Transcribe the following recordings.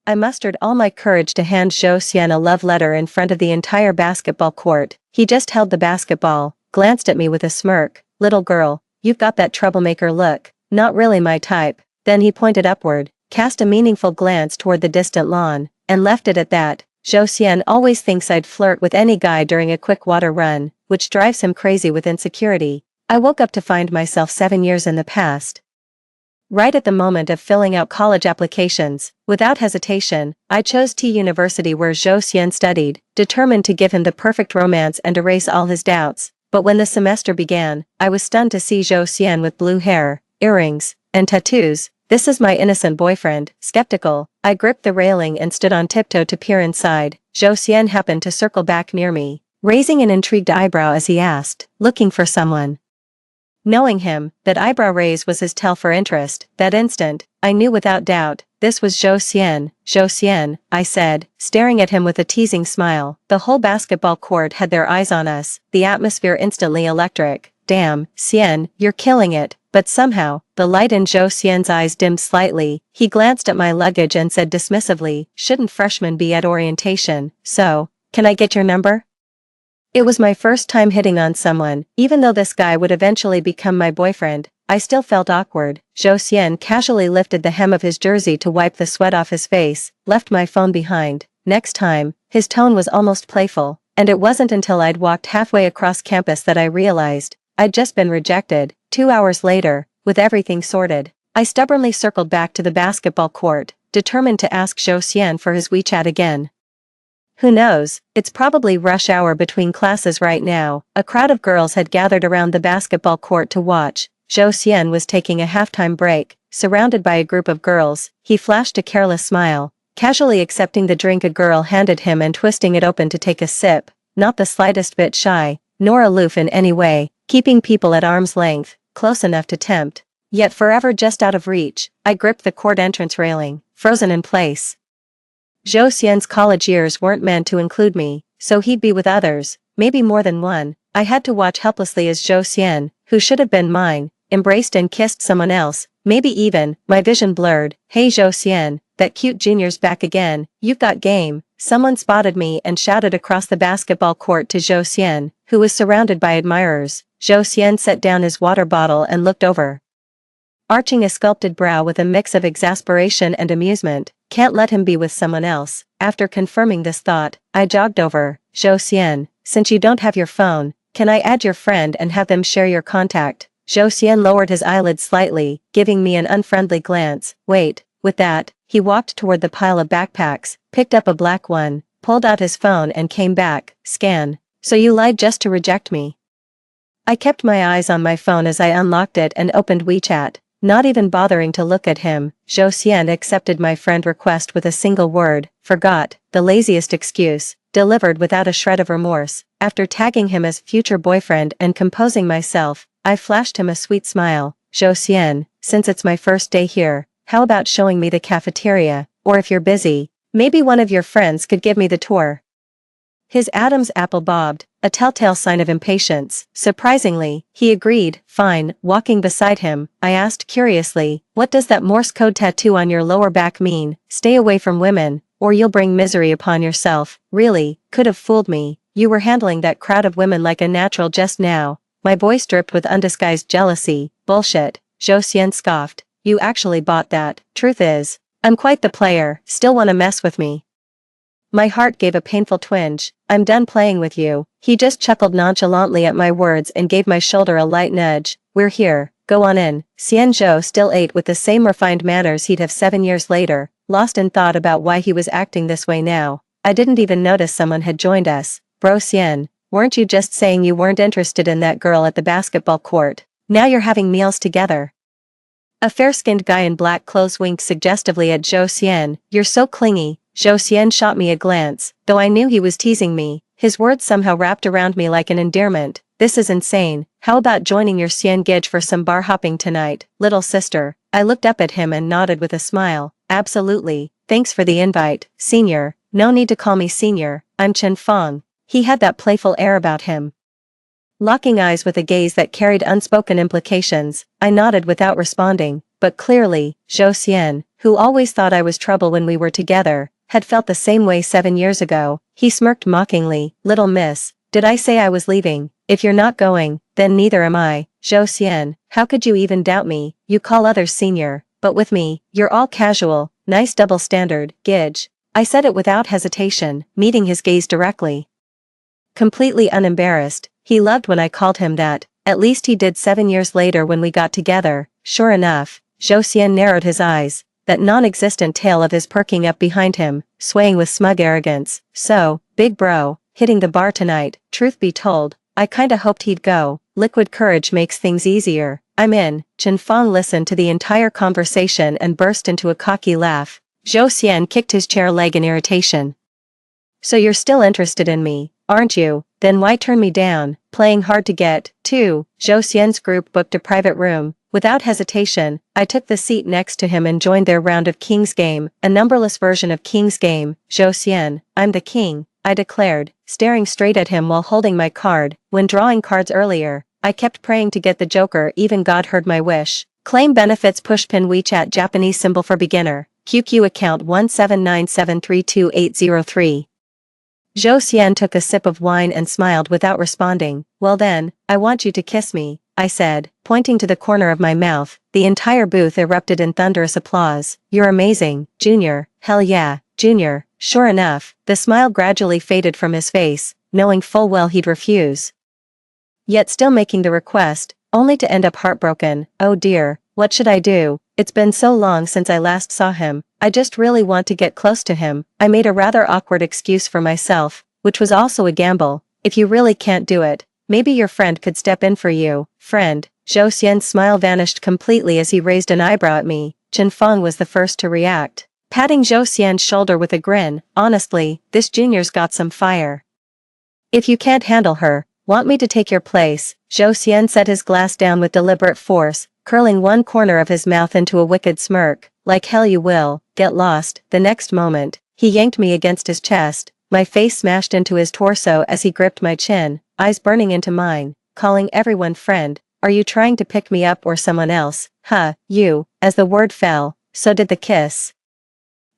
I mustered all my courage to hand Zhou Xian a love letter in front of the entire basketball court. He just held the basketball, glanced at me with a smirk. Little girl, you've got that troublemaker look. Not really my type. Then he pointed upward, cast a meaningful glance toward the distant lawn, and left it at that. Zhou Xian always thinks I'd flirt with any guy during a quick water run, which drives him crazy with insecurity. I woke up to find myself 7 years in the past. Right at the moment of filling out college applications, without hesitation, I chose T University where Zhou Xian studied, determined to give him the perfect romance and erase all his doubts. But when the semester began, I was stunned to see Zhou Xian with blue hair, earrings, and tattoos. This is my innocent boyfriend. Skeptical, I gripped the railing and stood on tiptoe to peer inside. Zhou Xian happened to circle back near me, raising an intrigued eyebrow as he asked, "Looking for someone?" Knowing him, that eyebrow raise was his tell for interest. That instant, I knew without doubt, this was Zhou Xian. "Zhou Xian," I said, staring at him with a teasing smile. The whole basketball court had their eyes on us, the atmosphere instantly electric. "Damn, Xian, you're killing it." But somehow, the light in Zhou Xian's eyes dimmed slightly. He glanced at my luggage and said dismissively, "Shouldn't freshmen be at orientation? So, can I get your number?" It was my first time hitting on someone. Even though this guy would eventually become my boyfriend, I still felt awkward. Zhou Xian casually lifted the hem of his jersey to wipe the sweat off his face, left my phone behind. Next time, his tone was almost playful, and it wasn't until I'd walked halfway across campus that I realized I'd just been rejected. 2 hours later, with everything sorted, I stubbornly circled back to the basketball court, determined to ask Zhou Xian for his WeChat again. Who knows, it's probably rush hour between classes right now. A crowd of girls had gathered around the basketball court to watch. Zhou Xian was taking a halftime break, surrounded by a group of girls. He flashed a careless smile, casually accepting the drink a girl handed him and twisting it open to take a sip, not the slightest bit shy, nor aloof in any way, keeping people at arm's length, close enough to tempt, yet forever just out of reach. I gripped the court entrance railing, frozen in place. Zhou Xian's college years weren't meant to include me, so he'd be with others, maybe more than one. I had to watch helplessly as Zhou Xian, who should have been mine, embraced and kissed someone else, maybe even. My vision blurred. "Hey Zhou Xian, that cute junior's back again, you've got game." Someone spotted me and shouted across the basketball court to Zhou Xian, who was surrounded by admirers. Zhou Xian set down his water bottle and looked over, arching a sculpted brow with a mix of exasperation and amusement. Can't let him be with someone else. After confirming this thought, I jogged over. "Zhou Xian, since you don't have your phone, can I add your friend and have them share your contact?" Zhou Xian lowered his eyelids slightly, giving me an unfriendly glance. "Wait." With that, he walked toward the pile of backpacks, picked up a black one, pulled out his phone and came back. "Scan. So you lied just to reject me?" I kept my eyes on my phone as I unlocked it and opened WeChat. Not even bothering to look at him, Zhou Xian accepted my friend request with a single word, "Forgot." The laziest excuse, delivered without a shred of remorse. After tagging him as future boyfriend and composing myself, I flashed him a sweet smile. "Zhou Xian, since it's my first day here, how about showing me the cafeteria? Or if you're busy, maybe one of your friends could give me the tour." His Adam's apple bobbed, a telltale sign of impatience. Surprisingly, he agreed. "Fine." Walking beside him, I asked curiously, "What does that Morse code tattoo on your lower back mean? Stay away from women, or you'll bring misery upon yourself." Really, could have fooled me. "You were handling that crowd of women like a natural just now." My voice dripped with undisguised jealousy. "Bullshit." Zhou Xian scoffed. "You actually bought that. Truth is, I'm quite the player. Still wanna mess with me?" My heart gave a painful twinge. "I'm done playing with you." He just chuckled nonchalantly at my words and gave my shoulder a light nudge. "We're here. Go on in." Xian Zhou still ate with the same refined manners he'd have 7 years later, lost in thought about why he was acting this way now. I didn't even notice someone had joined us. "Bro Xian, weren't you just saying you weren't interested in that girl at the basketball court? Now you're having meals together." A fair-skinned guy in black clothes winked suggestively at Zhou Xian. "You're so clingy." Zhou Xian shot me a glance, though I knew he was teasing me. His words somehow wrapped around me like an endearment. "This is insane. How about joining your Xian Gij for some bar hopping tonight, little sister?" I looked up at him and nodded with a smile. "Absolutely. Thanks for the invite, senior." "No need to call me senior. I'm Chen Fong." He had that playful air about him. Locking eyes with a gaze that carried unspoken implications, I nodded without responding. But clearly, Zhou Xian, who always thought I was trouble when we were together, had felt the same way 7 years ago. He smirked mockingly. Little miss, did I say I was leaving? If you're not going, then neither am I. Zhou Xian, how could you even doubt me? You call others senior, but with me, you're all casual. Nice double standard, Gidge. I said it without hesitation, meeting his gaze directly. Completely unembarrassed, he loved when I called him that. At least he did 7 years later when we got together. Sure enough, Zhou Xian narrowed his eyes, that non-existent tail of his perking up behind him, swaying with smug arrogance. So, big bro, hitting the bar tonight. Truth be told, I kinda hoped he'd go. Liquid courage makes things easier. I'm in. Chen Feng listened to the entire conversation and burst into a cocky laugh. Zhou Xian kicked his chair leg in irritation. So you're still interested in me, aren't you? Then why turn me down? Playing hard to get, too. Zhou Xian's group booked a private room. Without hesitation, I took the seat next to him and joined their round of King's Game, a numberless version of King's Game. Zhou Xian, I'm the king, I declared, staring straight at him while holding my card. When drawing cards earlier, I kept praying to get the Joker. Even God heard my wish. Claim benefits. Pushpin WeChat Japanese symbol for beginner. QQ account 179732803. Zhou Xian took a sip of wine and smiled without responding. Well then, I want you to kiss me, I said, pointing to the corner of my mouth. The entire booth erupted in thunderous applause. You're amazing, Junior. Hell yeah, Junior. Sure enough, the smile gradually faded from his face, knowing full well he'd refuse. Yet still making the request, only to end up heartbroken. Oh dear, what should I do? It's been so long since I last saw him. I just really want to get close to him. I made a rather awkward excuse for myself, which was also a gamble. If you really can't do it, maybe your friend could step in for you. Friend? Zhou Xian's smile vanished completely as he raised an eyebrow at me. Chen Feng was the first to react, patting Zhou Xian's shoulder with a grin. Honestly, this junior's got some fire. If you can't handle her, want me to take your place? Zhou Xian set his glass down with deliberate force, curling one corner of his mouth into a wicked smirk. Like hell you will, get lost. The next moment, he yanked me against his chest, my face smashed into his torso as he gripped my chin, eyes burning into mine, calling everyone friend. Are you trying to pick me up or someone else? Huh, you. As the word fell, so did the kiss.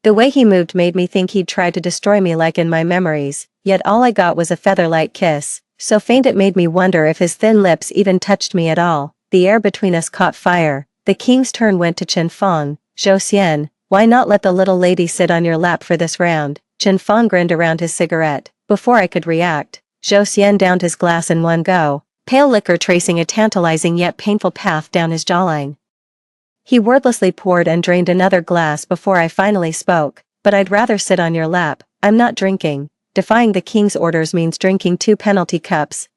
The way he moved made me think he'd try to destroy me like in my memories, yet all I got was a feather-light kiss, so faint it made me wonder if his thin lips even touched me at all. The air between us caught fire. The king's turn went to Chen Feng. Zhou Xian, why not let the little lady sit on your lap for this round? Chen Feng grinned around his cigarette. Before I could react, Zhou Xian downed his glass in one go, pale liquor tracing a tantalizing yet painful path down his jawline. He wordlessly poured and drained another glass before I finally spoke. But I'd rather sit on your lap. I'm not drinking. Defying the king's orders means drinking 2 penalty cups.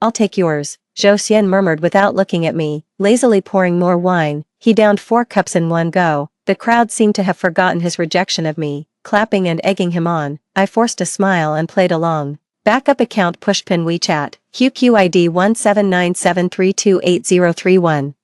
I'll take yours. Zhou Xian murmured without looking at me, lazily pouring more wine. He downed 4 cups in one go. The crowd seemed to have forgotten his rejection of me, clapping and egging him on. I forced a smile and played along. Backup account Pushpin WeChat, QQID 17973280331.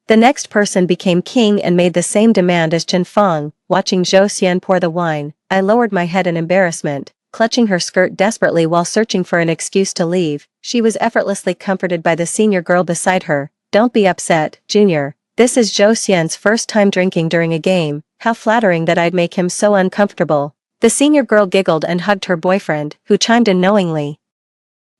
The next person became king and made the same demand as Chen Feng. Watching Zhou Xian pour the wine, I lowered my head in embarrassment, clutching her skirt desperately while searching for an excuse to leave. She was effortlessly comforted by the senior girl beside her. Don't be upset, Junior. This is Zhou Xian's first time drinking during a game. How flattering that I'd make him so uncomfortable. The senior girl giggled and hugged her boyfriend, who chimed in knowingly.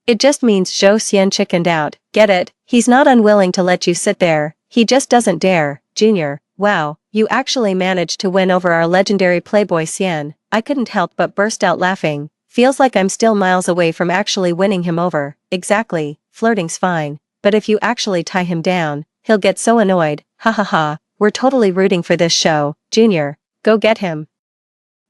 It just means Zhou Xian chickened out. Get it? He's not unwilling to let you sit there. He just doesn't dare. Junior, wow, you actually managed to win over our legendary playboy Xian. I couldn't help but burst out laughing. Feels like I'm still miles away from actually winning him over. Exactly, flirting's fine. But if you actually tie him down, he'll get so annoyed. Ha ha ha, we're totally rooting for this show. Junior, go get him.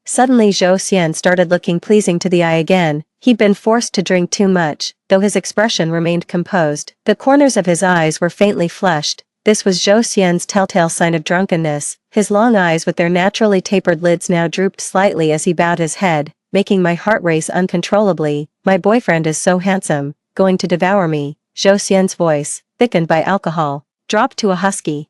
Suddenly Zhou Xian started looking pleasing to the eye again. He'd been forced to drink too much, though his expression remained composed. The corners of his eyes were faintly flushed. This was Zhou Xian's telltale sign of drunkenness. His long eyes with their naturally tapered lids now drooped slightly as he bowed his head, making my heart race uncontrollably. My boyfriend is so handsome, going to devour me. Zhou Xian's voice, thickened by alcohol, dropped to a husky,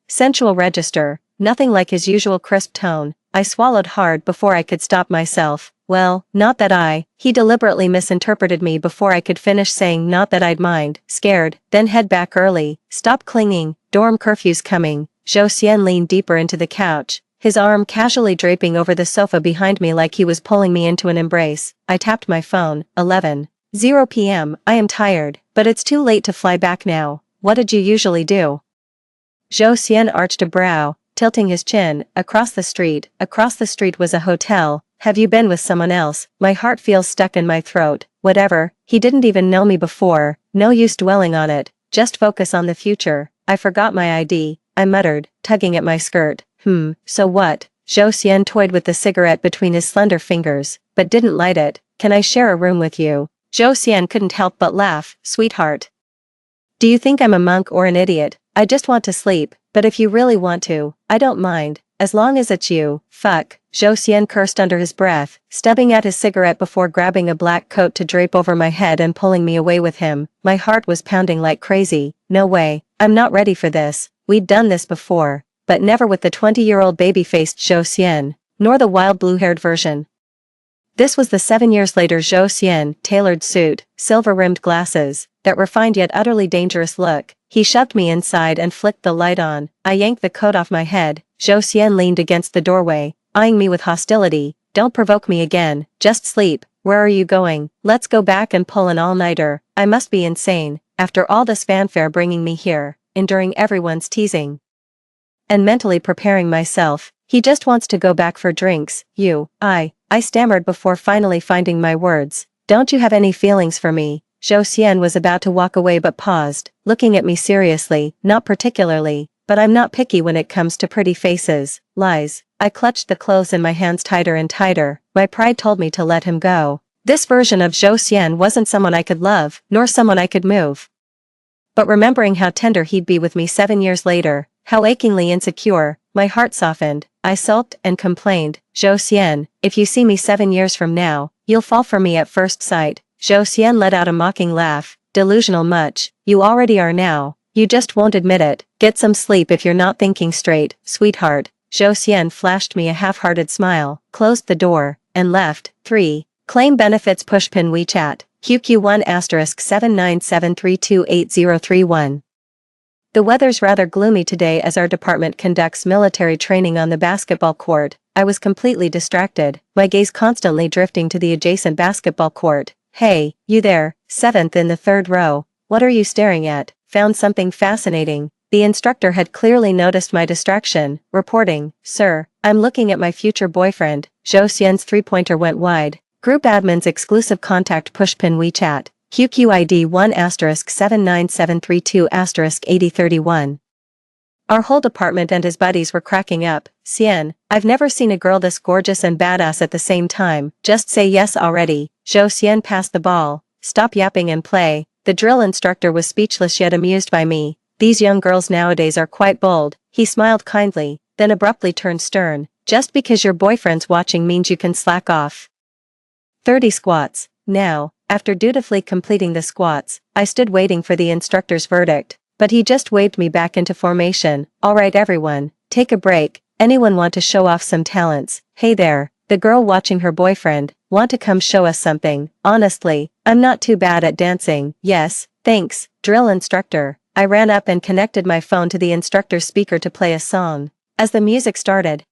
sensual register, nothing like his usual crisp tone. I swallowed hard before I could stop myself. Well, not that he deliberately misinterpreted me before I could finish saying not that I'd mind. Scared, then head back early. Stop clinging, dorm curfew's coming. Zhou Xian leaned deeper into the couch, his arm casually draping over the sofa behind me like he was pulling me into an embrace. I tapped my phone. 11:00 p.m. I am tired, but it's too late to fly back now. What did you usually do? Zhou Xian arched a brow, tilting his chin. Across the street was a hotel. Have you been with someone else? My heart feels stuck in my throat. Whatever, he didn't even know me before, no use dwelling on it, just focus on the future. I forgot my ID, I muttered, tugging at my skirt. So what? Zhou Xian toyed with the cigarette between his slender fingers, but didn't light it. Can I share a room with you? Zhou Xian couldn't help but laugh. Sweetheart. Do you think I'm a monk or an idiot? I just want to sleep, but if you really want to, I don't mind, as long as it's you. Fuck, Zhou Xian cursed under his breath, stubbing at his cigarette before grabbing a black coat to drape over my head and pulling me away with him. My heart was pounding like crazy. No way, I'm not ready for this. We'd done this before, but never with the 20-year-old baby-faced Zhou Xian, nor the wild blue-haired version. This was the 7 years later Zhou Xian, tailored suit, silver-rimmed glasses, that refined yet utterly dangerous look. He shoved me inside and flicked the light on. I yanked the coat off my head. Zhou Xian leaned against the doorway, eyeing me with hostility. Don't provoke me again, just sleep. Where are you going? Let's go back and pull an all-nighter. I must be insane, after all this fanfare bringing me here, enduring everyone's teasing, and mentally preparing myself. He just wants to go back for drinks. I stammered before finally finding my words. Don't you have any feelings for me? Zhou Xian was about to walk away but paused, looking at me seriously. Not particularly, but I'm not picky when it comes to pretty faces. Lies. I clutched the clothes in my hands tighter and tighter. My pride told me to let him go. This version of Zhou Xian wasn't someone I could love, nor someone I could move. But remembering how tender he'd be with me 7 years later, how achingly insecure, my heart softened. I sulked and complained. Zhou Xian, if you see me 7 years from now, you'll fall for me at first sight. Zhou Xian let out a mocking laugh. Delusional much. You already are now. You just won't admit it. Get some sleep if you're not thinking straight, sweetheart. Zhou Xian flashed me a half-hearted smile, closed the door, and left. 3. Claim benefits pushpin WeChat. QQ1 *797328031. The weather's rather gloomy today as our department conducts military training on the basketball court. I was completely distracted, my gaze constantly drifting to the adjacent basketball court. Hey, you there, 7th in the 3rd row, what are you staring at? Found something fascinating. The instructor had clearly noticed my distraction, reporting, Sir, I'm looking at my future boyfriend. Zhou Xian's three-pointer went wide. Group admins exclusive contact pushpin WeChat. QQID 1 *79732 *8031. Our whole department and his buddies were cracking up. Xian, I've never seen a girl this gorgeous and badass at the same time. Just say yes already. Zhou Xian passed the ball. Stop yapping and play. The drill instructor was speechless yet amused by me. These young girls nowadays are quite bold. He smiled kindly, then abruptly turned stern. Just because your boyfriend's watching means you can slack off. 30 squats. Now, after dutifully completing the squats, I stood waiting for the instructor's verdict, but he just waved me back into formation. Alright everyone, take a break. Anyone want to show off some talents? Hey there, the girl watching her boyfriend, want to come show us something? Honestly, I'm not too bad at dancing. Yes, thanks, drill instructor. I ran up and connected my phone to the instructor's speaker to play a song. As the music started,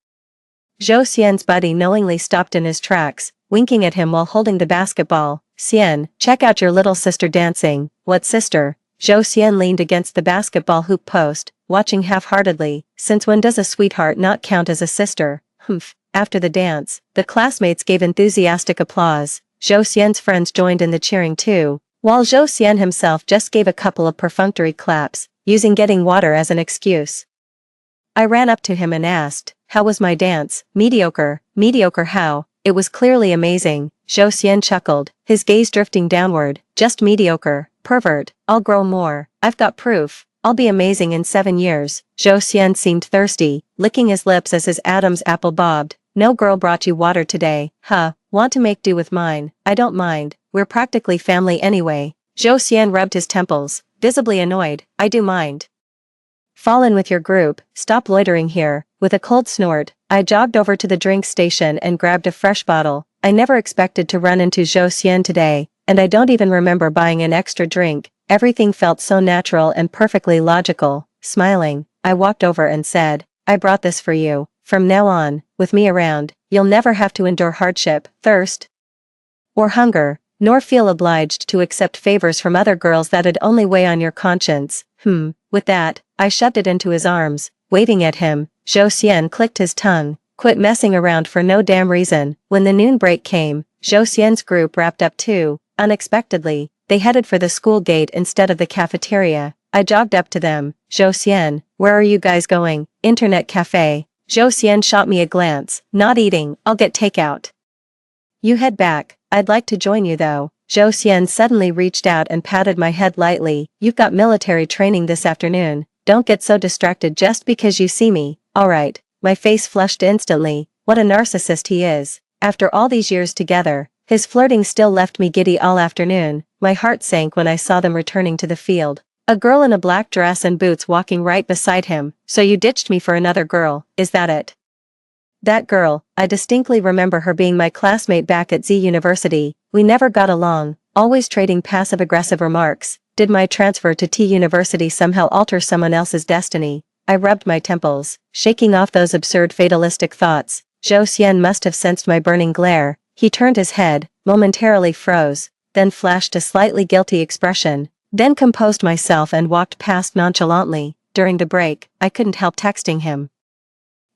Zhou Xian's buddy knowingly stopped in his tracks, winking at him while holding the basketball. Xian, check out your little sister dancing. What sister? Zhou Xian leaned against the basketball hoop post, watching half-heartedly. Since when does a sweetheart not count as a sister? After the dance, the classmates gave enthusiastic applause. Zhou Xian's friends joined in the cheering too, while Zhou Xian himself just gave a couple of perfunctory claps, using getting water as an excuse. I ran up to him and asked, how was my dance? Mediocre. Mediocre how? It was clearly amazing. Zhou Xian chuckled, his gaze drifting downward. Just mediocre. Pervert. I'll grow more. I've got proof. I'll be amazing in 7 years. Zhou Xian seemed thirsty, licking his lips as his Adam's apple bobbed. No girl brought you water today. Want to make do with mine? I don't mind. We're practically family anyway. Zhou Xian rubbed his temples, visibly annoyed. I do mind. Fall in with your group, stop loitering here. With a cold snort, I jogged over to the drink station and grabbed a fresh bottle. I never expected to run into Zhou Xian today, and I don't even remember buying an extra drink. Everything felt so natural and perfectly logical. Smiling, I walked over and said, I brought this for you. From now on, with me around, you'll never have to endure hardship, thirst, or hunger, nor feel obliged to accept favors from other girls that'd only weigh on your conscience. With that, I shoved it into his arms, waving at him. Zhou Xian clicked his tongue. Quit messing around for no damn reason. When the noon break came, Zhou Xian's group wrapped up too. Unexpectedly, they headed for the school gate instead of the cafeteria. I jogged up to them. Zhou Xian, where are you guys going? Internet cafe. Zhou Xian shot me a glance. Not eating, I'll get takeout. You head back. I'd like to join you though. Zhou Xian suddenly reached out and patted my head lightly. You've got military training this afternoon. Don't get so distracted just because you see me. Alright. My face flushed instantly. What a narcissist he is. After all these years together, his flirting still left me giddy all afternoon. My heart sank when I saw them returning to the field. A girl in a black dress and boots walking right beside him. So you ditched me for another girl, is that it? That girl, I distinctly remember her being my classmate back at Z University. We never got along, always trading passive-aggressive remarks. Did my transfer to T University somehow alter someone else's destiny? I rubbed my temples, shaking off those absurd fatalistic thoughts. Zhou Xian must have sensed my burning glare. He turned his head, momentarily froze, then flashed a slightly guilty expression, then composed myself and walked past nonchalantly. During the break, I couldn't help texting him.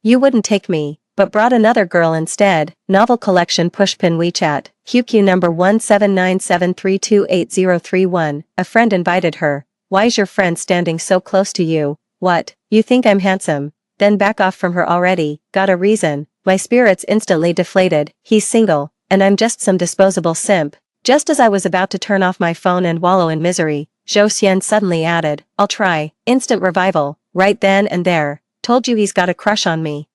You wouldn't take me, but brought another girl instead. Novel collection pushpin WeChat, QQ number 1797328031. A friend invited her. Why's your friend standing so close to you? What, you think I'm handsome? Then back off from her already. Got a reason? My spirits instantly deflated. He's single, and I'm just some disposable simp. Just as I was about to turn off my phone and wallow in misery, Zhou Xian suddenly added, I'll try. Instant revival, right then and there. Told you he's got a crush on me.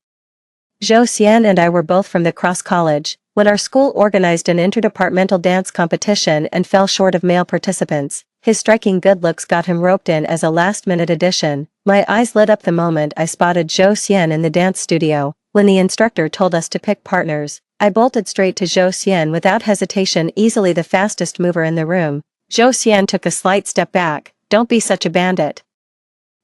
Zhou Xian and I were both from the Cross College, when our school organized an interdepartmental dance competition and fell short of male participants. His striking good looks got him roped in as a last-minute addition. My eyes lit up the moment I spotted Zhou Xian in the dance studio. When the instructor told us to pick partners, I bolted straight to Zhou Xian without hesitation, easily the fastest mover in the room. Zhou Xian took a slight step back. Don't be such a bandit.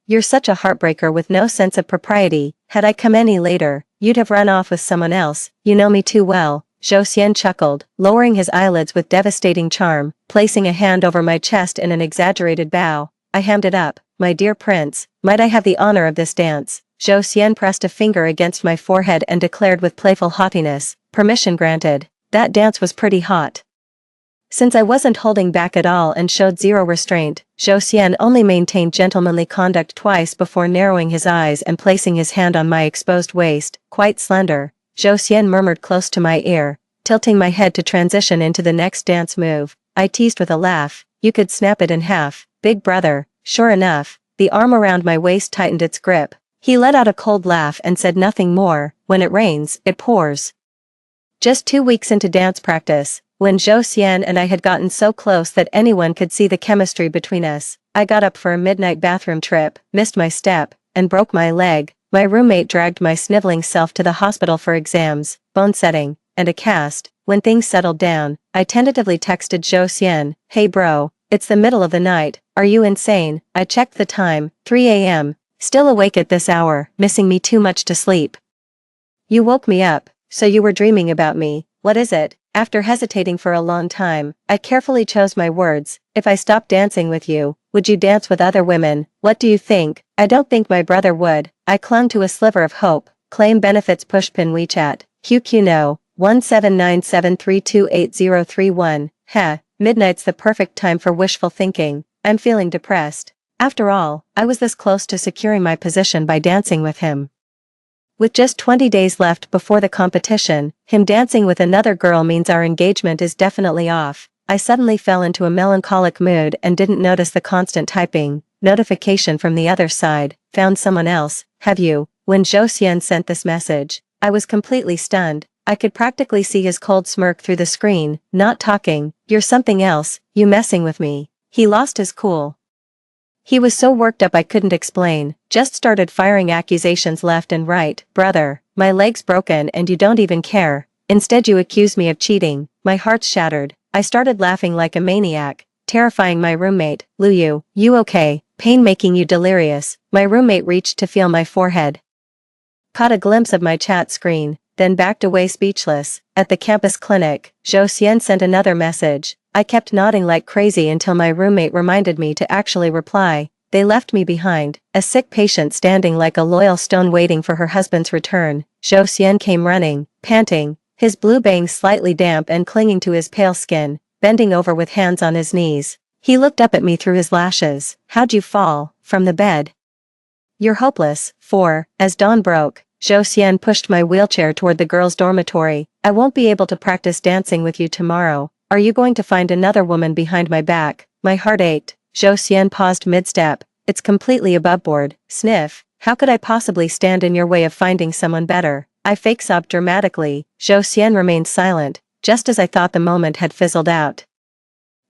You're such a heartbreaker with no sense of propriety. Had I come any later, you'd have run off with someone else. You know me too well. Zhou Xian chuckled, lowering his eyelids with devastating charm, placing a hand over my chest in an exaggerated bow. I hammed it up. My dear prince, might I have the honor of this dance? Zhou Xian pressed a finger against my forehead and declared with playful haughtiness, permission granted. That dance was pretty hot. Since I wasn't holding back at all and showed zero restraint, Zhou Xian only maintained gentlemanly conduct twice before narrowing his eyes and placing his hand on my exposed waist, quite slender. Zhou Xian murmured close to my ear, tilting my head to transition into the next dance move. I teased with a laugh, you could snap it in half, big brother. Sure enough, the arm around my waist tightened its grip. He let out a cold laugh and said nothing more. When it rains, it pours. Just 2 weeks into dance practice, when Zhou Xian and I had gotten so close that anyone could see the chemistry between us, I got up for a midnight bathroom trip, missed my step, and broke my leg. My roommate dragged my sniveling self to the hospital for exams, bone setting, and a cast. When things settled down, I tentatively texted Zhou Xian, hey bro, it's the middle of the night, are you insane? I checked the time, 3 a.m., still awake at this hour, missing me too much to sleep. You woke me up, so you were dreaming about me, what is it? After hesitating for a long time, I carefully chose my words. If I stopped dancing with you, would you dance with other women? What do you think? I don't think my brother would. I clung to a sliver of hope. Claim benefits pushpin WeChat. QQ no. 1797328031. Heh, midnight's the perfect time for wishful thinking. I'm feeling depressed. After all, I was this close to securing my position by dancing with him. With just 20 days left before the competition, him dancing with another girl means our engagement is definitely off. I suddenly fell into a melancholic mood and didn't notice the constant typing. Notification from the other side, found someone else, have you? When Zhou Xian sent this message, I was completely stunned. I could practically see his cold smirk through the screen. Not talking, you're something else, you messing with me. He lost his cool. He was so worked up I couldn't explain, just started firing accusations left and right. Brother, my leg's broken and you don't even care. Instead you accuse me of cheating. My heart's shattered. I started laughing like a maniac, terrifying my roommate. Liu, you okay? Pain making you delirious. My roommate reached to feel my forehead. Caught a glimpse of my chat screen, then backed away speechless. At the campus clinic, Zhou Xian sent another message. I kept nodding like crazy until my roommate reminded me to actually reply. They left me behind, a sick patient standing like a loyal stone waiting for her husband's return. Zhou Xian came running, panting, his blue bangs slightly damp and clinging to his pale skin, bending over with hands on his knees. He looked up at me through his lashes. How'd you fall, from the bed? You're hopeless. As dawn broke, Zhou Xian pushed my wheelchair toward the girls' dormitory. I won't be able to practice dancing with you tomorrow. Are you going to find another woman behind my back? My heart ached. Zhou Xian paused mid-step. It's completely above board. Sniff. How could I possibly stand in your way of finding someone better? I fake sobbed dramatically. Zhou Xian remained silent, just as I thought the moment had fizzled out.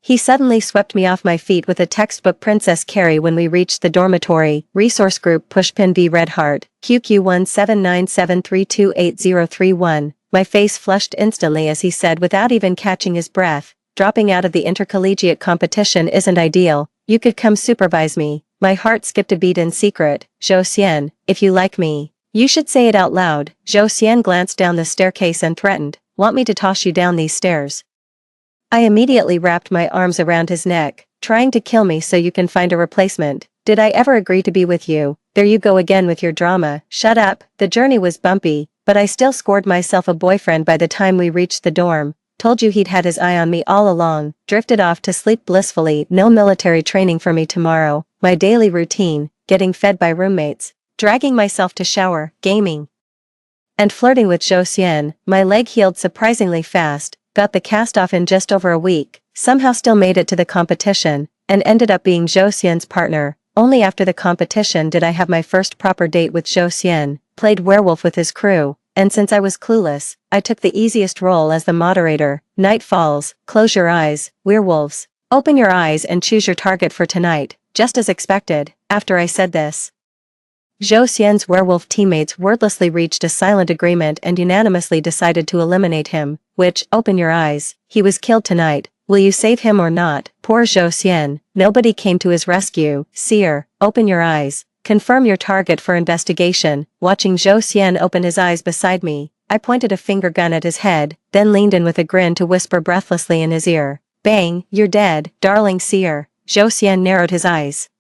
He suddenly swept me off my feet with a textbook Princess Carrie when we reached the dormitory. Resource Group Pushpin V Red Heart, QQ1797328031. My face flushed instantly as he said without even catching his breath, dropping out of the intercollegiate competition isn't ideal. You could come supervise me. My heart skipped a beat in secret. Zhou Xian, if you like me, you should say it out loud. Zhou Xian glanced down the staircase and threatened, want me to toss you down these stairs? I immediately wrapped my arms around his neck, trying to kill me so you can find a replacement. Did I ever agree to be with you? There you go again with your drama. Shut up. The journey was bumpy, but I still scored myself a boyfriend by the time we reached the dorm. Told you he'd had his eye on me all along. Drifted off to sleep blissfully. No military training for me tomorrow. My daily routine, getting fed by roommates, dragging myself to shower, gaming, and flirting with Zhou Xian. My leg healed surprisingly fast. Got the cast off in just over a week, somehow still made it to the competition, and ended up being Zhou Xian's partner. Only after the competition did I have my first proper date with Zhou Xian, played werewolf with his crew, and since I was clueless, I took the easiest role as the moderator. Night falls, close your eyes, werewolves. Open your eyes and choose your target for tonight, just as expected. After I said this, Zhou Xian's werewolf teammates wordlessly reached a silent agreement and unanimously decided to eliminate him, which, open your eyes, he was killed tonight. Will you save him or not? Poor Zhou Xian, nobody came to his rescue. Seer, open your eyes, confirm your target for investigation. Watching Zhou Xian open his eyes beside me, I pointed a finger gun at his head, then leaned in with a grin to whisper breathlessly in his ear. Bang, you're dead, darling seer. Zhou Xian narrowed his eyes,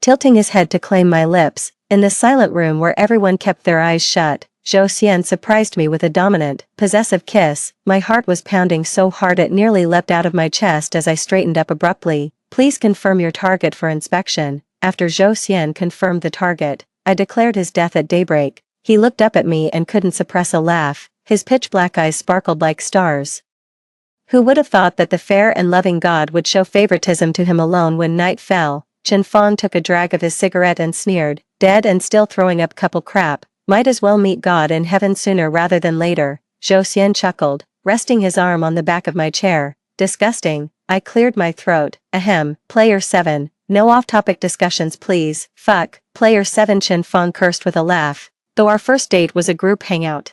tilting his head to claim my lips. In the silent room where everyone kept their eyes shut, Zhou Xian surprised me with a dominant, possessive kiss. My heart was pounding so hard it nearly leapt out of my chest as I straightened up abruptly. Please confirm your target for inspection. After Zhou Xian confirmed the target, I declared his death at daybreak. He looked up at me and couldn't suppress a laugh. His pitch-black eyes sparkled like stars. Who would have thought that the fair and loving God would show favoritism to him alone when night fell? Chen Fang took a drag of his cigarette and sneered, dead and still throwing up couple crap. Might as well meet God in heaven sooner rather than later. Zhou Xian chuckled, resting his arm on the back of my chair. Disgusting. I cleared my throat. Ahem. Player 7. No off-topic discussions please. Fuck. Player 7. Chen Fang cursed with a laugh. Though our first date was a group hangout,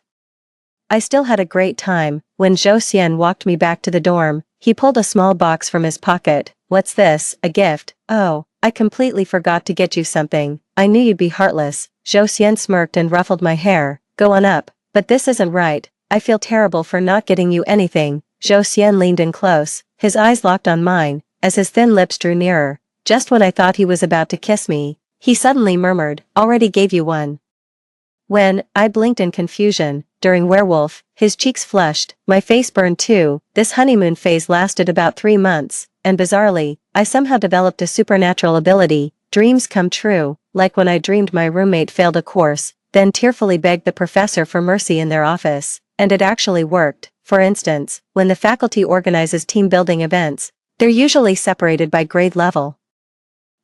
I still had a great time. When Zhou Xian walked me back to the dorm, he pulled a small box from his pocket. What's this? A gift? Oh, I completely forgot to get you something. I knew you'd be heartless. Zhou Xian smirked and ruffled my hair. Go on up. But this isn't right. I feel terrible for not getting you anything. Zhou Xian leaned in close, his eyes locked on mine, as his thin lips drew nearer. Just when I thought he was about to kiss me, he suddenly murmured, already gave you one. When I blinked in confusion, during werewolf, his cheeks flushed, my face burned too. This honeymoon phase lasted about 3 months, and bizarrely, I somehow developed a supernatural ability. Dreams come true, like when I dreamed my roommate failed a course, then tearfully begged the professor for mercy in their office, and it actually worked. For instance, when the faculty organizes team-building events, they're usually separated by grade level.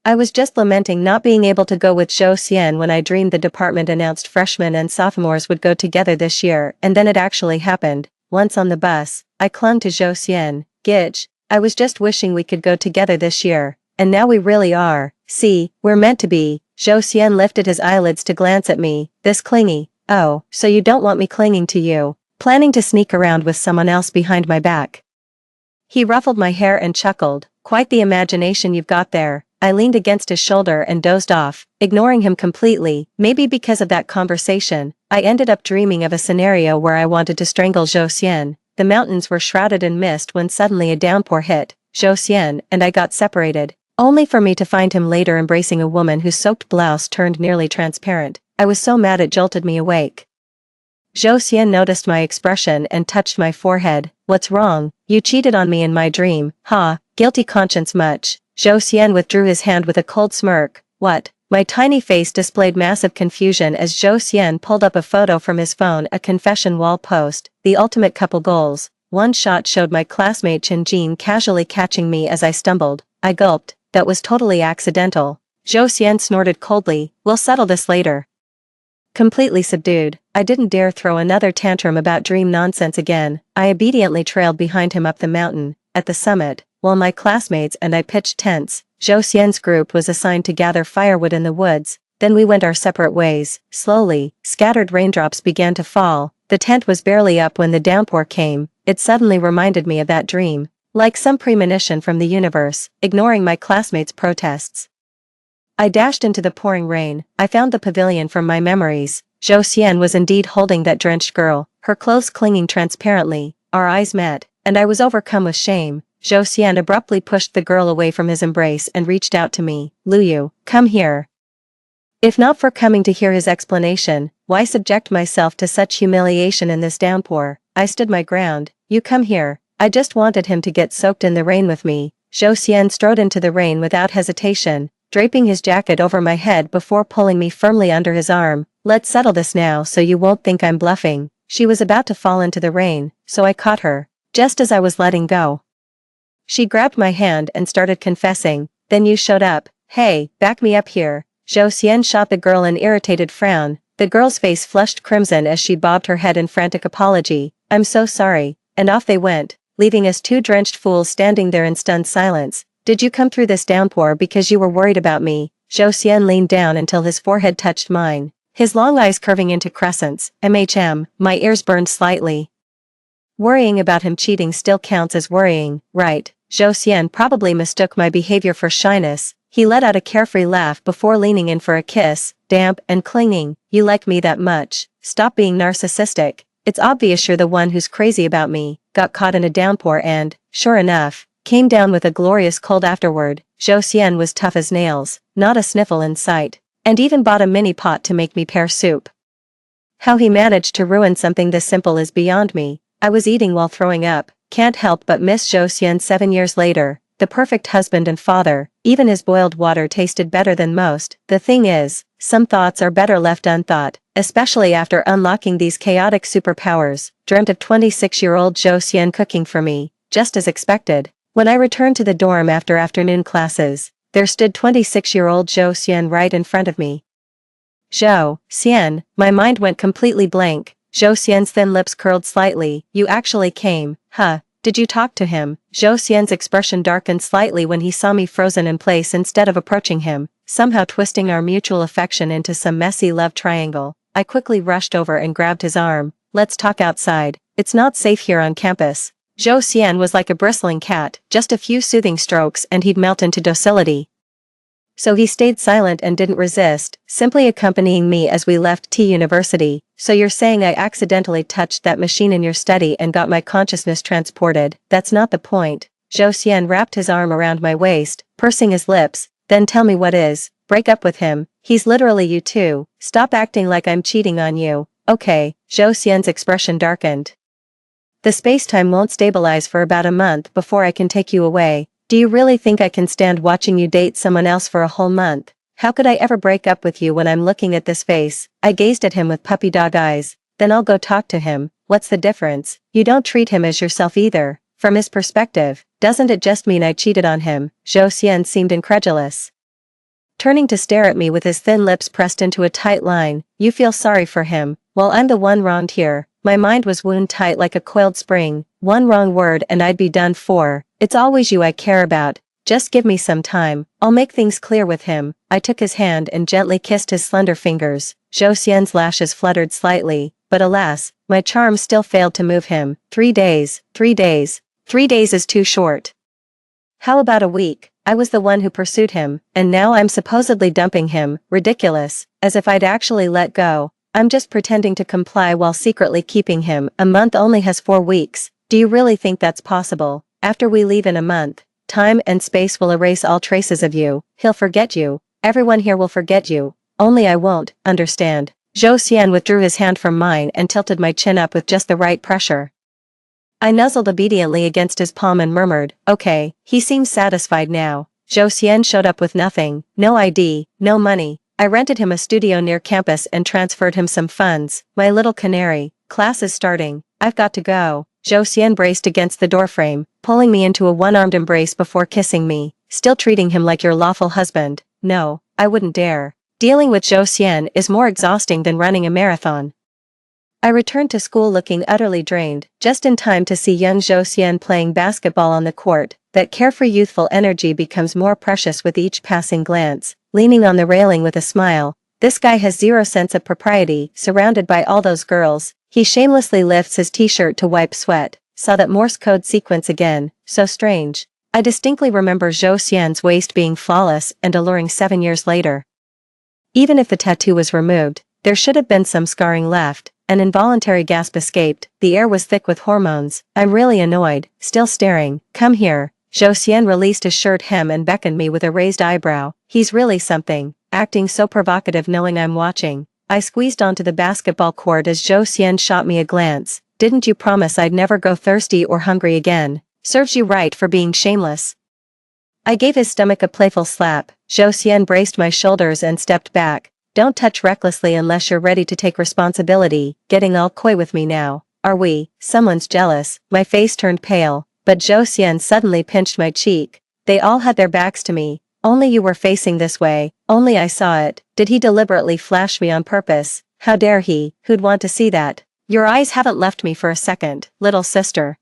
I was just lamenting not being able to go with Zhou Xian when I dreamed the department announced freshmen and sophomores would go together this year, and then it actually happened. Once on the bus, I clung to Zhou Xian. Gitch, I was just wishing we could go together this year, and now we really are. See, we're meant to be. Zhou Xian lifted his eyelids to glance at me. This clingy. Oh, so you don't want me clinging to you, planning to sneak around with someone else behind my back. He ruffled my hair and chuckled. Quite the imagination you've got there. I leaned against his shoulder and dozed off, ignoring him completely. Maybe because of that conversation, I ended up dreaming of a scenario where I wanted to strangle Zhou Xian. The mountains were shrouded in mist when suddenly a downpour hit. Zhou Xian and I got separated, only for me to find him later embracing a woman whose soaked blouse turned nearly transparent. I was so mad it jolted me awake. Zhou Xian noticed my expression and touched my forehead. What's wrong? You cheated on me in my dream. Ha, guilty conscience much. Zhou Xian withdrew his hand with a cold smirk. What? My tiny face displayed massive confusion as Zhou Xian pulled up a photo from his phone, a confession wall post, the ultimate couple goals. One shot showed my classmate Chen Jin casually catching me as I stumbled. I gulped. That was totally accidental. Zhou Xian snorted coldly. We'll settle this later. Completely subdued, I didn't dare throw another tantrum about dream nonsense again. I obediently trailed behind him up the mountain. At the summit, while my classmates and I pitched tents, Zhou Xian's group was assigned to gather firewood in the woods. Then we went our separate ways. Slowly, scattered raindrops began to fall. The tent was barely up when the downpour came. It suddenly reminded me of that dream, like some premonition from the universe, ignoring my classmates' protests. I dashed into the pouring rain. I found the pavilion from my memories. Zhou Xian was indeed holding that drenched girl, her clothes clinging transparently. Our eyes met, and I was overcome with shame. Zhou Xian abruptly pushed the girl away from his embrace and reached out to me. Luyu, come here. If not for coming to hear his explanation, why subject myself to such humiliation in this downpour? I stood my ground. You come here. I just wanted him to get soaked in the rain with me. Zhou Xian strode into the rain without hesitation, draping his jacket over my head before pulling me firmly under his arm. Let's settle this now so you won't think I'm bluffing. She was about to fall into the rain, so I caught her, just as I was letting go. She grabbed my hand and started confessing. Then you showed up. Hey, back me up here. Zhou Xian shot the girl an irritated frown. The girl's face flushed crimson as she bobbed her head in frantic apology. I'm so sorry. And off they went, leaving us two drenched fools standing there in stunned silence. Did you come through this downpour because you were worried about me? Zhou Xian leaned down until his forehead touched mine, his long eyes curving into crescents. My ears burned slightly. Worrying about him cheating still counts as worrying, right? Zhou Xian probably mistook my behavior for shyness. He let out a carefree laugh before leaning in for a kiss, damp and clinging. You like me that much? Stop being narcissistic. It's obvious you're the one who's crazy about me. Got caught in a downpour and, sure enough, came down with a glorious cold afterward. Zhou Xian was tough as nails, not a sniffle in sight, and even bought a mini pot to make me pear soup. How he managed to ruin something this simple is beyond me. I was eating while throwing up, can't help but miss Zhou Xian 7 years later, the perfect husband and father. Even his boiled water tasted better than most. The thing is, some thoughts are better left unthought, especially after unlocking these chaotic superpowers. Dreamt of 26-year-old Zhou Xian cooking for me, just as expected. When I returned to the dorm after afternoon classes, there stood 26-year-old Zhou Xian right in front of me. Zhou Xian, my mind went completely blank. Zhou Xian's thin lips curled slightly. You actually came, huh? Did you talk to him? Zhou Xian's expression darkened slightly when he saw me frozen in place instead of approaching him, somehow twisting our mutual affection into some messy love triangle. I quickly rushed over and grabbed his arm. Let's talk outside. It's not safe here on campus. Zhou Xian was like a bristling cat, just a few soothing strokes and he'd melt into docility. So he stayed silent and didn't resist, simply accompanying me as we left T University. So you're saying I accidentally touched that machine in your study and got my consciousness transported? That's not the point. Zhou Xian wrapped his arm around my waist, pursing his lips. Then tell me what is. Break up with him. He's literally you too. Stop acting like I'm cheating on you. Okay. Zhou Xian's expression darkened. The space-time won't stabilize for about a month before I can take you away. Do you really think I can stand watching you date someone else for a whole month? How could I ever break up with you when I'm looking at this face? I gazed at him with puppy dog eyes. Then I'll go talk to him. What's the difference? You don't treat him as yourself either. From his perspective, doesn't it just mean I cheated on him? Zhou Xian seemed incredulous, turning to stare at me with his thin lips pressed into a tight line. You feel sorry for him. Well, I'm the one wronged here. My mind was wound tight like a coiled spring. One wrong word and I'd be done for. It's always you I care about. Just give me some time. I'll make things clear with him. I took his hand and gently kissed his slender fingers. Zhou Xian's lashes fluttered slightly, but alas, my charm still failed to move him. 3 days. 3 days. 3 days is too short. How about a week? I was the one who pursued him, and now I'm supposedly dumping him. Ridiculous, as if I'd actually let go. I'm just pretending to comply while secretly keeping him. A month only has 4 weeks. Do you really think that's possible? After we leave in a month, time and space will erase all traces of you. He'll forget you. Everyone here will forget you. Only I won't, understand. Zhou Xian withdrew his hand from mine and tilted my chin up with just the right pressure. I nuzzled obediently against his palm and murmured, okay. He seems satisfied now. Zhou Xian showed up with nothing, no ID, no money. I rented him a studio near campus and transferred him some funds. My little canary, class is starting. I've got to go. Zhou Xian braced against the doorframe, pulling me into a one-armed embrace before kissing me, still treating him like your lawful husband. No, I wouldn't dare. Dealing with Zhou Xian is more exhausting than running a marathon. I returned to school looking utterly drained, just in time to see young Zhou Xian playing basketball on the court. That carefree youthful energy becomes more precious with each passing glance, leaning on the railing with a smile. This guy has zero sense of propriety, surrounded by all those girls. He shamelessly lifts his t-shirt to wipe sweat. Saw that Morse code sequence again, so strange. I distinctly remember Zhou Xian's waist being flawless and alluring 7 years later. Even if the tattoo was removed, there should have been some scarring left. An involuntary gasp escaped. The air was thick with hormones. I'm really annoyed, still staring. Come here. Zhou Xian released his shirt hem and beckoned me with a raised eyebrow. He's really something, acting so provocative knowing I'm watching. I squeezed onto the basketball court as Zhou Xian shot me a glance. Didn't you promise I'd never go thirsty or hungry again? Serves you right for being shameless. I gave his stomach a playful slap. Zhou Xian braced my shoulders and stepped back. Don't touch recklessly unless you're ready to take responsibility. Getting all coy with me now. Are we? Someone's jealous. My face turned pale, but Zhou Xian suddenly pinched my cheek. They all had their backs to me. Only you were facing this way. Only I saw it. Did he deliberately flash me on purpose? How dare he? Who'd want to see that? Your eyes haven't left me for a second, little sister.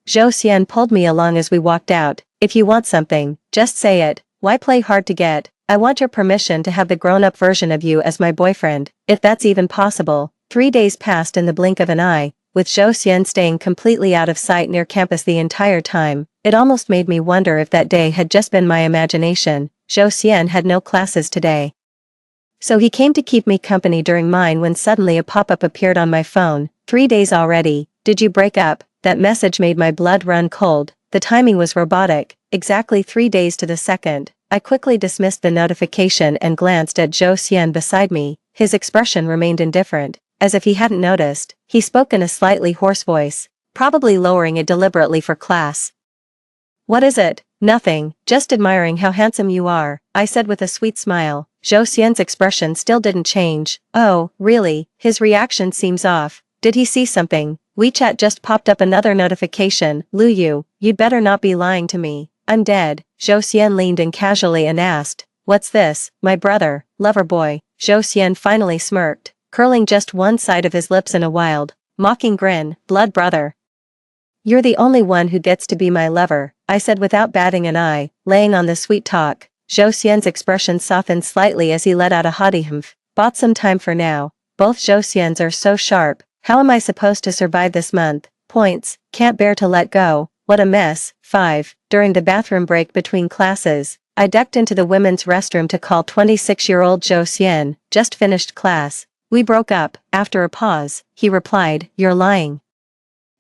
Zhou Xian pulled me along as we walked out. If you want something, just say it. Why play hard to get? I want your permission to have the grown-up version of you as my boyfriend, if that's even possible. 3 days passed in the blink of an eye, with Zhou Xian staying completely out of sight near campus the entire time. It almost made me wonder if that day had just been my imagination. Zhou Xian had no classes today. So he came to keep me company during mine when suddenly a pop-up appeared on my phone. 3 days already. Did you break up? That message made my blood run cold. The timing was robotic, exactly 3 days to the second. I quickly dismissed the notification and glanced at Zhou Xian beside me. His expression remained indifferent, as if he hadn't noticed. He spoke in a slightly hoarse voice, probably lowering it deliberately for class. What is it? Nothing, just admiring how handsome you are, I said with a sweet smile. Zhou Xian's expression still didn't change. Oh, really? His reaction seems off. Did he see something? WeChat just popped up another notification. Lu Yu, you'd better not be lying to me. I'm dead. Zhou Xian leaned in casually and asked, what's this? My brother, lover boy. Zhou Xian finally smirked, curling just one side of his lips in a wild, mocking grin. Blood brother. You're the only one who gets to be my lover, I said without batting an eye, laying on the sweet talk. Zhou Xian's expression softened slightly as he let out a haughty humph. Bought some time for now. Both Zhou Xians are so sharp. How am I supposed to survive this month? Points. Can't bear to let go. What a mess. 5. During the bathroom break between classes, I ducked into the women's restroom to call 26-year-old Zhou Xian. Just finished class. We broke up. After a pause, he replied, you're lying.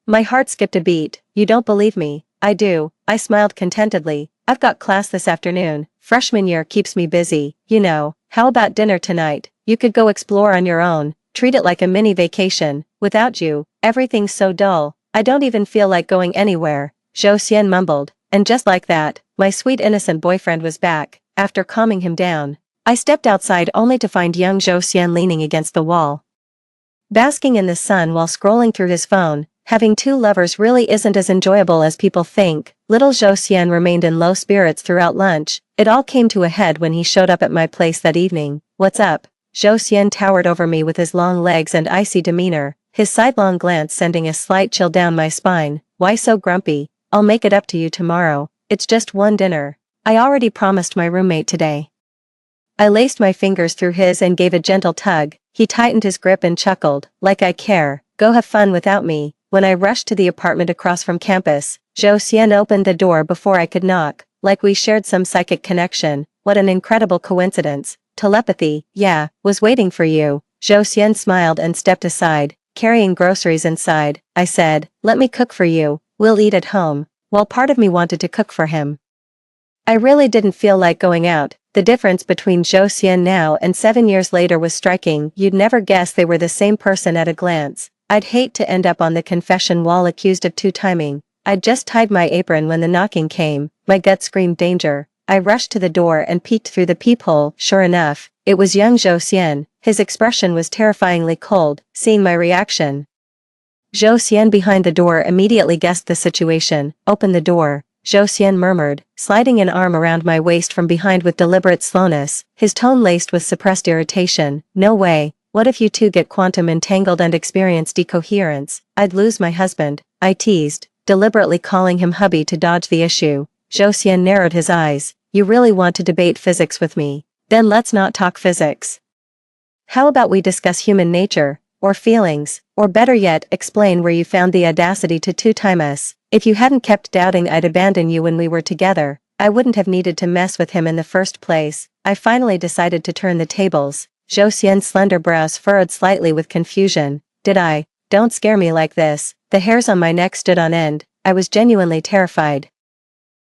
My heart skipped a beat. You don't believe me? I do. I smiled contentedly. I've got class this afternoon. Freshman year keeps me busy. You know. How about dinner tonight? You could go explore on your own. Treat it like a mini vacation. Without you, everything's so dull. I don't even feel like going anywhere. Zhou Xian mumbled, and just like that, my sweet innocent boyfriend was back. After calming him down, I stepped outside only to find young Zhou Xian leaning against the wall, basking in the sun while scrolling through his phone. Having two lovers really isn't as enjoyable as people think. Little Zhou Xian remained in low spirits throughout lunch. It all came to a head when he showed up at my place that evening. What's up? Zhou Xian towered over me with his long legs and icy demeanor, his sidelong glance sending a slight chill down my spine. Why so grumpy? I'll make it up to you tomorrow. It's just one dinner. I already promised my roommate today. I laced my fingers through his and gave a gentle tug. He tightened his grip and chuckled, like I care. Go have fun without me. When I rushed to the apartment across from campus, Zhou Xian opened the door before I could knock. like we shared some psychic connection. What an incredible coincidence. Telepathy, yeah, was waiting for you. Zhou Xian smiled and stepped aside, carrying groceries inside. I said, let me cook for you, we'll eat at home. While part of me wanted to cook for him, I really didn't feel like going out. The difference between Zhou Xian now and 7 years later was striking. You'd never guess they were the same person at a glance. I'd hate to end up on the confession wall accused of two-timing. I'd just tied my apron when the knocking came. My gut screamed danger. I rushed to the door and peeked through the peephole. Sure enough, it was young Zhou Xian. His expression was terrifyingly cold. Seeing my reaction, Zhou Xian behind the door immediately guessed the situation. Open the door, Zhou Xian murmured, sliding an arm around my waist from behind with deliberate slowness, his tone laced with suppressed irritation. No way, what if you two get quantum entangled and experience decoherence? I'd lose my husband, I teased, deliberately calling him hubby to dodge the issue. Zhou Xian narrowed his eyes. You really want to debate physics with me? Then let's not talk physics. How about we discuss human nature, or feelings, or better yet, explain where you found the audacity to two-time us. If you hadn't kept doubting I'd abandon you when we were together, I wouldn't have needed to mess with him in the first place. I finally decided to turn the tables. Zhou Xian's slender brows furrowed slightly with confusion. Did I? Don't scare me like this. The hairs on my neck stood on end. I was genuinely terrified.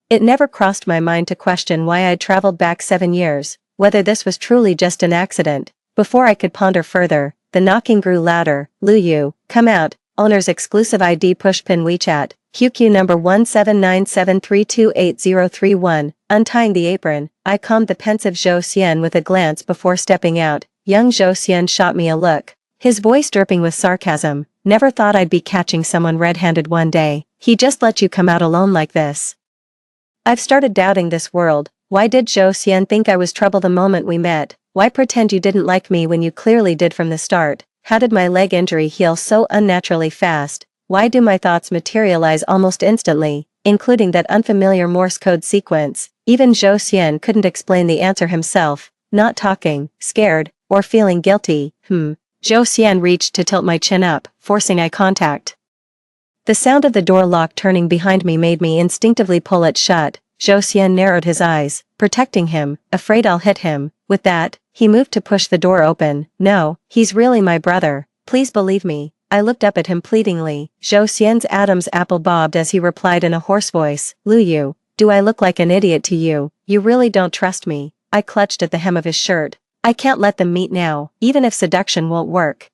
It never crossed my mind to question why I'd traveled back 7 years, whether this was truly just an accident. Before I could ponder further, the knocking grew louder. Lu Yu, come out. Owner's exclusive ID pushpin WeChat. QQ number 1797328031. Untying the apron, I calmed the pensive Zhou Xian with a glance before stepping out. Young Zhou Xian shot me a look, his voice dripping with sarcasm. Never thought I'd be catching someone red-handed one day. He just let you come out alone like this? I've started doubting this world. Why did Zhou Xian think I was trouble the moment we met? Why pretend you didn't like me when you clearly did from the start? How did my leg injury heal so unnaturally fast? Why do my thoughts materialize almost instantly, including that unfamiliar Morse code sequence? Even Zhou Xian couldn't explain the answer himself. Not talking, scared, or feeling guilty. Zhou Xian reached to tilt my chin up, forcing eye contact. The sound of the door lock turning behind me made me instinctively pull it shut. Zhou Xian narrowed his eyes, protecting him, afraid I'll hit him. With that, he moved to push the door open. No, he's really my brother. Please believe me. I looked up at him pleadingly. Zhou Xian's Adam's apple bobbed as he replied in a hoarse voice. Lu Yu, do I look like an idiot to you? You really don't trust me. I clutched at the hem of his shirt. I can't let them meet now, even if seduction won't work.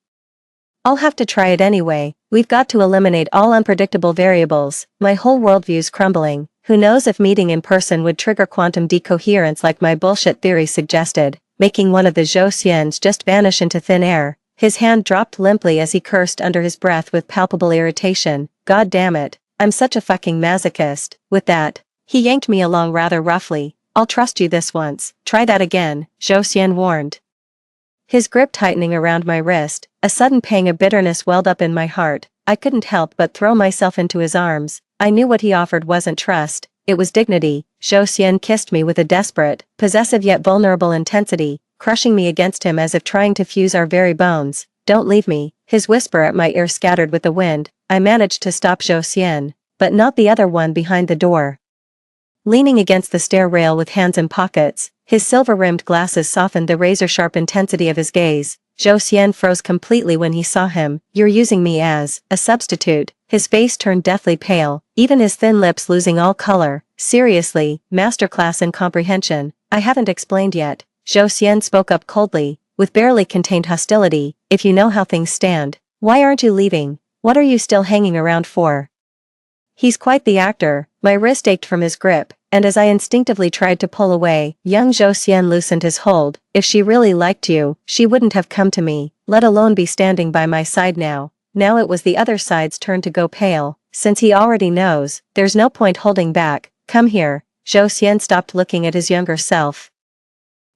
I'll have to try it anyway. We've got to eliminate all unpredictable variables. My whole worldview's crumbling. Who knows if meeting in person would trigger quantum decoherence like my bullshit theory suggested, making one of the Zhou Xians just vanish into thin air. His hand dropped limply as he cursed under his breath with palpable irritation. God damn it, I'm such a fucking masochist. With that, he yanked me along rather roughly. I'll trust you this once. Try that again, Zhou Xian warned. His grip tightening around my wrist, a sudden pang of bitterness welled up in my heart. I couldn't help but throw myself into his arms. I knew what he offered wasn't trust, it was dignity. Zhou Xian kissed me with a desperate, possessive yet vulnerable intensity, crushing me against him as if trying to fuse our very bones. Don't leave me, his whisper at my ear scattered with the wind. I managed to stop Zhou Xian, but not the other one behind the door. Leaning against the stair rail with hands in pockets, his silver-rimmed glasses softened the razor-sharp intensity of his gaze. Zhou Xian froze completely when he saw him. You're using me as a substitute. His face turned deathly pale, even his thin lips losing all color. Seriously, masterclass in comprehension. I haven't explained yet. Zhou Xian spoke up coldly, with barely contained hostility. If you know how things stand, why aren't you leaving? What are you still hanging around for? He's quite the actor. My wrist ached from his grip, and as I instinctively tried to pull away, young Zhou Xian loosened his hold. If she really liked you, she wouldn't have come to me, let alone be standing by my side now. Now it was the other side's turn to go pale. Since he already knows, there's no point holding back. Come here. Zhou Xian stopped looking at his younger self,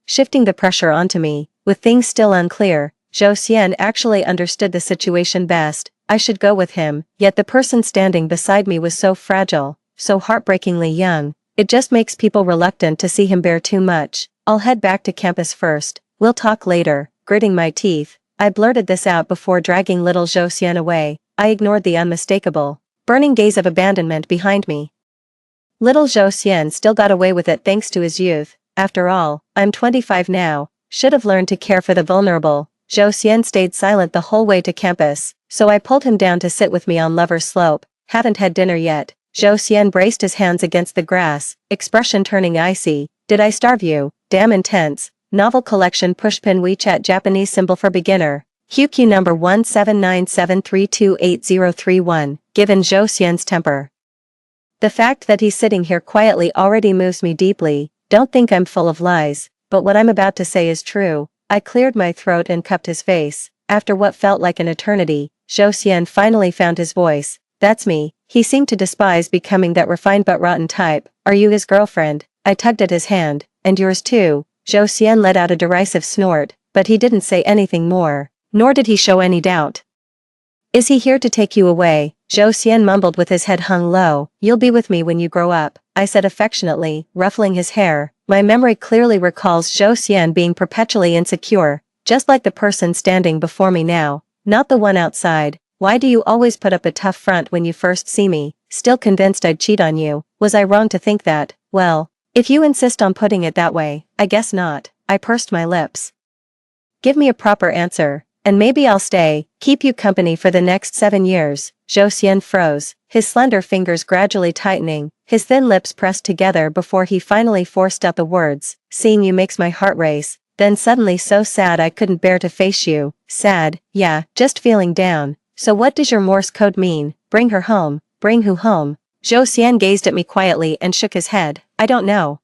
shifting the pressure onto me. With things still unclear, Zhou Xian actually understood the situation best. I should go with him, yet the person standing beside me was so fragile, so heartbreakingly young. It just makes people reluctant to see him bear too much. I'll head back to campus first. We'll talk later. Gritting my teeth, I blurted this out before dragging little Zhou Xian away. I ignored the unmistakable, burning gaze of abandonment behind me. Little Zhou Xian still got away with it thanks to his youth. After all, I'm 25 now. Should have learned to care for the vulnerable. Zhou Xian stayed silent the whole way to campus, so I pulled him down to sit with me on Lover's Slope. Haven't had dinner yet. Zhou Xian braced his hands against the grass, expression turning icy. Did I starve you? Damn intense. Novel collection Pushpin WeChat Japanese symbol for beginner. QQ number 1797328031, given Zhou Xian's temper. The fact that he's sitting here quietly already moves me deeply. Don't think I'm full of lies, but what I'm about to say is true. I cleared my throat and cupped his face. After what felt like an eternity, Zhou Xian finally found his voice. That's me. He seemed to despise becoming that refined but rotten type. Are you his girlfriend? I tugged at his hand. And yours too. Zhou Xian let out a derisive snort, but he didn't say anything more, nor did he show any doubt. Is he here to take you away? Zhou Xian mumbled with his head hung low. You'll be with me when you grow up, I said affectionately, ruffling his hair. My memory clearly recalls Zhou Xian being perpetually insecure, just like the person standing before me now, not the one outside. Why do you always put up a tough front when you first see me? Still convinced I'd cheat on you? Was I wrong to think that? Well, if you insist on putting it that way, I guess not. I pursed my lips. Give me a proper answer, and maybe I'll stay, keep you company for the next 7 years. Zhou Xian froze, his slender fingers gradually tightening, his thin lips pressed together before he finally forced out the words, seeing you makes my heart race, then suddenly so sad I couldn't bear to face you. Sad, yeah, just feeling down. So what does your Morse code mean? Bring her home. Bring who home? Zhou Xian gazed at me quietly and shook his head. I don't know.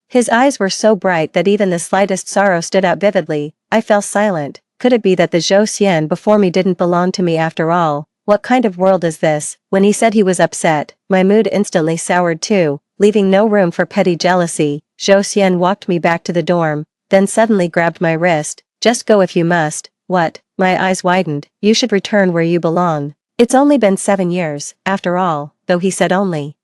His eyes were so bright that even the slightest sorrow stood out vividly. I fell silent. Could it be that the Zhou Xian before me didn't belong to me after all? What kind of world is this? When he said he was upset, my mood instantly soured too, leaving no room for petty jealousy. Zhou Xian walked me back to the dorm, then suddenly grabbed my wrist. Just go if you must. What? My eyes widened. You should return where you belong. It's only been 7 years, after all, though he said only.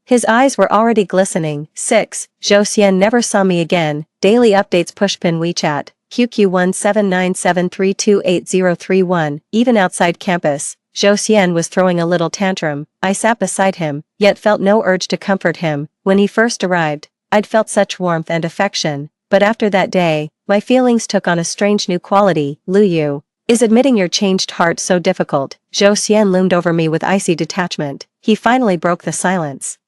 His eyes were already glistening. 6. Zhou Xian never saw me again. Daily updates Pushpin WeChat. QQ 1797328031. Even outside campus, Zhou Xian was throwing a little tantrum. I sat beside him, yet felt no urge to comfort him. When he first arrived, I'd felt such warmth and affection, but after that day, my feelings took on a strange new quality. Lu Yu. Is admitting your changed heart so difficult? Zhou Xian loomed over me with icy detachment. He finally broke the silence.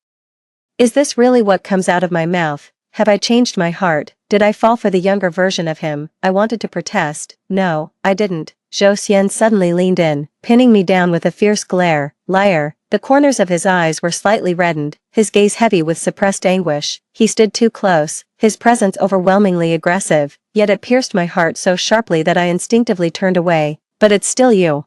Is this really what comes out of my mouth? Have I changed my heart? Did I fall for the younger version of him? I wanted to protest. No, I didn't. Zhou Xian suddenly leaned in, pinning me down with a fierce glare. Liar. The corners of his eyes were slightly reddened, his gaze heavy with suppressed anguish. He stood too close, his presence overwhelmingly aggressive, yet it pierced my heart so sharply that I instinctively turned away. But it's still you.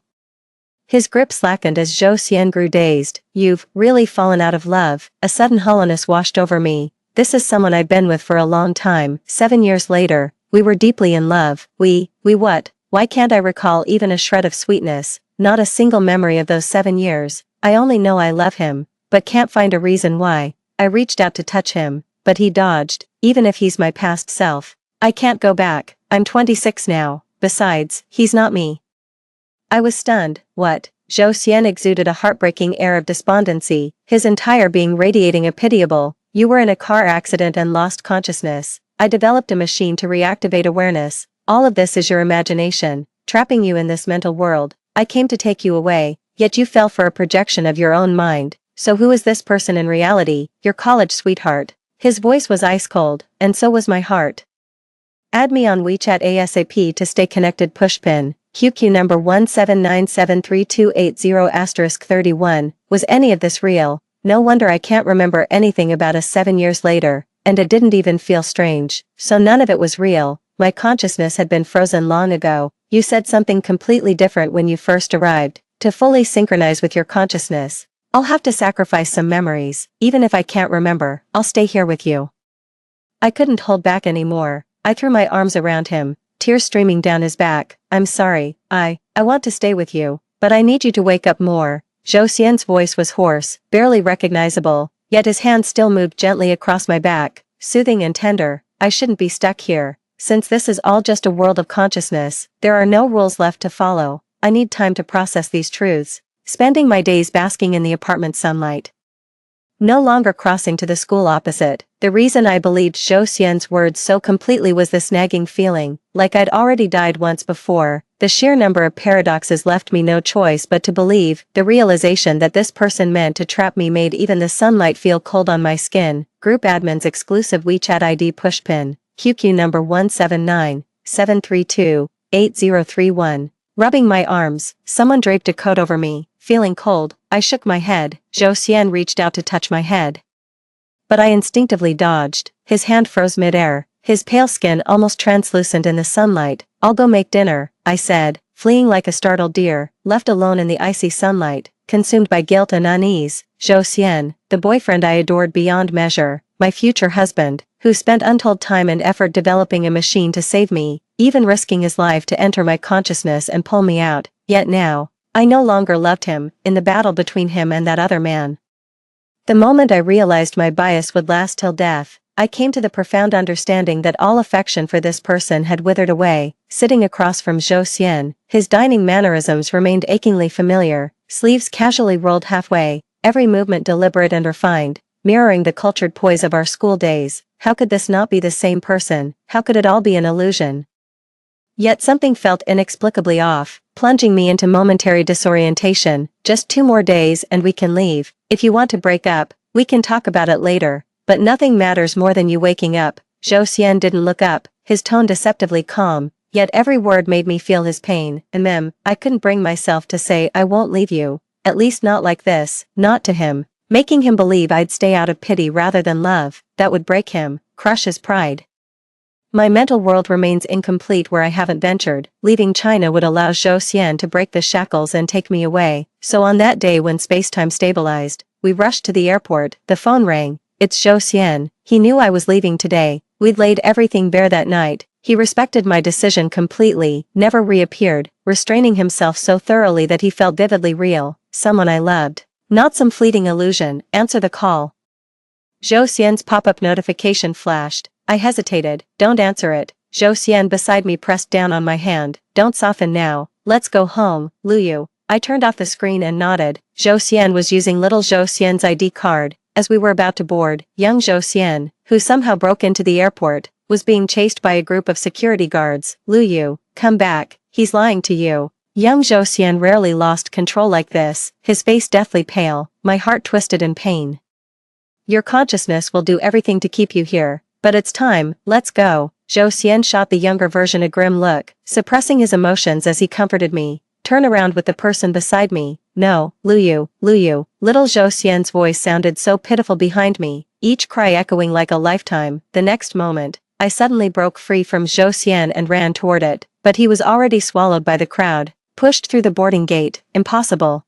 His grip slackened as Zhou Xian grew dazed. You've really fallen out of love. A sudden hollowness washed over me. This is someone I've been with for a long time. 7 years later, we were deeply in love. We what? Why can't I recall even a shred of sweetness? Not a single memory of those 7 years. I only know I love him, but can't find a reason why. I reached out to touch him, but he dodged, even if he's my past self. I can't go back. I'm 26 now. Besides, he's not me. I was stunned. What? Zhou Xian exuded a heartbreaking air of despondency, his entire being radiating a pitiable, you were in a car accident and lost consciousness. I developed a machine to reactivate awareness. All of this is your imagination, trapping you in this mental world. I came to take you away, yet you fell for a projection of your own mind. So who is this person in reality? Your college sweetheart. His voice was ice cold, and so was my heart. Add me on WeChat ASAP to stay connected. Pushpin. QQ number 17973280*31. Was any of this real? No wonder I can't remember anything about us 7 years later, and it didn't even feel strange. So none of it was real. My consciousness had been frozen long ago. You said something completely different when you first arrived. To fully synchronize with your consciousness, I'll have to sacrifice some memories. Even if I can't remember, I'll stay here with you. I couldn't hold back anymore. I threw my arms around him, tears streaming down his back. I'm sorry. I want to stay with you, but I need you to wake up more. Zhou Xian's voice was hoarse, barely recognizable, yet his hand still moved gently across my back, soothing and tender. I shouldn't be stuck here. Since this is all just a world of consciousness, there are no rules left to follow. I need time to process these truths, spending my days basking in the apartment sunlight. No longer crossing to the school opposite. The reason I believed Zhou Xian's words so completely was this nagging feeling, like I'd already died once before. The sheer number of paradoxes left me no choice but to believe. The realization that this person meant to trap me made even the sunlight feel cold on my skin. Group admin's exclusive WeChat ID pushpin, QQ number 179-732-8031. Rubbing my arms, someone draped a coat over me. Feeling cold, I shook my head. Zhou Xian reached out to touch my head. But I instinctively dodged. His hand froze midair, his pale skin almost translucent in the sunlight. "I'll go make dinner," I said, fleeing like a startled deer, left alone in the icy sunlight, consumed by guilt and unease. Zhou Xian, the boyfriend I adored beyond measure, my future husband, who spent untold time and effort developing a machine to save me, even risking his life to enter my consciousness and pull me out. Yet now, I no longer loved him. In the battle between him and that other man, the moment I realized my bias would last till death, I came to the profound understanding that all affection for this person had withered away. Sitting across from Zhou Xian, his dining mannerisms remained achingly familiar, sleeves casually rolled halfway, every movement deliberate and refined, mirroring the cultured poise of our school days. How could this not be the same person? How could it all be an illusion? Yet something felt inexplicably off, plunging me into momentary disorientation. "Just 2 more days and we can leave. If you want to break up, we can talk about it later, but nothing matters more than you waking up." Zhou Xian didn't look up, his tone deceptively calm, yet every word made me feel his pain. I couldn't bring myself to say "I won't leave you," at least not like this, not to him. Making him believe I'd stay out of pity rather than love, that would break him, crush his pride. My mental world remains incomplete where I haven't ventured. Leaving China would allow Zhou Xian to break the shackles and take me away. So on that day when space-time stabilized, we rushed to the airport. The phone rang. "It's Zhou Xian." He knew I was leaving today. We'd laid everything bare that night. He respected my decision completely, never reappeared, restraining himself so thoroughly that he felt vividly real. Someone I loved. Not some fleeting illusion. "Answer the call." Zhou Xian's pop-up notification flashed. I hesitated. "Don't answer it." Zhou Xian beside me pressed down on my hand. "Don't soften now. Let's go home, Luyu." I turned off the screen and nodded. Zhou Xian was using little Zhou Xian's ID card. As we were about to board, young Zhou Xian, who somehow broke into the airport, was being chased by a group of security guards. "Luyu, come back, he's lying to you." Young Zhou Xian rarely lost control like this, his face deathly pale, my heart twisted in pain. "Your consciousness will do everything to keep you here. But it's time, let's go." Zhou Xian shot the younger version a grim look, suppressing his emotions as he comforted me. "Turn around with the person beside me." "No, Luyu, Luyu." Little Zhou Xian's voice sounded so pitiful behind me, each cry echoing like a lifetime. The next moment, I suddenly broke free from Zhou Xian and ran toward it, but he was already swallowed by the crowd, pushed through the boarding gate. Impossible.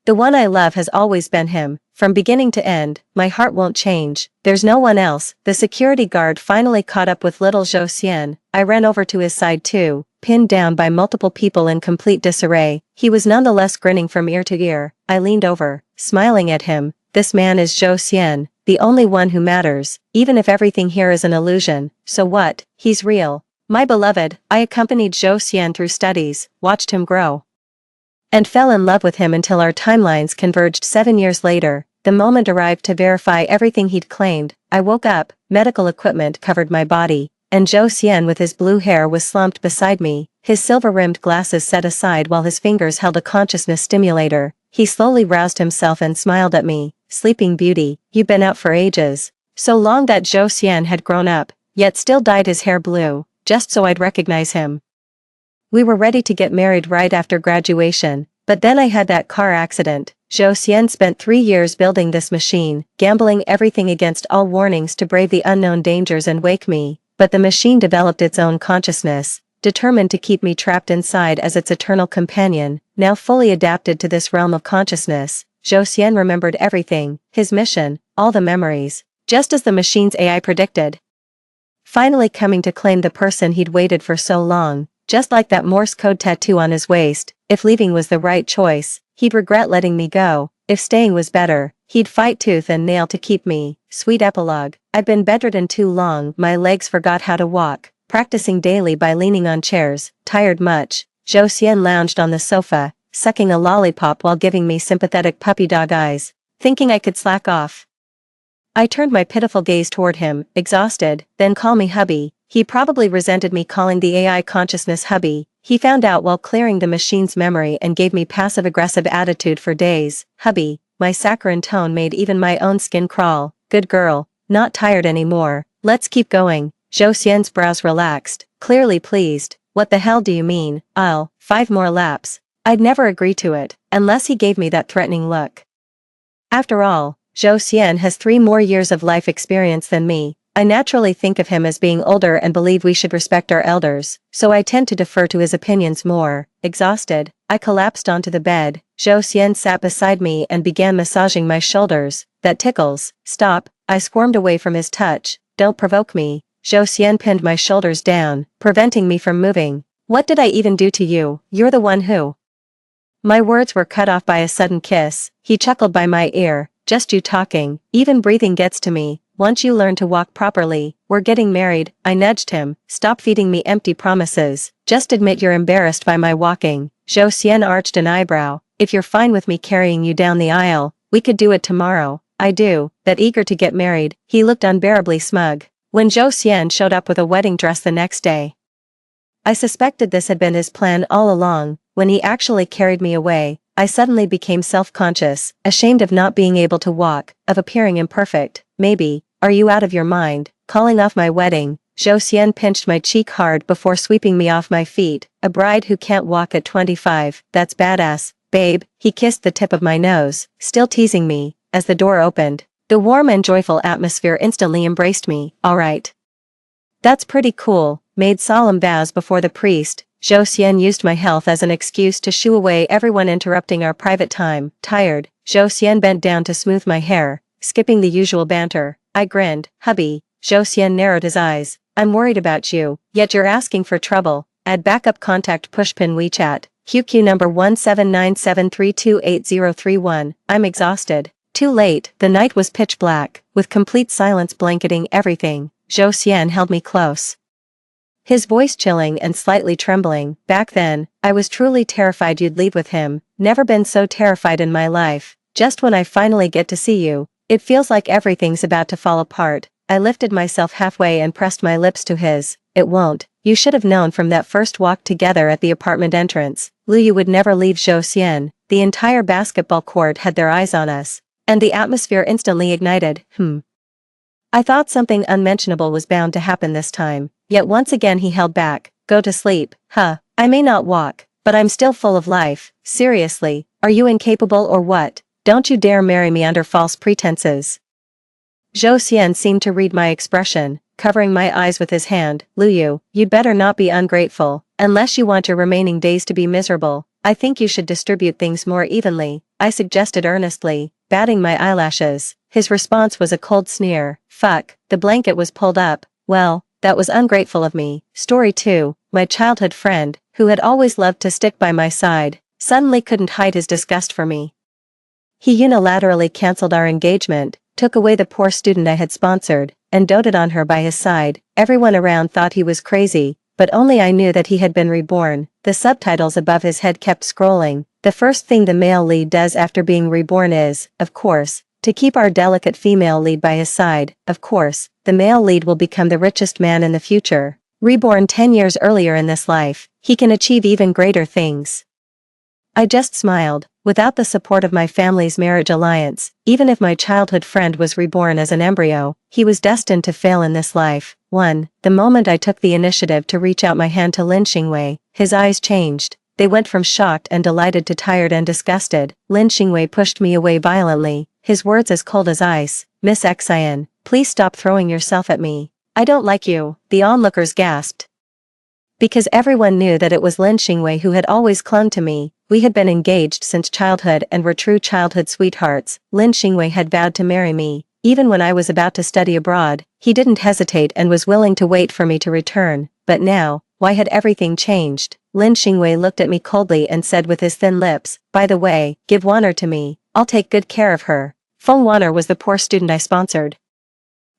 The one I love has always been him, from beginning to end. My heart won't change. There's no one else. The security guard finally caught up with little Zhou Xian. I ran over to his side too, pinned down by multiple people in complete disarray. He was nonetheless grinning from ear to ear. I leaned over, smiling at him. "This man is Zhou Xian, the only one who matters, even if everything here is an illusion. So what? He's real. My beloved." I accompanied Zhou Xian through studies, watched him grow, and fell in love with him until our timelines converged 7 years later. The moment arrived to verify everything he'd claimed. I woke up, medical equipment covered my body, and Zhou Xian with his blue hair was slumped beside me, his silver-rimmed glasses set aside while his fingers held a consciousness stimulator. He slowly roused himself and smiled at me. "Sleeping Beauty, you've been out for ages." So long that Zhou Xian had grown up, yet still dyed his hair blue, just so I'd recognize him. We were ready to get married right after graduation, but then I had that car accident. Zhou Xian spent 3 years building this machine, gambling everything against all warnings to brave the unknown dangers and wake me, but the machine developed its own consciousness, determined to keep me trapped inside as its eternal companion. Now fully adapted to this realm of consciousness, Zhou Xian remembered everything, his mission, all the memories, just as the machine's AI predicted. Finally coming to claim the person he'd waited for so long. Just like that Morse code tattoo on his waist, if leaving was the right choice, he'd regret letting me go. If staying was better, he'd fight tooth and nail to keep me. Sweet epilogue. I'd been bedridden too long, my legs forgot how to walk, practicing daily by leaning on chairs, tired much. Zhou Xian lounged on the sofa, sucking a lollipop while giving me sympathetic puppy dog eyes. thinking I could slack off. I turned my pitiful gaze toward him, exhausted. Then call me hubby. He probably resented me calling the AI consciousness hubby. He found out while clearing the machine's memory and gave me passive-aggressive attitude for days. Hubby, my saccharine tone made even my own skin crawl. Good girl, not tired anymore. Let's keep going. Zhou Xian's brows relaxed, clearly pleased. What the hell do you mean? 5 more laps. I'd never agree to it, unless he gave me that threatening look. After all, Zhou Xian has 3 more years of life experience than me. I naturally think of him as being older and believe we should respect our elders, so I tend to defer to his opinions more. Exhausted, I collapsed onto the bed. Zhou Xian sat beside me and began massaging my shoulders. That tickles. Stop, I squirmed away from his touch. Don't provoke me. Zhou Xian pinned my shoulders down, preventing me from moving. What did I even do to you? You're the one who... My words were cut off by a sudden kiss. He chuckled by my ear. Just you talking, even breathing gets to me. Once you learn to walk properly, we're getting married. I nudged him. Stop feeding me empty promises. Just admit you're embarrassed by my walking. Zhou Xian arched an eyebrow. If you're fine with me carrying you down the aisle, we could do it tomorrow. I do. That eager to get married, he looked unbearably smug. When Zhou Xian showed up with a wedding dress the next day, I suspected this had been his plan all along. When he actually carried me away, I suddenly became self-conscious, ashamed of not being able to walk, of appearing imperfect. Maybe, are you out of your mind, calling off my wedding? Zhou Xian pinched my cheek hard before sweeping me off my feet. A bride who can't walk at 25, that's badass, babe. He kissed the tip of my nose, still teasing me, as the door opened. The warm and joyful atmosphere instantly embraced me. All right. That's pretty cool. Made solemn vows before the priest, Zhou Xian used my health as an excuse to shoo away everyone interrupting our private time. Tired, Zhou Xian bent down to smooth my hair, skipping the usual banter. I grinned. Hubby. Zhou Xian narrowed his eyes. I'm worried about you, yet you're asking for trouble. Add backup contact pushpin WeChat. QQ number 1797328031. I'm exhausted. Too late. The night was pitch black, with complete silence blanketing everything. Zhou Xian held me close, his voice chilling and slightly trembling. Back then, I was truly terrified you'd leave with him. Never been so terrified in my life. Just when I finally get to see you, it feels like everything's about to fall apart. I lifted myself halfway and pressed my lips to his. It won't. You should have known from that first walk together at the apartment entrance. Liu would never leave Zhou Xian. The entire basketball court had their eyes on us, and the atmosphere instantly ignited. I thought something unmentionable was bound to happen this time, yet once again he held back. Go to sleep. I may not walk, but I'm still full of life. Seriously, are you incapable or what? Don't you dare marry me under false pretenses. Zhou Xian seemed to read my expression, covering my eyes with his hand. Liu, you'd better not be ungrateful, unless you want your remaining days to be miserable. I think you should distribute things more evenly, I suggested earnestly, batting my eyelashes. His response was a cold sneer. Fuck, the blanket was pulled up. Well, that was ungrateful of me. Story 2, my childhood friend, who had always loved to stick by my side, suddenly couldn't hide his disgust for me. He unilaterally cancelled our engagement, took away the poor student I had sponsored, and doted on her by his side. Everyone around thought he was crazy, but only I knew that he had been reborn. The subtitles above his head kept scrolling. The first thing the male lead does after being reborn is, of course, to keep our delicate female lead by his side. Of course, the male lead will become the richest man in the future. Reborn 10 years earlier in this life, he can achieve even greater things. I just smiled. Without the support of my family's marriage alliance, even if my childhood friend was reborn as an embryo, he was destined to fail in this life. The moment I took the initiative to reach out my hand to Lin Xingwei, his eyes changed. They went from shocked and delighted to tired and disgusted. Lin Xingwei pushed me away violently, his words as cold as ice. Miss Xian, please stop throwing yourself at me. I don't like you, the onlookers gasped. Because everyone knew that it was Lin Xingwei who had always clung to me. We had been engaged since childhood and were true childhood sweethearts. Lin Xingwei had vowed to marry me. Even when I was about to study abroad, he didn't hesitate and was willing to wait for me to return. But now, why had everything changed? Lin Xingwei looked at me coldly and said with his thin lips, by the way, give Wanner to me. I'll take good care of her. Feng Wanner was the poor student I sponsored.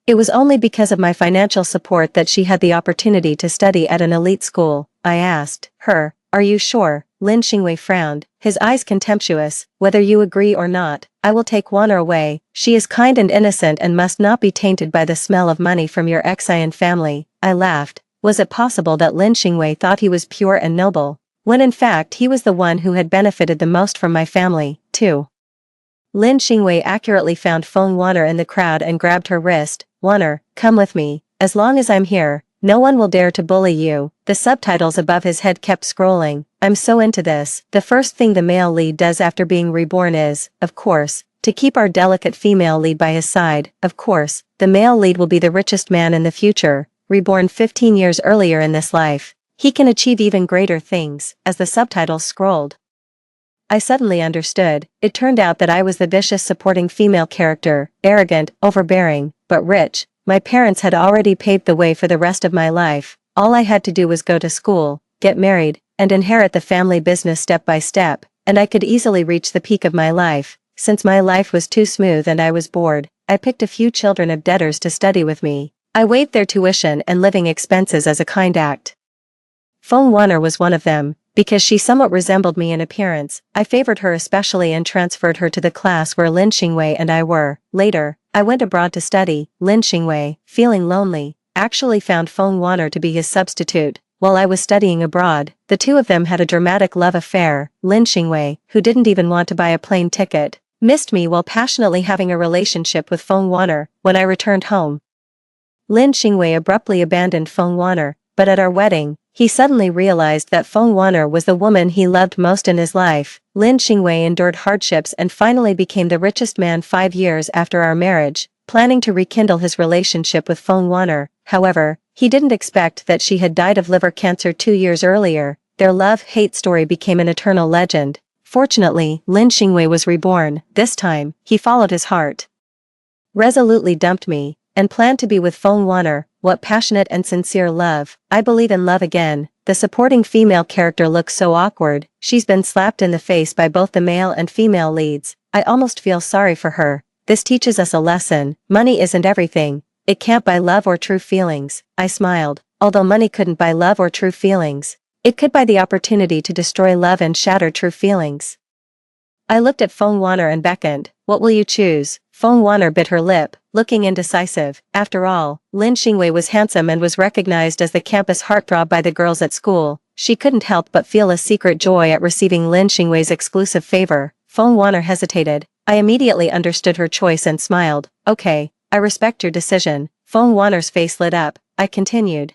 It was only because of my financial support that she had the opportunity to study at an elite school. I asked her, are you sure? Lin Xingwei frowned, his eyes contemptuous. Whether you agree or not, I will take Wanner away. She is kind and innocent and must not be tainted by the smell of money from your Xian family. I laughed. Was it possible that Lin Xingwei thought he was pure and noble, when in fact he was the one who had benefited the most from my family, too? Lin Xingwei accurately found Feng Wanner in the crowd and grabbed her wrist. Wanner, come with me. As long as I'm here, no one will dare to bully you. The subtitles above his head kept scrolling. I'm so into this. The first thing the male lead does after being reborn is, of course, to keep our delicate female lead by his side. Of course, the male lead will be the richest man in the future, reborn 15 years earlier in this life. He can achieve even greater things. As the subtitles scrolled, I suddenly understood. It turned out that I was the vicious supporting female character, arrogant, overbearing, but rich. My parents had already paved the way for the rest of my life. All I had to do was go to school, get married, and inherit the family business step by step, and I could easily reach the peak of my life. Since my life was too smooth and I was bored, I picked a few children of debtors to study with me. I waived their tuition and living expenses as a kind act. Feng Wanner was one of them. Because she somewhat resembled me in appearance, I favored her especially and transferred her to the class where Lin Xingwei and I were. Later, I went abroad to study. Lin Xingwei, feeling lonely, actually found Feng Wanner to be his substitute. While I was studying abroad, the two of them had a dramatic love affair. Lin Xingwei, who didn't even want to buy a plane ticket, missed me while passionately having a relationship with Feng Wanner. When I returned home, Lin Xingwei abruptly abandoned Feng Wanner, but at our wedding, he suddenly realized that Feng Wanner was the woman he loved most in his life. Lin Xingwei endured hardships and finally became the richest man 5 years after our marriage, planning to rekindle his relationship with Feng Wanner. However, he didn't expect that she had died of liver cancer 2 years earlier. Their love-hate story became an eternal legend. Fortunately, Lin Xingwei was reborn. This time, he followed his heart, resolutely dumped me, and planned to be with Feng Wanner. What passionate and sincere love. I believe in love again. The supporting female character looks so awkward. She's been slapped in the face by both the male and female leads. I almost feel sorry for her. This teaches us a lesson. Money isn't everything. It can't buy love or true feelings. I smiled. Although money couldn't buy love or true feelings, it could buy the opportunity to destroy love and shatter true feelings. I looked at Feng Wanner and beckoned. What will you choose? Feng Wanner bit her lip, looking indecisive. After all, Lin Xingwei was handsome and was recognized as the campus heartthrob by the girls at school. She couldn't help but feel a secret joy at receiving Lin Xingwei's exclusive favor. Feng Wanner hesitated. I immediately understood her choice and smiled. Okay, I respect your decision. Feng Wanner's face lit up. I continued.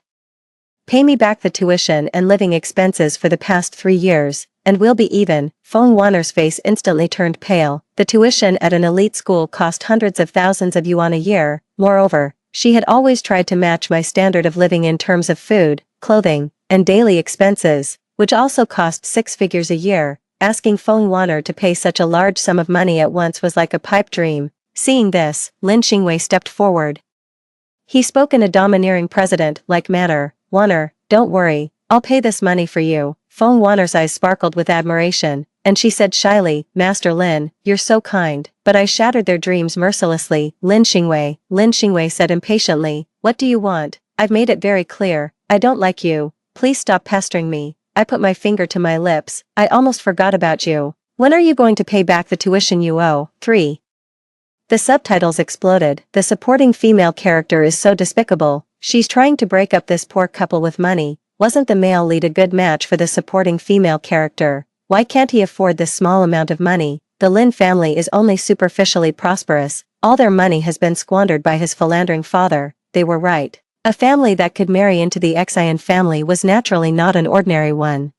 Pay me back the tuition and living expenses for the past 3 years, and we'll be even. Feng Wanner's face instantly turned pale. The tuition at an elite school cost hundreds of thousands of yuan a year. Moreover, she had always tried to match my standard of living in terms of food, clothing, and daily expenses, which also cost 6 figures a year. Asking Feng Wanner to pay such a large sum of money at once was like a pipe dream. Seeing this, Lin Xingwei stepped forward. He spoke in a domineering president-like manner. Wanner, don't worry, I'll pay this money for you. Feng Wanner's eyes sparkled with admiration, and she said shyly, Master Lin, you're so kind. But I shattered their dreams mercilessly. Lin Xingwei said impatiently, what do you want? I've made it very clear, I don't like you. Please stop pestering me. I put my finger to my lips. I almost forgot about you. When are you going to pay back the tuition you owe? 3. The subtitles exploded. The supporting female character is so despicable. She's trying to break up this poor couple with money. Wasn't the male lead a good match for the supporting female character? Why can't he afford this small amount of money? The Lin family is only superficially prosperous. All their money has been squandered by his philandering father. They were right. A family that could marry into the Xian family was naturally not an ordinary one.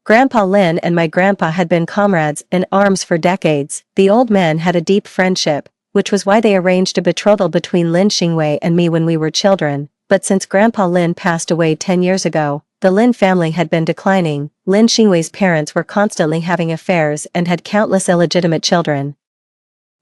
Grandpa Lin and my grandpa had been comrades in arms for decades. The old men had a deep friendship, which was why they arranged a betrothal between Lin Xingwei and me when we were children. But since Grandpa Lin passed away 10 years ago, the Lin family had been declining. Lin Xingwei's parents were constantly having affairs and had countless illegitimate children.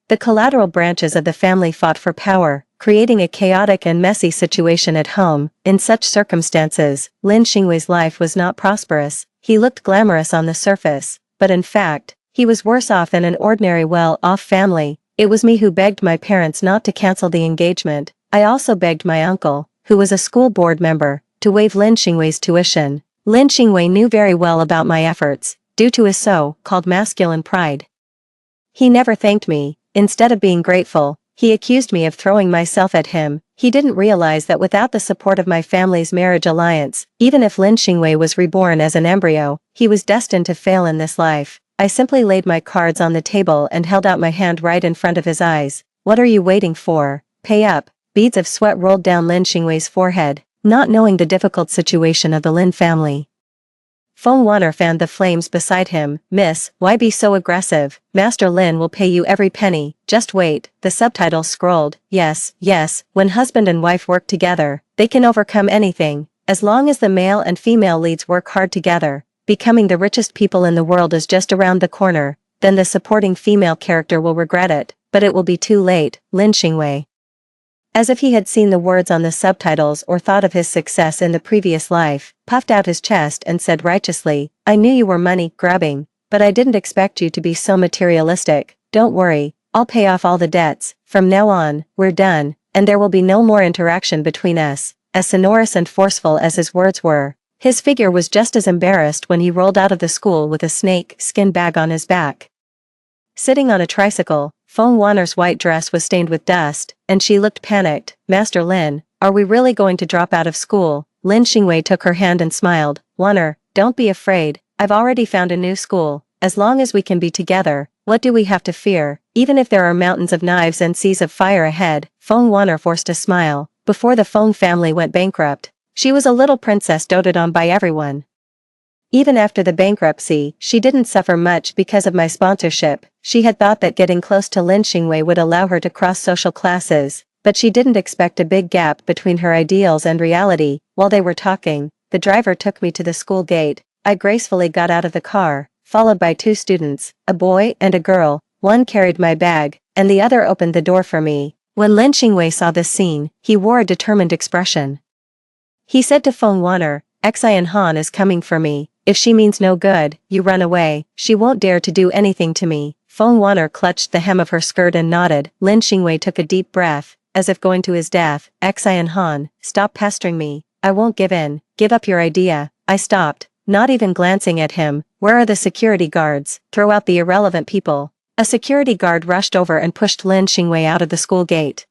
The collateral branches of the family fought for power, creating a chaotic and messy situation at home. In such circumstances, Lin Xingwei's life was not prosperous. He looked glamorous on the surface, but in fact, he was worse off than an ordinary well-off family. It was me who begged my parents not to cancel the engagement. I also begged my uncle, who was a school board member, to waive Lin Xingwei's tuition. Lin Xingwei knew very well about my efforts. due to his so-called masculine pride. He never thanked me. Instead of being grateful, he accused me of throwing myself at him. He didn't realize that without the support of my family's marriage alliance, even if Lin Xingwei was reborn as an embryo, he was destined to fail in this life. I simply laid my cards on the table and held out my hand right in front of his eyes. What are you waiting for? Pay up. Beads of sweat rolled down Lin Xingwei's forehead, not knowing the difficult situation of the Lin family. Feng Wan'er fanned the flames beside him. Miss, why be so aggressive? Master Lin will pay you every penny. Just wait. The subtitles scrolled. Yes, yes, when husband and wife work together, they can overcome anything. As long as the male and female leads work hard together, becoming the richest people in the world is just around the corner, then the supporting female character will regret it, but it will be too late. Lin Xingwei. As if he had seen the words on the subtitles or thought of his success in the previous life, puffed out his chest and said righteously, I knew you were money-grabbing, but I didn't expect you to be so materialistic. Don't worry, I'll pay off all the debts. From now on, we're done, and there will be no more interaction between us. As sonorous and forceful as his words were, his figure was just as embarrassed when he rolled out of the school with a snake skin bag on his back. Sitting on a tricycle, Feng Wan'er's white dress was stained with dust, and she looked panicked. Master Lin, are we really going to drop out of school? Lin Xingwei took her hand and smiled. Wan'er, don't be afraid, I've already found a new school. As long as we can be together, what do we have to fear? Even if there are mountains of knives and seas of fire ahead, Feng Wan'er forced a smile. Before the Feng family went bankrupt, she was a little princess doted on by everyone. Even after the bankruptcy, she didn't suffer much because of my sponsorship. She had thought that getting close to Lin Xingwei would allow her to cross social classes, but she didn't expect a big gap between her ideals and reality. While they were talking, the driver took me to the school gate. I gracefully got out of the car, followed by two students, a boy and a girl. One carried my bag, and the other opened the door for me. When Lin Xingwei saw this scene, he wore a determined expression. He said to Feng Wan'er, Xian Han is coming for me. If she means no good, you run away. She won't dare to do anything to me. Feng Wan'er clutched the hem of her skirt and nodded. Lin Xingwei took a deep breath, as if going to his death. Xian Han, stop pestering me. I won't give in. Give up your idea. I stopped, not even glancing at him. Where are the security guards? Throw out the irrelevant people. A security guard rushed over and pushed Lin Xingwei out of the school gate.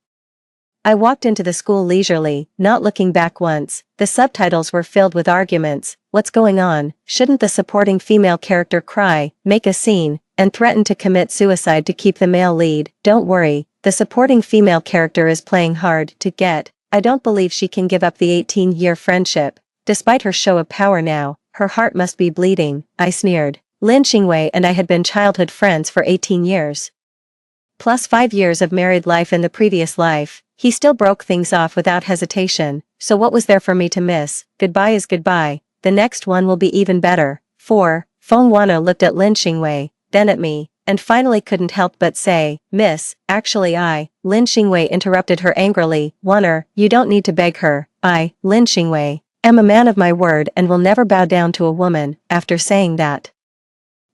I walked into the school leisurely, not looking back once. The subtitles were filled with arguments. What's going on? Shouldn't the supporting female character cry, make a scene, and threaten to commit suicide to keep the male lead? Don't worry, the supporting female character is playing hard to get. I don't believe she can give up the 18-year friendship. Despite her show of power now, her heart must be bleeding. I sneered. Lin Xingwei and I had been childhood friends for 18 years. Plus 5 years of married life in the previous life. He still broke things off without hesitation, so what was there for me to miss? Goodbye is goodbye, the next one will be even better. 4. Feng Wan'er looked at Lin Xingwei, then at me, and finally couldn't help but say, Miss, actually Lin Xingwei interrupted her angrily. Wan'er, you don't need to beg her. Lin Xingwei, am a man of my word and will never bow down to a woman. After saying that,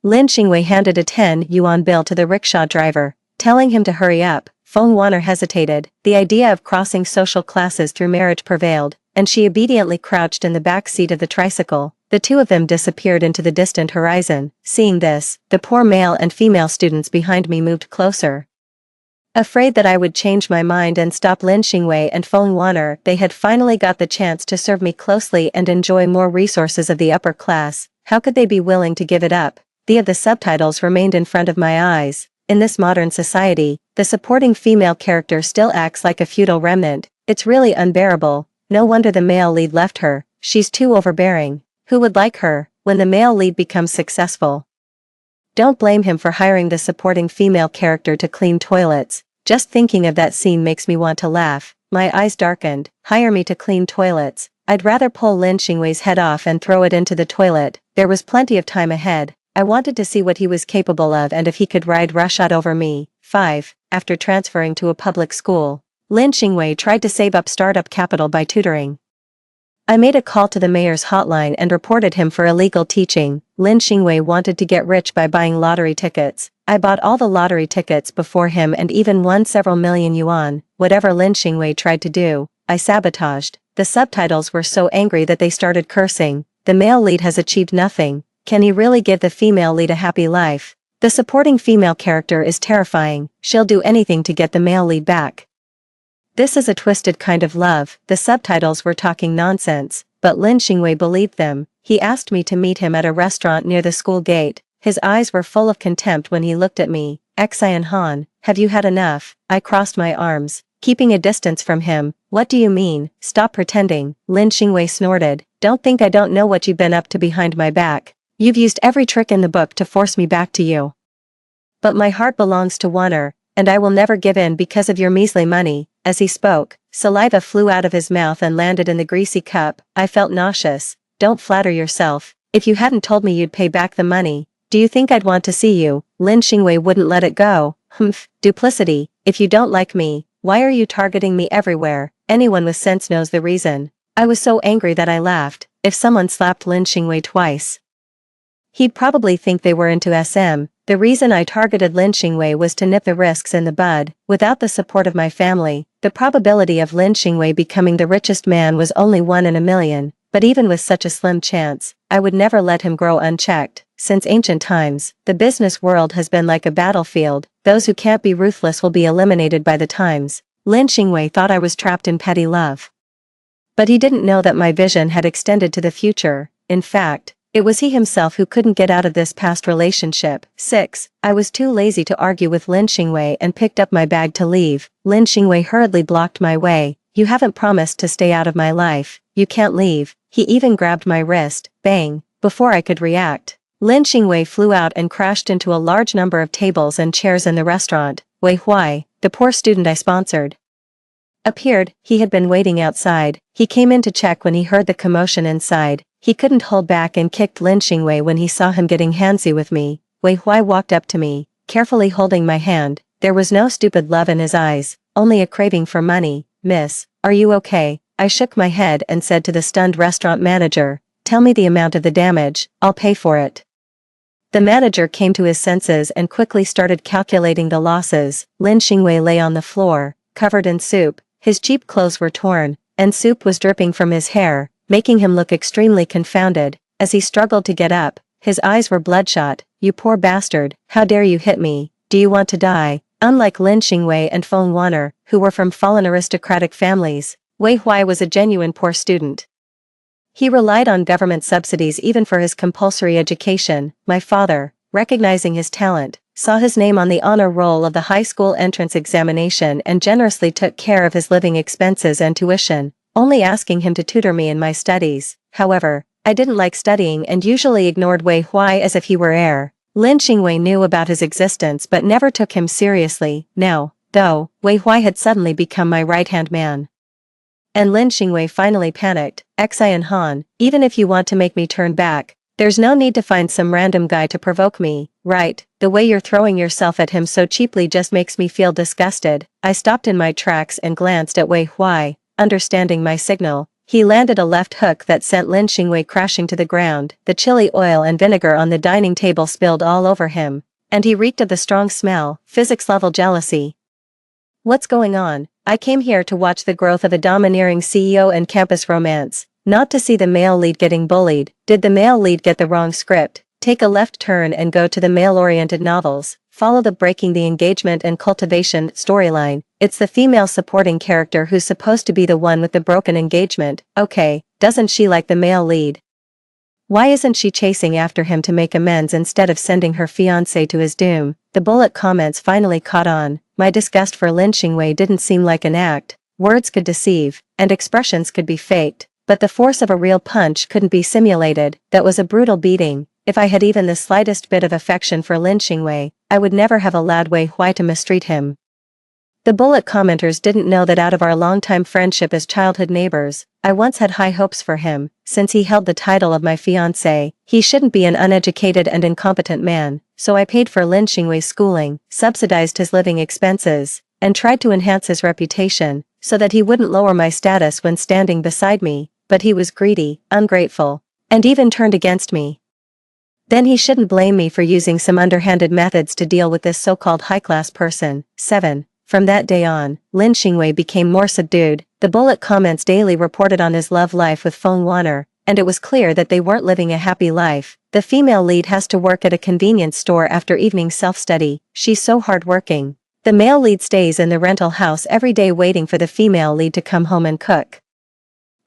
Lin Xingwei handed a 10-yuan bill to the rickshaw driver, telling him to hurry up. Feng Wan'er hesitated. The idea of crossing social classes through marriage prevailed, and she obediently crouched in the back seat of the tricycle. The two of them disappeared into the distant horizon. Seeing this, the poor male and female students behind me moved closer. Afraid that I would change my mind and stop Lin Xingwei and Feng Wan'er, they had finally got the chance to serve me closely and enjoy more resources of the upper class. How could they be willing to give it up? The subtitles remained in front of my eyes. In this modern society, the supporting female character still acts like a feudal remnant. It's really unbearable. No wonder the male lead left her. She's too overbearing. Who would like her, when the male lead becomes successful? Don't blame him for hiring the supporting female character to clean toilets. Just thinking of that scene makes me want to laugh. My eyes darkened. Hire me to clean toilets. I'd rather pull Lin Xingwei's head off and throw it into the toilet. There was plenty of time ahead. I wanted to see what he was capable of and if he could ride roughshod over me. 5. After transferring to a public school, Lin Xingwei tried to save up startup capital by tutoring. I made a call to the mayor's hotline and reported him for illegal teaching. Lin Xingwei wanted to get rich by buying lottery tickets. I bought all the lottery tickets before him and even won several million yuan. Whatever Lin Xingwei tried to do, I sabotaged. The subtitles were so angry that they started cursing. The male lead has achieved nothing. Can he really give the female lead a happy life? The supporting female character is terrifying, she'll do anything to get the male lead back. This is a twisted kind of love. The subtitles were talking nonsense, but Lin Xingwei believed them. He asked me to meet him at a restaurant near the school gate. His eyes were full of contempt when he looked at me. Xian Han, have you had enough? I crossed my arms, keeping a distance from him. What do you mean? Stop pretending, Lin Xingwei snorted. Don't think I don't know what you've been up to behind my back. You've used every trick in the book to force me back to you. But my heart belongs to Warner, and I will never give in because of your measly money. As he spoke, saliva flew out of his mouth and landed in the greasy cup. I felt nauseous. Don't flatter yourself. If you hadn't told me you'd pay back the money, do you think I'd want to see you? Lin Xingwei wouldn't let it go. Humph, duplicity. If you don't like me, why are you targeting me everywhere? Anyone with sense knows the reason. I was so angry that I laughed. If someone slapped Lin Xingwei twice, he'd probably think they were into SM. The reason I targeted Lin Xingwei was to nip the risks in the bud. Without the support of my family, the probability of Lin Xingwei becoming the richest man was only 1 in a million, but even with such a slim chance, I would never let him grow unchecked. Since ancient times, the business world has been like a battlefield. Those who can't be ruthless will be eliminated by the times. Lin Xingwei thought I was trapped in petty love. But he didn't know that my vision had extended to the future. In fact, it was he himself who couldn't get out of this past relationship. 6. I was too lazy to argue with Lin Xingwei and picked up my bag to leave. Lin Xingwei hurriedly blocked my way. You haven't promised to stay out of my life. You can't leave. He even grabbed my wrist. Bang. Before I could react, Lin Xingwei flew out and crashed into a large number of tables and chairs in the restaurant. Wei Huai, the poor student I sponsored, appeared. He had been waiting outside. He came in to check when he heard the commotion inside. He couldn't hold back and kicked Lin Xingwei when he saw him getting handsy with me. Wei Huai walked up to me, carefully holding my hand. There was no stupid love in his eyes, only a craving for money. Miss, are you okay? I shook my head and said to the stunned restaurant manager, tell me the amount of the damage, I'll pay for it. The manager came to his senses and quickly started calculating the losses. Lin Xingwei lay on the floor, covered in soup. His cheap clothes were torn, and soup was dripping from his hair, making him look extremely confounded. As he struggled to get up, his eyes were bloodshot. You poor bastard, how dare you hit me? Do you want to die? Unlike Lin Xingwei and Feng Wanner, who were from fallen aristocratic families, Wei Huai was a genuine poor student. He relied on government subsidies even for his compulsory education. My father, recognizing his talent, saw his name on the honor roll of the high school entrance examination and generously took care of his living expenses and tuition, only asking him to tutor me in my studies. However, I didn't like studying and usually ignored Wei Huai as if he were air. Lin Xingwei knew about his existence but never took him seriously. Now, though, Wei Huai had suddenly become my right-hand man. And Lin Xingwei finally panicked. Xian Han, even if you want to make me turn back, there's no need to find some random guy to provoke me, right? The way you're throwing yourself at him so cheaply just makes me feel disgusted. I stopped in my tracks and glanced at Wei Huai. Understanding my signal, he landed a left hook that sent Lin Xingwei crashing to the ground. The chili oil and vinegar on the dining table spilled all over him, and he reeked of the strong smell. Physics-level jealousy. What's going on? I came here to watch the growth of a domineering CEO and campus romance, not to see the male lead getting bullied. Did the male lead get the wrong script? Take a left turn and go to the male-oriented novels. Follow the breaking the engagement and cultivation storyline. It's the female supporting character who's supposed to be the one with the broken engagement. Okay, doesn't she like the male lead? Why isn't she chasing after him to make amends instead of sending her fiancé to his doom? The bullet comments finally caught on. My disgust for Lin Xingwei didn't seem like an act. Words could deceive, and expressions could be faked, but the force of a real punch couldn't be simulated. That was a brutal beating. If I had even the slightest bit of affection for Lin Xingwei, I would never have allowed Wei Huai to mistreat him. The bullet commenters didn't know that out of our longtime friendship as childhood neighbors, I once had high hopes for him. Since he held the title of my fiancé, he shouldn't be an uneducated and incompetent man, so I paid for Lin Xingwei's schooling, subsidized his living expenses, and tried to enhance his reputation, so that he wouldn't lower my status when standing beside me, but he was greedy, ungrateful, and even turned against me. Then he shouldn't blame me for using some underhanded methods to deal with this so-called high-class person. 7. From that day on, Lin Xingwei became more subdued. The bullet comments daily reported on his love life with Feng Wanner, and it was clear that they weren't living a happy life. The female lead has to work at a convenience store after evening self-study, she's so hardworking. The male lead stays in the rental house every day waiting for the female lead to come home and cook.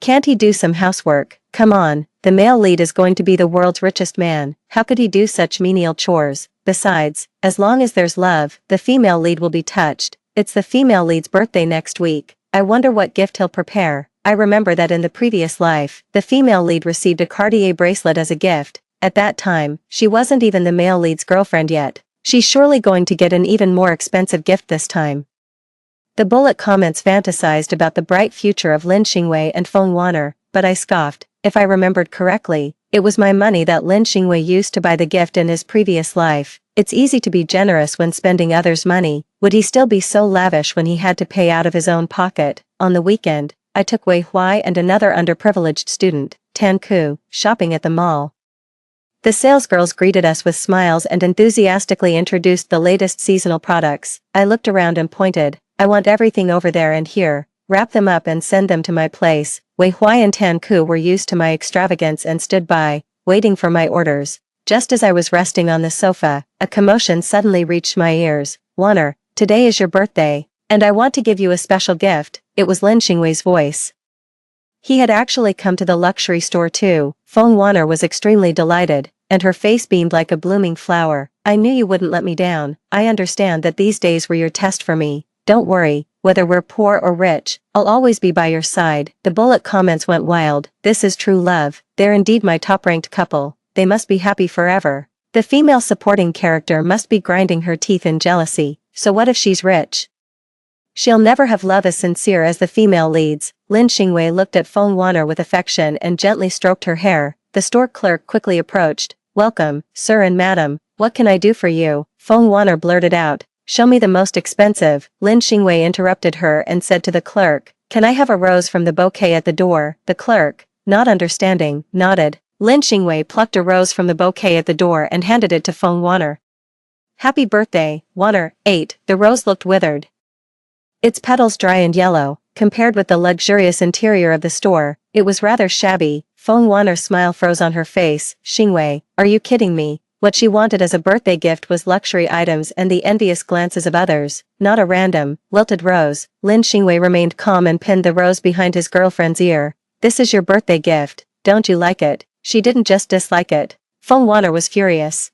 Can't he do some housework? Come on, the male lead is going to be the world's richest man, how could he do such menial chores? Besides, as long as there's love, the female lead will be touched. It's the female lead's birthday next week. I wonder what gift he'll prepare. I remember that in the previous life, the female lead received a Cartier bracelet as a gift. At that time, she wasn't even the male lead's girlfriend yet. She's surely going to get an even more expensive gift this time. The bullet comments fantasized about the bright future of Lin Xingwei and Feng Wan'er, but I scoffed. If I remembered correctly, it was my money that Lin Xingwei used to buy the gift in his previous life. It's easy to be generous when spending others' money. Would he still be so lavish when he had to pay out of his own pocket? On the weekend, I took Wei Huai and another underprivileged student, Tan Ku, shopping at the mall. The salesgirls greeted us with smiles and enthusiastically introduced the latest seasonal products. I looked around and pointed, I want everything over there and here, wrap them up and send them to my place. Wei Huai and Tan Ku were used to my extravagance and stood by, waiting for my orders. Just as I was resting on the sofa, a commotion suddenly reached my ears. Wan'er, today is your birthday, and I want to give you a special gift. It was Lin Xingwei's voice. He had actually come to the luxury store too. Feng Wan'er was extremely delighted, and her face beamed like a blooming flower. I knew you wouldn't let me down. I understand that these days were your test for me. Don't worry, whether we're poor or rich, I'll always be by your side. The bullet comments went wild. This is true love. They're indeed my top-ranked couple. They must be happy forever. The female supporting character must be grinding her teeth in jealousy. So what if she's rich? She'll never have love as sincere as the female leads. Lin Xingwei looked at Feng Wan'er with affection and gently stroked her hair. The store clerk quickly approached. Welcome, sir and madam. What can I do for you? Feng Wan'er blurted out. Show me the most expensive. Lin Xingwei interrupted her and said to the clerk, can I have a rose from the bouquet at the door? The clerk, not understanding, nodded. Lin Xingwei plucked a rose from the bouquet at the door and handed it to Feng Wan'er. Happy birthday, Wan'er. 8. The rose looked withered. Its petals dry and yellow. Compared with the luxurious interior of the store, it was rather shabby. Feng Wan'er's smile froze on her face. Xingwei, are you kidding me? What she wanted as a birthday gift was luxury items and the envious glances of others, not a random, wilted rose. Lin Xingwei remained calm and pinned the rose behind his girlfriend's ear. This is your birthday gift, don't you like it? She didn't just dislike it. Feng Wan'er was furious.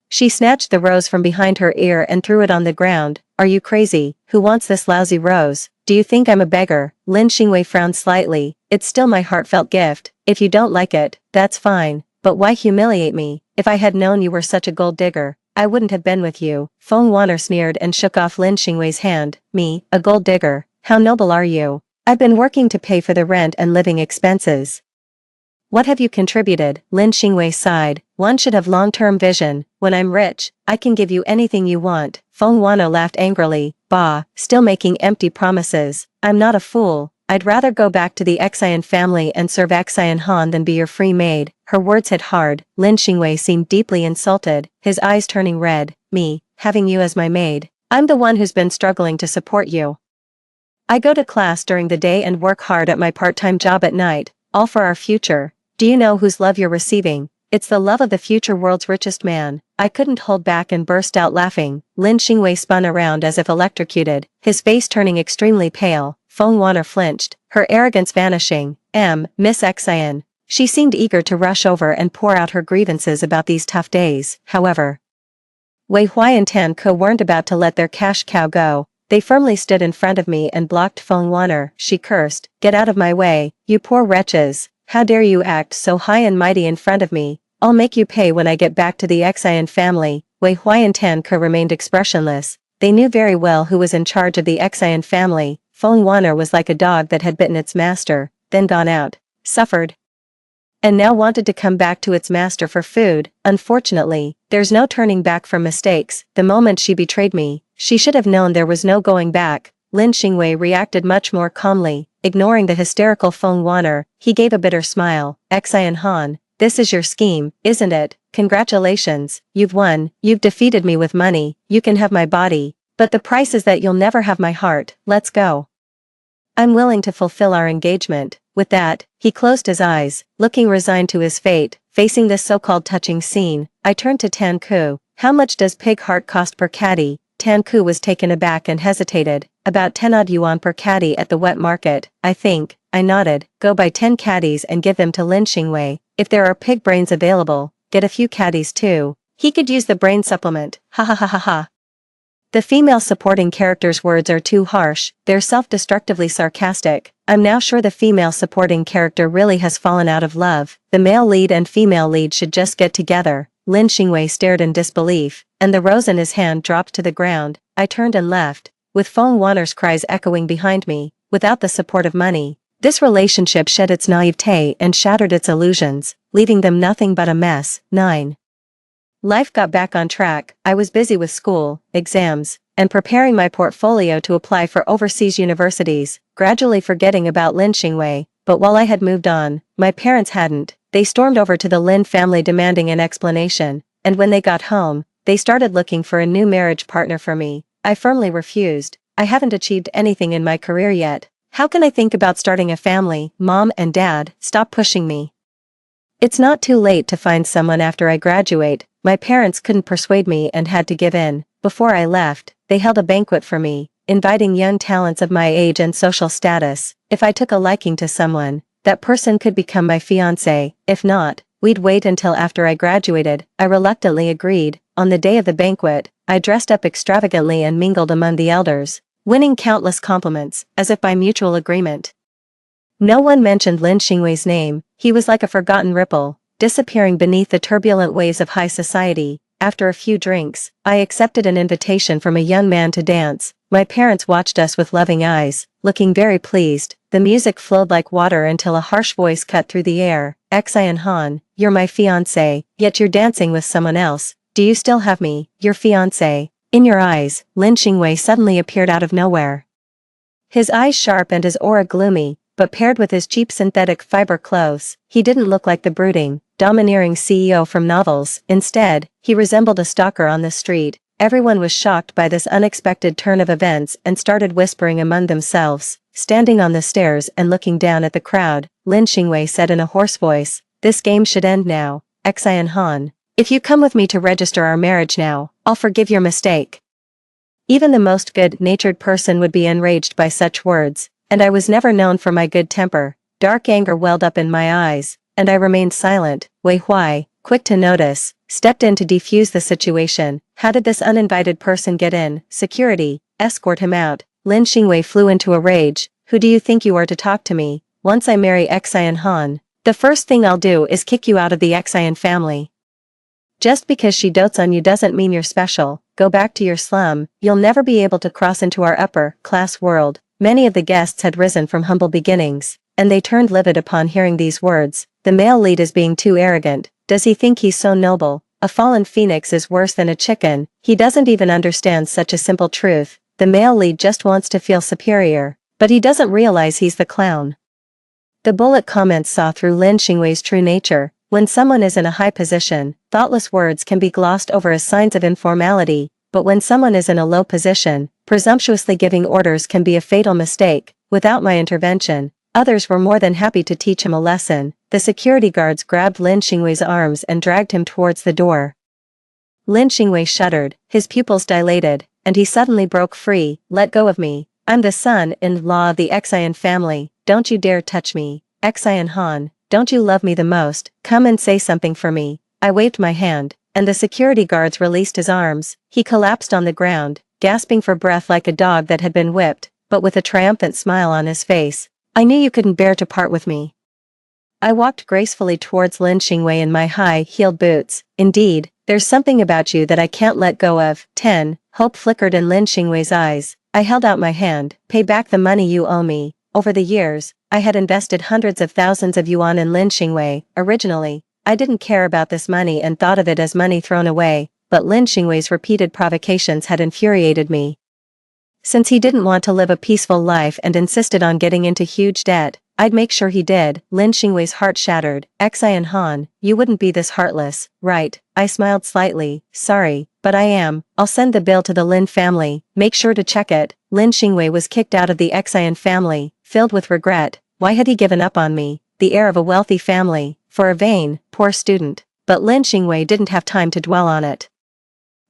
She snatched the rose from behind her ear and threw it on the ground. Are you crazy? Who wants this lousy rose? Do you think I'm a beggar? Lin Xingwei frowned slightly. It's still my heartfelt gift. If you don't like it, that's fine. But why humiliate me? If I had known you were such a gold digger, I wouldn't have been with you. Feng Wan'er sneered and shook off Lin Xingwei's hand. Me, a gold digger? How noble are you? I've been working to pay for the rent and living expenses. What have you contributed? Lin Xingwei sighed. One should have long-term vision. When I'm rich, I can give you anything you want. Feng Wan'er laughed angrily. Bah, still making empty promises. I'm not a fool. I'd rather go back to the Xian family and serve Xian Han than be your free maid. Her words hit hard. Lin Xingwei seemed deeply insulted, his eyes turning red. Me, having you as my maid. I'm the one who's been struggling to support you. I go to class during the day and work hard at my part-time job at night, all for our future. Do you know whose love you're receiving? It's the love of the future world's richest man. I couldn't hold back and burst out laughing. Lin Xingwei spun around as if electrocuted, his face turning extremely pale. Feng Wan'er flinched, her arrogance vanishing. Miss Xian. She seemed eager to rush over and pour out her grievances about these tough days. However, Wei Huai and Tan Ke weren't about to let their cash cow go. They firmly stood in front of me and blocked Feng Wan'er. She cursed. Get out of my way, you poor wretches. How dare you act so high and mighty in front of me? I'll make you pay when I get back to the Xian family. Wei Huai and Tan Ke remained expressionless. They knew very well who was in charge of the Xian family. Feng Wan'er was like a dog that had bitten its master, then gone out, suffered, and now wanted to come back to its master for food. Unfortunately, there's no turning back from mistakes. The moment she betrayed me, she should have known there was no going back. Lin Xingwei reacted much more calmly. Ignoring the hysterical Feng Wan'er, he gave a bitter smile. Xian Han, this is your scheme, isn't it? Congratulations, you've won. You've defeated me with money. You can have my body, but the price is that you'll never have my heart. Let's go. I'm willing to fulfill our engagement. With that, he closed his eyes, looking resigned to his fate. Facing this so-called touching scene, I turned to Tanku. How much does pig heart cost per caddy? Tanku was taken aback and hesitated. About 10 odd yuan per caddy at the wet market, I think. I nodded. Go buy 10 caddies and give them to Lin Xingwei. If there are pig brains available, get a few caddies too. He could use the brain supplement. Ha ha ha ha ha. The female supporting character's words are too harsh, they're self-destructively sarcastic. I'm now sure the female supporting character really has fallen out of love. The male lead and female lead should just get together. Lin Xingwei stared in disbelief, and the rose in his hand dropped to the ground. I turned and left, with Feng Wanner's cries echoing behind me. Without the support of money, this relationship shed its naivete and shattered its illusions, leaving them nothing but a mess. 9. Life got back on track. I was busy with school, exams, and preparing my portfolio to apply for overseas universities, gradually forgetting about Lin Xingwei. But while I had moved on, my parents hadn't. They stormed over to the Lin family demanding an explanation, and when they got home, they started looking for a new marriage partner for me. I firmly refused. I haven't achieved anything in my career yet. How can I think about starting a family? Mom and Dad, stop pushing me. It's not too late to find someone after I graduate. My parents couldn't persuade me and had to give in. Before I left, they held a banquet for me, inviting young talents of my age and social status. If I took a liking to someone, that person could become my fiancé. If not, we'd wait until after I graduated. I reluctantly agreed. On the day of the banquet, I dressed up extravagantly and mingled among the elders, winning countless compliments, as if by mutual agreement. No one mentioned Lin Xingwei's name. He was like a forgotten ripple, disappearing beneath the turbulent waves of high society. After a few drinks, I accepted an invitation from a young man to dance. My parents watched us with loving eyes, looking very pleased. The music flowed like water until a harsh voice cut through the air. Xian Han, you're my fiancé, yet you're dancing with someone else. Do you still have me, your fiancé, in your eyes? Lin Xingwei suddenly appeared out of nowhere. His eyes sharp and his aura gloomy, but paired with his cheap synthetic fiber clothes, he didn't look like the brooding, domineering CEO from novels. Instead, he resembled a stalker on the street. Everyone was shocked by this unexpected turn of events and started whispering among themselves. Standing on the stairs and looking down at the crowd, Lin Xingwei said in a hoarse voice, "This game should end now. Xian Han, if you come with me to register our marriage now, I'll forgive your mistake." Even the most good-natured person would be enraged by such words, and I was never known for my good temper. Dark anger welled up in my eyes, and I remained silent. Wei Huai, quick to notice, stepped in to defuse the situation. How did this uninvited person get in? Security, escort him out. Lin Xingwei flew into a rage. Who do you think you are to talk to me? Once I marry Xian Han, the first thing I'll do is kick you out of the Xian family. Just because she dotes on you doesn't mean you're special. Go back to your slum. You'll never be able to cross into our upper-class world. Many of the guests had risen from humble beginnings, and they turned livid upon hearing these words. The male lead is being too arrogant. Does he think he's so noble? A fallen phoenix is worse than a chicken. He doesn't even understand such a simple truth. The male lead just wants to feel superior, but he doesn't realize he's the clown. The bullet comments saw through Lin Xingwei's true nature. When someone is in a high position, thoughtless words can be glossed over as signs of informality, but when someone is in a low position, presumptuously giving orders can be a fatal mistake. Without my intervention, others were more than happy to teach him a lesson. The security guards grabbed Lin Xingwei's arms and dragged him towards the door. Lin Xingwei shuddered, his pupils dilated, and he suddenly broke free. Let go of me. I'm the son-in-law of the Xian family. Don't you dare touch me. Xian Han, don't you love me the most? Come and say something for me. I waved my hand, and the security guards released his arms. He collapsed on the ground, gasping for breath like a dog that had been whipped, but with a triumphant smile on his face. I knew you couldn't bear to part with me. I walked gracefully towards Lin Xingwei in my high-heeled boots. Indeed, there's something about you that I can't let go of. 10. Hope flickered in Lin Xingwei's eyes. I held out my hand. Pay back the money you owe me. Over the years, I had invested hundreds of thousands of yuan in Lin Xingwei. Originally, I didn't care about this money and thought of it as money thrown away, but Lin Xingwei's repeated provocations had infuriated me. Since he didn't want to live a peaceful life and insisted on getting into huge debt, I'd make sure he did. Lin Xingwei's heart shattered. Xian Han, you wouldn't be this heartless, right? I smiled slightly. Sorry, but I am. I'll send the bill to the Lin family. Make sure to check it. Lin Xingwei was kicked out of the Xian family, filled with regret. Why had he given up on me, the heir of a wealthy family, for a vain, poor student? But Lin Xingwei didn't have time to dwell on it.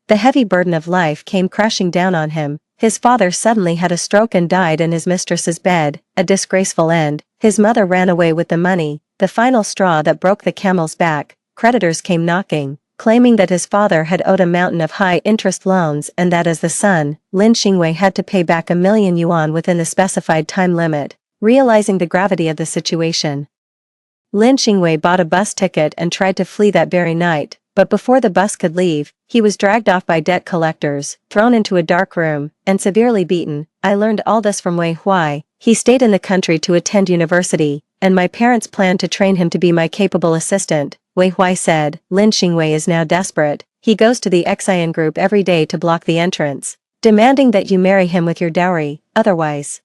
The heavy burden of life came crashing down on him. His father suddenly had a stroke and died in his mistress's bed, a disgraceful end. His mother ran away with the money, the final straw that broke the camel's back. Creditors came knocking, claiming that his father had owed a mountain of high-interest loans and that as the son, Lin Xingwei had to pay back 1,000,000 yuan within the specified time limit. Realizing the gravity of the situation, Lin Xingwei bought a bus ticket and tried to flee that very night, but before the bus could leave, he was dragged off by debt collectors, thrown into a dark room, and severely beaten. I learned all this from Wei Huai. He stayed in the country to attend university, and my parents planned to train him to be my capable assistant, Wei Huai said. Lin Xingwei is now desperate. He goes to the Xian group every day to block the entrance, demanding that you marry him with your dowry, otherwise.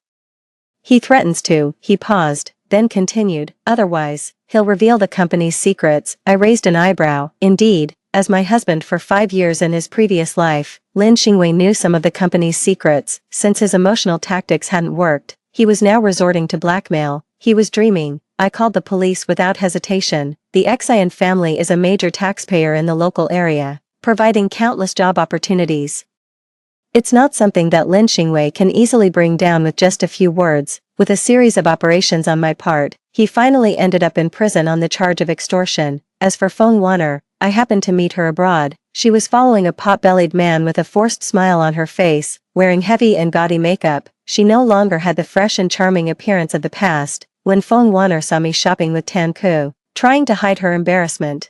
He threatens to. He paused, then continued, otherwise, he'll reveal the company's secrets. I raised an eyebrow. Indeed, as my husband for 5 years in his previous life, Lin Xingwei knew some of the company's secrets. Since his emotional tactics hadn't worked, he was now resorting to blackmail. He was dreaming. I called the police without hesitation. The Xian family is a major taxpayer in the local area, providing countless job opportunities. It's not something that Lin Xingwei can easily bring down with just a few words. With a series of operations on my part, he finally ended up in prison on the charge of extortion. As for Feng Wanner, I happened to meet her abroad. She was following a pot-bellied man with a forced smile on her face, wearing heavy and gaudy makeup. She no longer had the fresh and charming appearance of the past. When Feng Wanner saw me shopping with Tan Ku, trying to hide her embarrassment,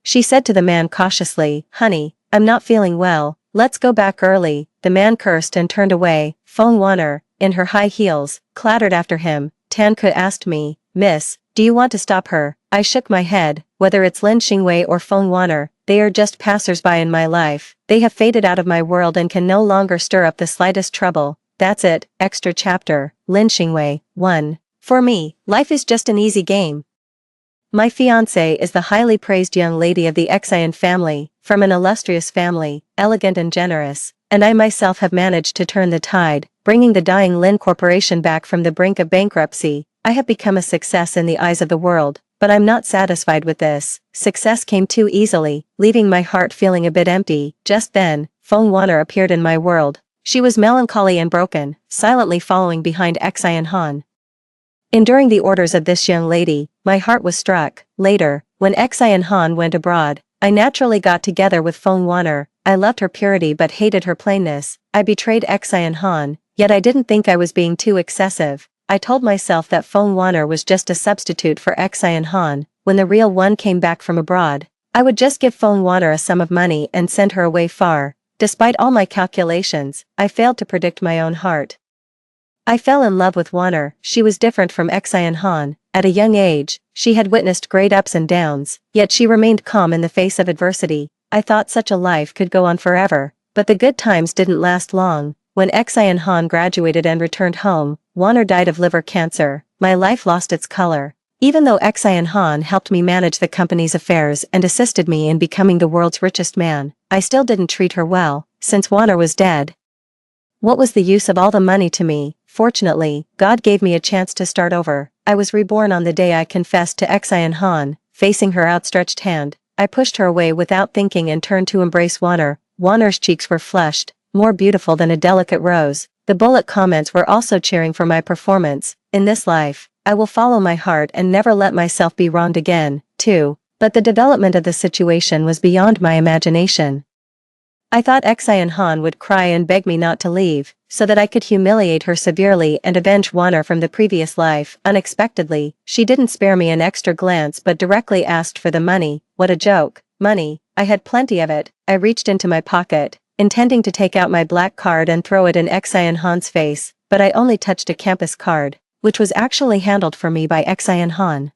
she said to the man cautiously, "Honey, I'm not feeling well. Let's go back early." The man cursed and turned away. Feng Wanner, in her high heels, clattered after him. Tan Ku asked me, "Miss, do you want to stop her?" I shook my head. Whether it's Lin Xingwei or Feng Wanner, they are just passers-by in my life. They have faded out of my world and can no longer stir up the slightest trouble. That's it. Extra chapter. Lin Xingwei, 1. For me, life is just an easy game. My fiancée is the highly praised young lady of the Xian family, from an illustrious family, elegant and generous, and I myself have managed to turn the tide, bringing the dying Lin Corporation back from the brink of bankruptcy. I have become a success in the eyes of the world, but I'm not satisfied with this. Success came too easily, leaving my heart feeling a bit empty. Just then, Feng Wanner appeared in my world. She was melancholy and broken, silently following behind Xian Han. Enduring the orders of this young lady, my heart was struck. Later, when Xian Han went abroad, I naturally got together with Feng Wanner. I loved her purity but hated her plainness. I betrayed Xian Han, yet I didn't think I was being too excessive. I told myself that Feng Wanner was just a substitute for Xian Han. When the real one came back from abroad, I would just give Feng Wanner a sum of money and send her away far. Despite all my calculations, I failed to predict my own heart. I fell in love with Wanner. She was different from Xian Han. At a young age, she had witnessed great ups and downs, yet she remained calm in the face of adversity. I thought such a life could go on forever, but the good times didn't last long. When Xian Han graduated and returned home, Wanner died of liver cancer. My life lost its color. Even though Xian Han helped me manage the company's affairs and assisted me in becoming the world's richest man, I still didn't treat her well. Since Wanner was dead, what was the use of all the money to me? Fortunately, God gave me a chance to start over. I was reborn on the day I confessed to Xian Han. Facing her outstretched hand, I pushed her away without thinking and turned to embrace Wanner. Wanner's cheeks were flushed, more beautiful than a delicate rose. The bullet comments were also cheering for my performance. In this life, I will follow my heart and never let myself be wronged again, too. But the development of the situation was beyond my imagination. I thought Xian Han would cry and beg me not to leave, so that I could humiliate her severely and avenge Wanner from the previous life. Unexpectedly, she didn't spare me an extra glance but directly asked for the money. What a joke. Money. I had plenty of it. I reached into my pocket, intending to take out my black card and throw it in Xian Han's face, but I only touched a campus card, which was actually handled for me by Xian Han.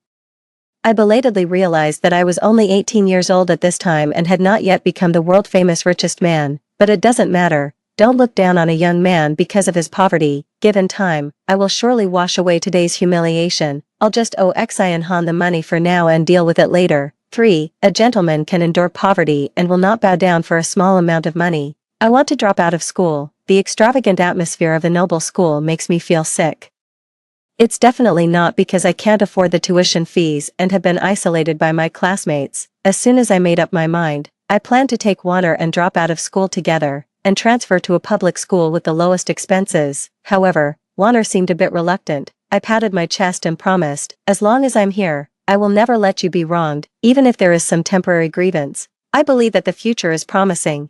I belatedly realized that I was only 18 years old at this time and had not yet become the world-famous richest man, but it doesn't matter. Don't look down on a young man because of his poverty. Given time, I will surely wash away today's humiliation. I'll just owe Xian Han the money for now and deal with it later. 3. A gentleman can endure poverty and will not bow down for a small amount of money. I want to drop out of school. The extravagant atmosphere of the noble school makes me feel sick. It's definitely not because I can't afford the tuition fees and have been isolated by my classmates. As soon as I made up my mind, I planned to take Warner and drop out of school together, and transfer to a public school with the lowest expenses. However, Warner seemed a bit reluctant. I patted my chest and promised, as long as I'm here, I will never let you be wronged, even if there is some temporary grievance. I believe that the future is promising.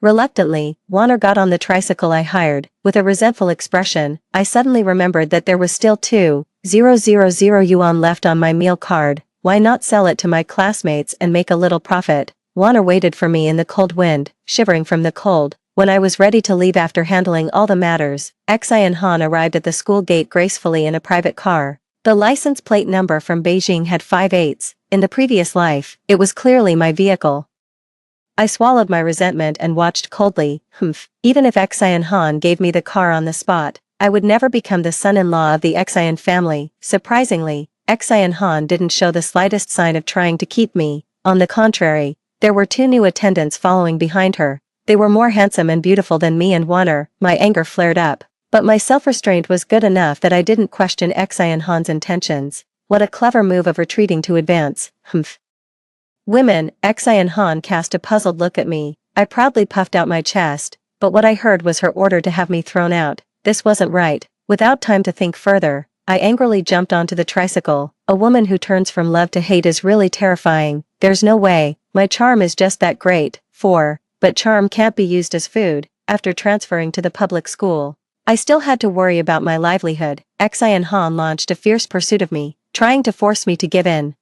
Reluctantly, Warner got on the tricycle I hired. With a resentful expression, I suddenly remembered that there was still 2,000 yuan left on my meal card. Why not sell it to my classmates and make a little profit? Warner waited for me in the cold wind, shivering from the cold. When I was ready to leave after handling all the matters, Xi and Han arrived at the school gate gracefully in a private car. The license plate number from Beijing had 5/8. In the previous life, it was clearly my vehicle. I swallowed my resentment and watched coldly. Even if Xian Han gave me the car on the spot, I would never become the son-in-law of the Xian family. Surprisingly, Xian Han didn't show the slightest sign of trying to keep me. On the contrary, there were two new attendants following behind her. They were more handsome and beautiful than me and Warner. My anger flared up. But my self-restraint was good enough that I didn't question Xian Han's intentions. What a clever move of retreating to advance. Women, Xian Han cast a puzzled look at me. I proudly puffed out my chest, but what I heard was her order to have me thrown out. This wasn't right. Without time to think further, I angrily jumped onto the tricycle. A woman who turns from love to hate is really terrifying. There's no way. My charm is just that great. But charm can't be used as food. After transferring to the public school, I still had to worry about my livelihood. Xian Han launched a fierce pursuit of me, trying to force me to give in.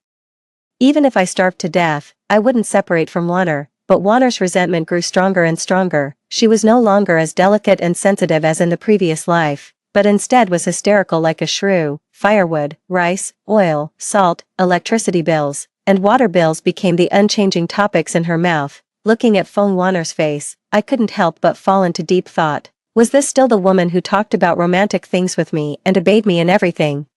Even if I starved to death, I wouldn't separate from Warner. But Warner's resentment grew stronger and stronger. She was no longer as delicate and sensitive as in the previous life, but instead was hysterical like a shrew. Firewood, rice, oil, salt, electricity bills, and water bills became the unchanging topics in her mouth. Looking at Feng Warner's face, I couldn't help but fall into deep thought. Was this still the woman who talked about romantic things with me and obeyed me in everything?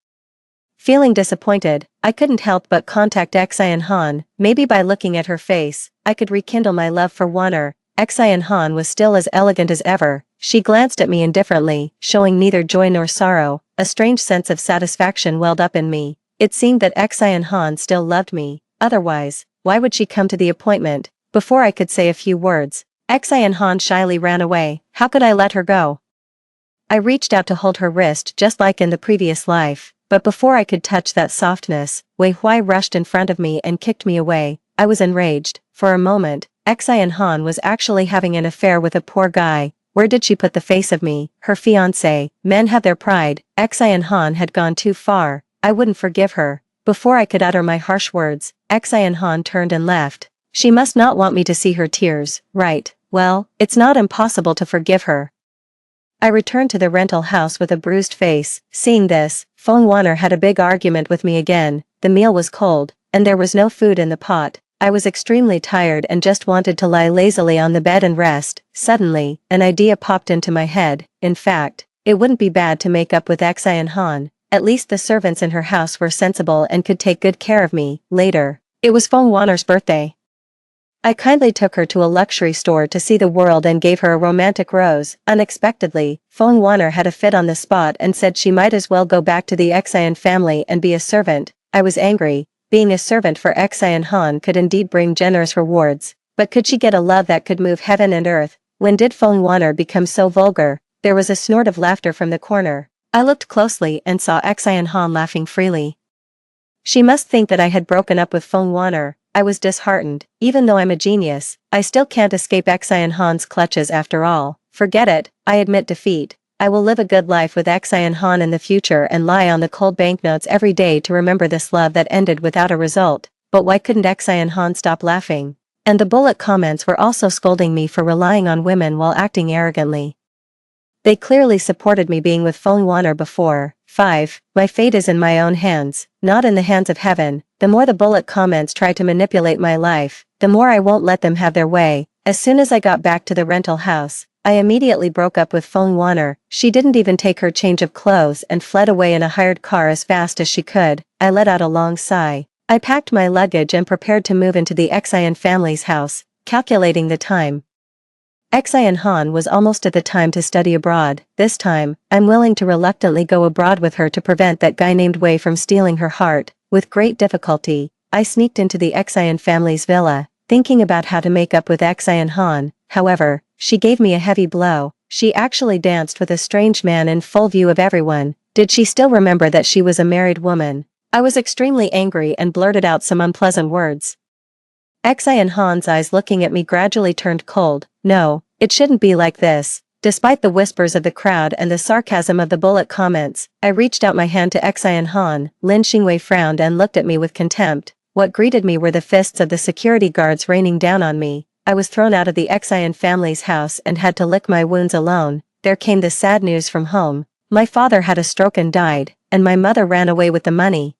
Feeling disappointed, I couldn't help but contact Xian Han. Maybe by looking at her face, I could rekindle my love for Warner. Xian Han was still as elegant as ever. She glanced at me indifferently, showing neither joy nor sorrow. A strange sense of satisfaction welled up in me. It seemed that Xian Han still loved me. Otherwise, why would she come to the appointment? Before I could say a few words, Xian Han shyly ran away. How could I let her go? I reached out to hold her wrist just like in the previous life, but before I could touch that softness, Wei Huai rushed in front of me and kicked me away. I was enraged. For a moment, Xian Han was actually having an affair with a poor guy. Where did she put the face of me, her fiancé? Men have their pride. Xian Han had gone too far. I wouldn't forgive her. Before I could utter my harsh words, Xian Han turned and left. She must not want me to see her tears, right? Well, it's not impossible to forgive her. I returned to the rental house with a bruised face. Seeing this, Feng Warner had a big argument with me again. The meal was cold, and there was no food in the pot. I was extremely tired and just wanted to lie lazily on the bed and rest. Suddenly, an idea popped into my head. In fact, it wouldn't be bad to make up with Xian Han. At least the servants in her house were sensible and could take good care of me. Later, it was Feng Warner's birthday. I kindly took her to a luxury store to see the world and gave her a romantic rose. Unexpectedly, Feng Warner had a fit on the spot and said she might as well go back to the Xian family and be a servant. I was angry. Being a servant for Xian Han could indeed bring generous rewards, but could she get a love that could move heaven and earth? When did Feng Warner become so vulgar? There was a snort of laughter from the corner. I looked closely and saw Xian Han laughing freely. She must think that I had broken up with Feng Warner. I was disheartened. Even though I'm a genius, I still can't escape Xian Han's clutches after all. Forget it, I admit defeat. I will live a good life with Xian Han in the future and lie on the cold banknotes every day to remember this love that ended without a result. But why couldn't Xian Han stop laughing? And the bullet comments were also scolding me for relying on women while acting arrogantly. They clearly supported me being with Feng Warner before. 5. My fate is in my own hands, not in the hands of heaven. The more the bullet comments try to manipulate my life, the more I won't let them have their way. As soon as I got back to the rental house, I immediately broke up with Feng Warner. She didn't even take her change of clothes and fled away in a hired car as fast as she could. I let out a long sigh. I packed my luggage and prepared to move into the Xian family's house, calculating the time. Xian Han was almost at the time to study abroad. This time, I'm willing to reluctantly go abroad with her to prevent that guy named Wei from stealing her heart. With great difficulty, I sneaked into the Xian family's villa, thinking about how to make up with Xian Han. However, she gave me a heavy blow. She actually danced with a strange man in full view of everyone. Did she still remember that she was a married woman? I was extremely angry and blurted out some unpleasant words. Xian Han's eyes looking at me gradually turned cold. No, it shouldn't be like this. Despite the whispers of the crowd and the sarcasm of the bullet comments, I reached out my hand to Xian Han. Lin Xingwei frowned and looked at me with contempt. What greeted me were the fists of the security guards raining down on me. I was thrown out of the Xian family's house and had to lick my wounds alone. There came the sad news from home. My father had a stroke and died, and my mother ran away with the money.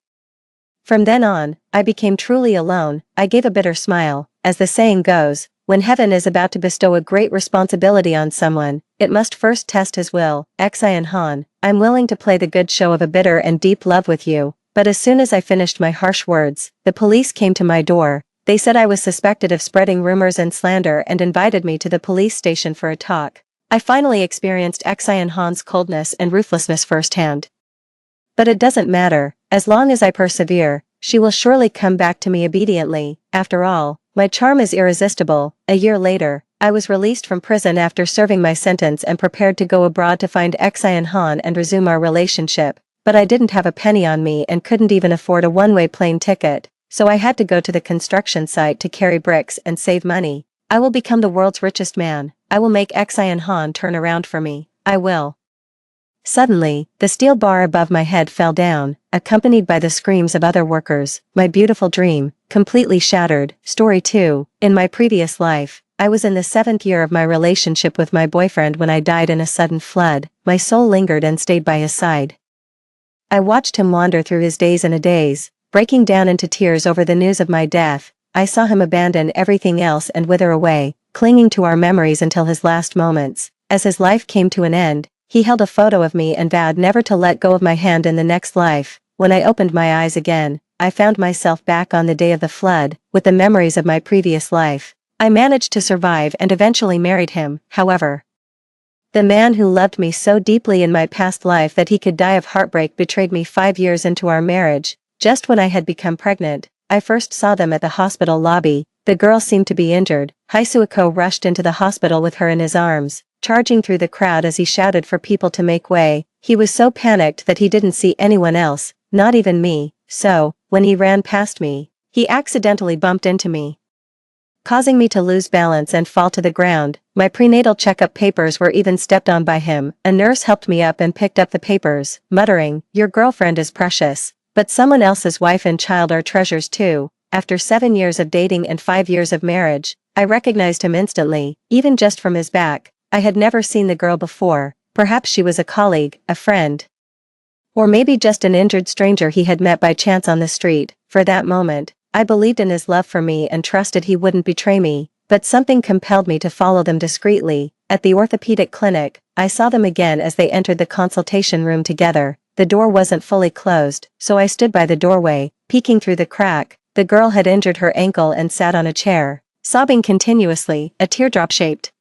From then on, I became truly alone. I gave a bitter smile. As the saying goes, when heaven is about to bestow a great responsibility on someone, it must first test his will. Xian Han, I'm willing to play the good show of a bitter and deep love with you. But as soon as I finished my harsh words, the police came to my door. They said I was suspected of spreading rumors and slander and invited me to the police station for a talk. I finally experienced Xian Han's coldness and ruthlessness firsthand. But it doesn't matter, as long as I persevere, she will surely come back to me obediently. After all, my charm is irresistible. A year later, I was released from prison after serving my sentence and prepared to go abroad to find Xian Han and resume our relationship. But I didn't have a penny on me and couldn't even afford a one-way plane ticket, so I had to go to the construction site to carry bricks and save money. I will become the world's richest man. I will make Xian Han turn around for me. I will. Suddenly, the steel bar above my head fell down, accompanied by the screams of other workers. My beautiful dream, completely shattered. Story 2. In my previous life, I was in the 7th year of my relationship with my boyfriend when I died in a sudden flood. My soul lingered and stayed by his side. I watched him wander through his days and a days, breaking down into tears over the news of my death. I saw him abandon everything else and wither away, clinging to our memories until his last moments. As his life came to an end, he held a photo of me and vowed never to let go of my hand in the next life. When I opened my eyes again, I found myself back on the day of the flood, with the memories of my previous life. I managed to survive and eventually married him. However, the man who loved me so deeply in my past life that he could die of heartbreak betrayed me 5 years into our marriage. Just when I had become pregnant, I first saw them at the hospital lobby. The girl seemed to be injured. Haisuako rushed into the hospital with her in his arms, charging through the crowd as he shouted for people to make way. He was so panicked that he didn't see anyone else, not even me, so, when he ran past me, he accidentally bumped into me, causing me to lose balance and fall to the ground. My prenatal checkup papers were even stepped on by him. A nurse helped me up and picked up the papers, muttering, "Your girlfriend is precious, but someone else's wife and child are treasures too." After 7 years of dating and 5 years of marriage, I recognized him instantly, even just from his back. I had never seen the girl before. Perhaps she was a colleague, a friend, or maybe just an injured stranger he had met by chance on the street. For that moment, I believed in his love for me and trusted he wouldn't betray me, but something compelled me to follow them discreetly. At the orthopedic clinic, I saw them again as they entered the consultation room together. The door wasn't fully closed, so I stood by the doorway, peeking through the crack. The girl had injured her ankle and sat on a chair, sobbing continuously. A teardrop-shaped,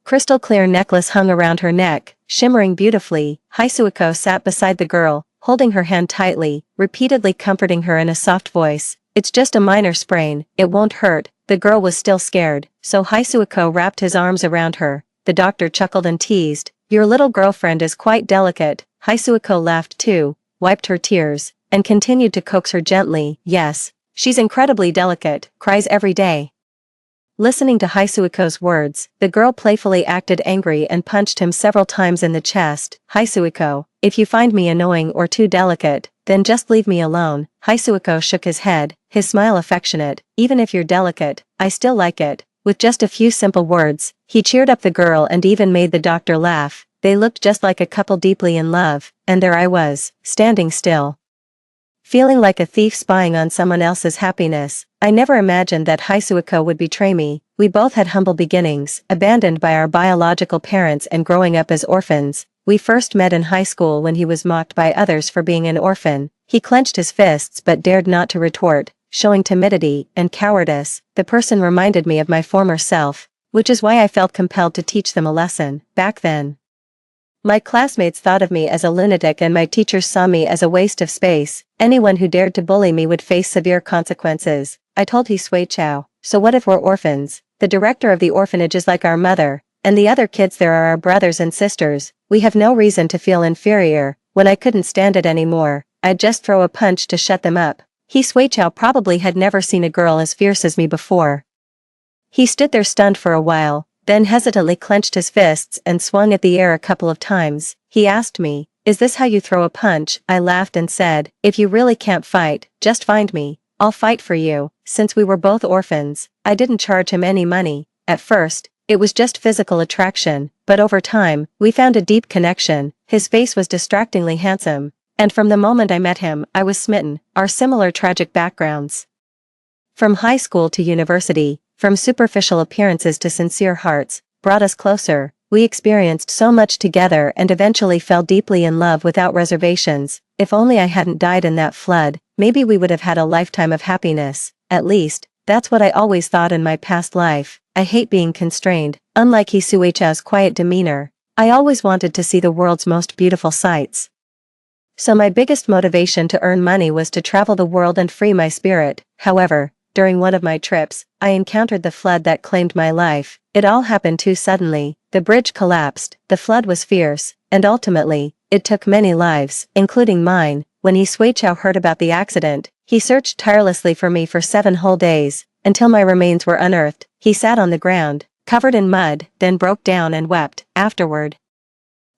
crystal clear necklace hung around her neck, shimmering beautifully. Haisuako sat beside the girl, holding her hand tightly, repeatedly comforting her in a soft voice. "It's just a minor sprain, it won't hurt." The girl was still scared, so Haisuako wrapped his arms around her. The doctor chuckled and teased, "Your little girlfriend is quite delicate." Haisuako laughed too, wiped her tears, and continued to coax her gently. "Yes, she's incredibly delicate, cries every day." Listening to Haisuako's words, the girl playfully acted angry and punched him several times in the chest. "Haisuako, if you find me annoying or too delicate, then just leave me alone." Haisuako shook his head, his smile affectionate. "Even if you're delicate, I still like it." With just a few simple words, he cheered up the girl and even made the doctor laugh. They looked just like a couple deeply in love, and there I was, standing still, feeling like a thief spying on someone else's happiness. I never imagined that Haisuako would betray me. We both had humble beginnings, abandoned by our biological parents and growing up as orphans. We first met in high school when he was mocked by others for being an orphan. He clenched his fists but dared not to retort, showing timidity and cowardice. The person reminded me of my former self. Which is why I felt compelled to teach them a lesson, back then. My classmates thought of me as a lunatic and my teachers saw me as a waste of space. Anyone who dared to bully me would face severe consequences. I told Hisui Chow, so what if we're orphans? The director of the orphanage is like our mother, and the other kids there are our brothers and sisters. We have no reason to feel inferior. When I couldn't stand it anymore, I'd just throw a punch to shut them up. Hisui Chow probably had never seen a girl as fierce as me before. He stood there stunned for a while, then hesitantly clenched his fists and swung at the air a couple of times. He asked me, "Is this how you throw a punch?" I laughed and said, "If you really can't fight, just find me. I'll fight for you." Since we were both orphans, I didn't charge him any money. At first, it was just physical attraction, but over time, we found a deep connection. His face was distractingly handsome, and from the moment I met him, I was smitten. Our similar tragic backgrounds. From high school to university, from superficial appearances to sincere hearts, brought us closer. We experienced so much together and eventually fell deeply in love without reservations. If only I hadn't died in that flood, maybe we would have had a lifetime of happiness. At least, that's what I always thought in my past life. I hate being constrained. Unlike Hisui Chow's quiet demeanor, I always wanted to see the world's most beautiful sights. So my biggest motivation to earn money was to travel the world and free my spirit. However, during one of my trips, I encountered the flood that claimed my life. It all happened too suddenly. The bridge collapsed, the flood was fierce, and ultimately, it took many lives, including mine. When Hisui Chow heard about the accident, he searched tirelessly for me for 7 whole days, until my remains were unearthed. He sat on the ground, covered in mud, then broke down and wept. Afterward,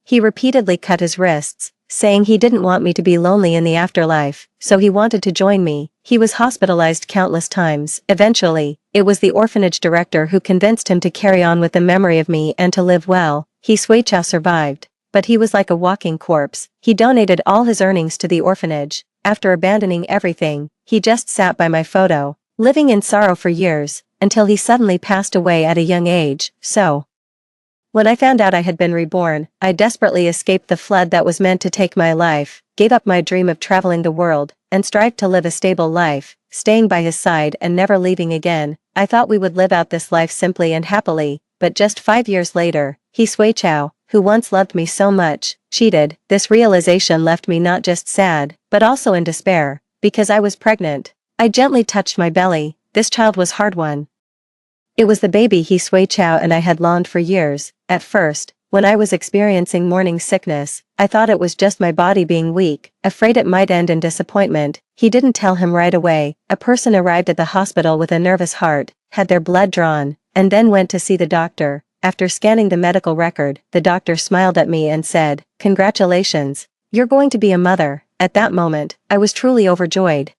he repeatedly cut his wrists, saying he didn't want me to be lonely in the afterlife, so he wanted to join me. He was hospitalized countless times. Eventually, it was the orphanage director who convinced him to carry on with the memory of me and to live well. Hisui Chow survived, but he was like a walking corpse. He donated all his earnings to the orphanage. After abandoning everything, he just sat by my photo, living in sorrow for years, until he suddenly passed away at a young age. So, when I found out I had been reborn, I desperately escaped the flood that was meant to take my life, gave up my dream of traveling the world, and strived to live a stable life, staying by his side and never leaving again. I thought we would live out this life simply and happily, but just 5 years later, Hisui Chow, who once loved me so much, cheated. This realization left me not just sad, but also in despair, because I was pregnant. I gently touched my belly. This child was hard won. It was the baby Hisui Chow and I had longed for years. At first, when I was experiencing morning sickness, I thought it was just my body being weak, afraid it might end in disappointment. He didn't tell him right away. A person arrived at the hospital with a nervous heart, had their blood drawn, and then went to see the doctor. After scanning the medical record, the doctor smiled at me and said, "Congratulations, you're going to be a mother." At that moment, I was truly overjoyed.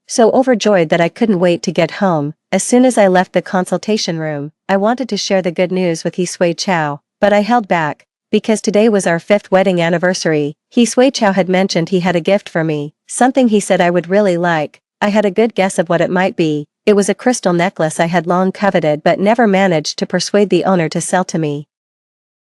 So overjoyed that I couldn't wait to get home. As soon as I left the consultation room, I wanted to share the good news with Hisui Chow, but I held back, because today was our 5th wedding anniversary. Hisui Chow had mentioned he had a gift for me, something he said I would really like. I had a good guess of what it might be. It was a crystal necklace I had long coveted but never managed to persuade the owner to sell to me.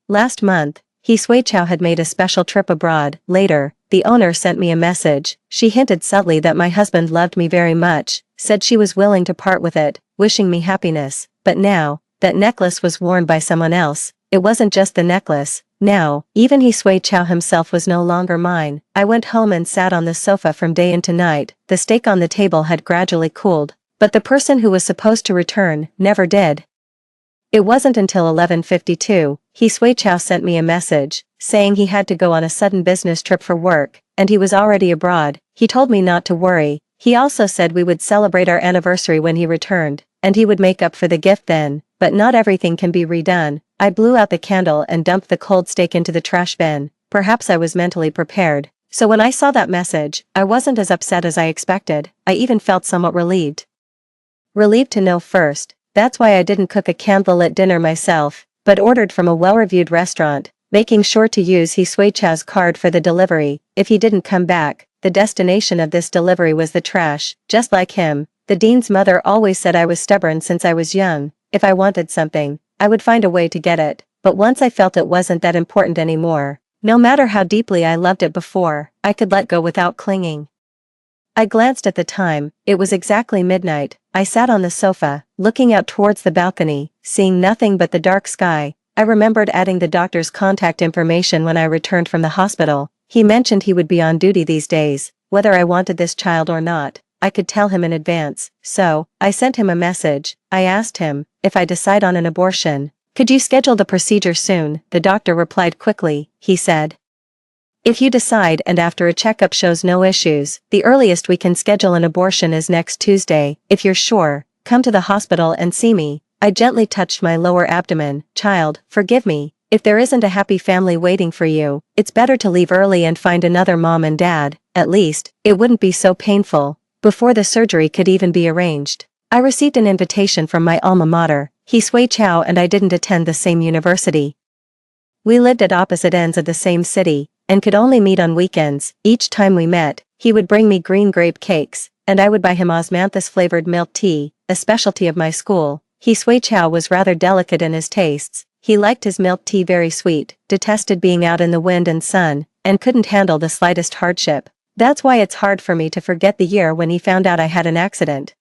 Last month, Hisui Chow had made a special trip abroad. Later, the owner sent me a message. She hinted subtly that my husband loved me very much, said she was willing to part with it, wishing me happiness. But now, that necklace was worn by someone else. It wasn't just the necklace. Now, even Hisui Chow himself was no longer mine. I went home and sat on the sofa from day into night. The steak on the table had gradually cooled, but the person who was supposed to return never did. It wasn't until 11:52, Hisui Chow sent me a message, saying he had to go on a sudden business trip for work, and he was already abroad. He told me not to worry. He also said we would celebrate our anniversary when he returned, and he would make up for the gift then. But not everything can be redone. I blew out the candle and dumped the cold steak into the trash bin. Perhaps I was mentally prepared. So when I saw that message, I wasn't as upset as I expected. I even felt somewhat relieved. Relieved to know first. That's why I didn't cook a candlelit dinner myself, but ordered from a well-reviewed restaurant, making sure to use Hisui Chow's card for the delivery. If he didn't come back, the destination of this delivery was the trash. Just like him, the dean's mother always said I was stubborn since I was young. If I wanted something, I would find a way to get it. But once I felt it wasn't that important anymore, no matter how deeply I loved it before, I could let go without clinging. I glanced at the time, it was exactly midnight. I sat on the sofa, looking out towards the balcony, seeing nothing but the dark sky. I remembered adding the doctor's contact information when I returned from the hospital. He mentioned he would be on duty these days, whether I wanted this child or not. I could tell him in advance, so I sent him a message. I asked him, if I decide on an abortion, could you schedule the procedure soon? The doctor replied quickly. He said, if you decide and after a checkup shows no issues, the earliest we can schedule an abortion is next Tuesday. If you're sure, come to the hospital and see me. I gently touched my lower abdomen. Child, forgive me. If there isn't a happy family waiting for you, it's better to leave early and find another mom and dad. At least, it wouldn't be so painful. Before the surgery could even be arranged, I received an invitation from my alma mater. He Sui Chow and I didn't attend the same university. We lived at opposite ends of the same city, and could only meet on weekends. Each time we met, he would bring me green grape cakes, and I would buy him osmanthus-flavored milk tea, a specialty of my school. He Sui Chow was rather delicate in his tastes. He liked his milk tea very sweet, detested being out in the wind and sun, and couldn't handle the slightest hardship. That's why it's hard for me to forget the year when he found out I had an accident.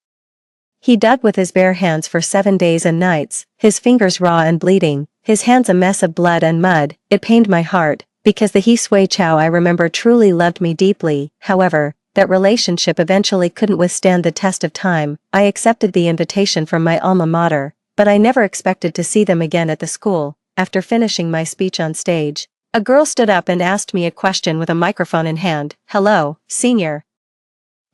He dug with his bare hands for 7 days and nights, his fingers raw and bleeding, his hands a mess of blood and mud. It pained my heart, because the He Sui Chow I remember truly loved me deeply. However, that relationship eventually couldn't withstand the test of time. I accepted the invitation from my alma mater, but I never expected to see them again at the school. After finishing my speech on stage, a girl stood up and asked me a question with a microphone in hand. Hello, senior.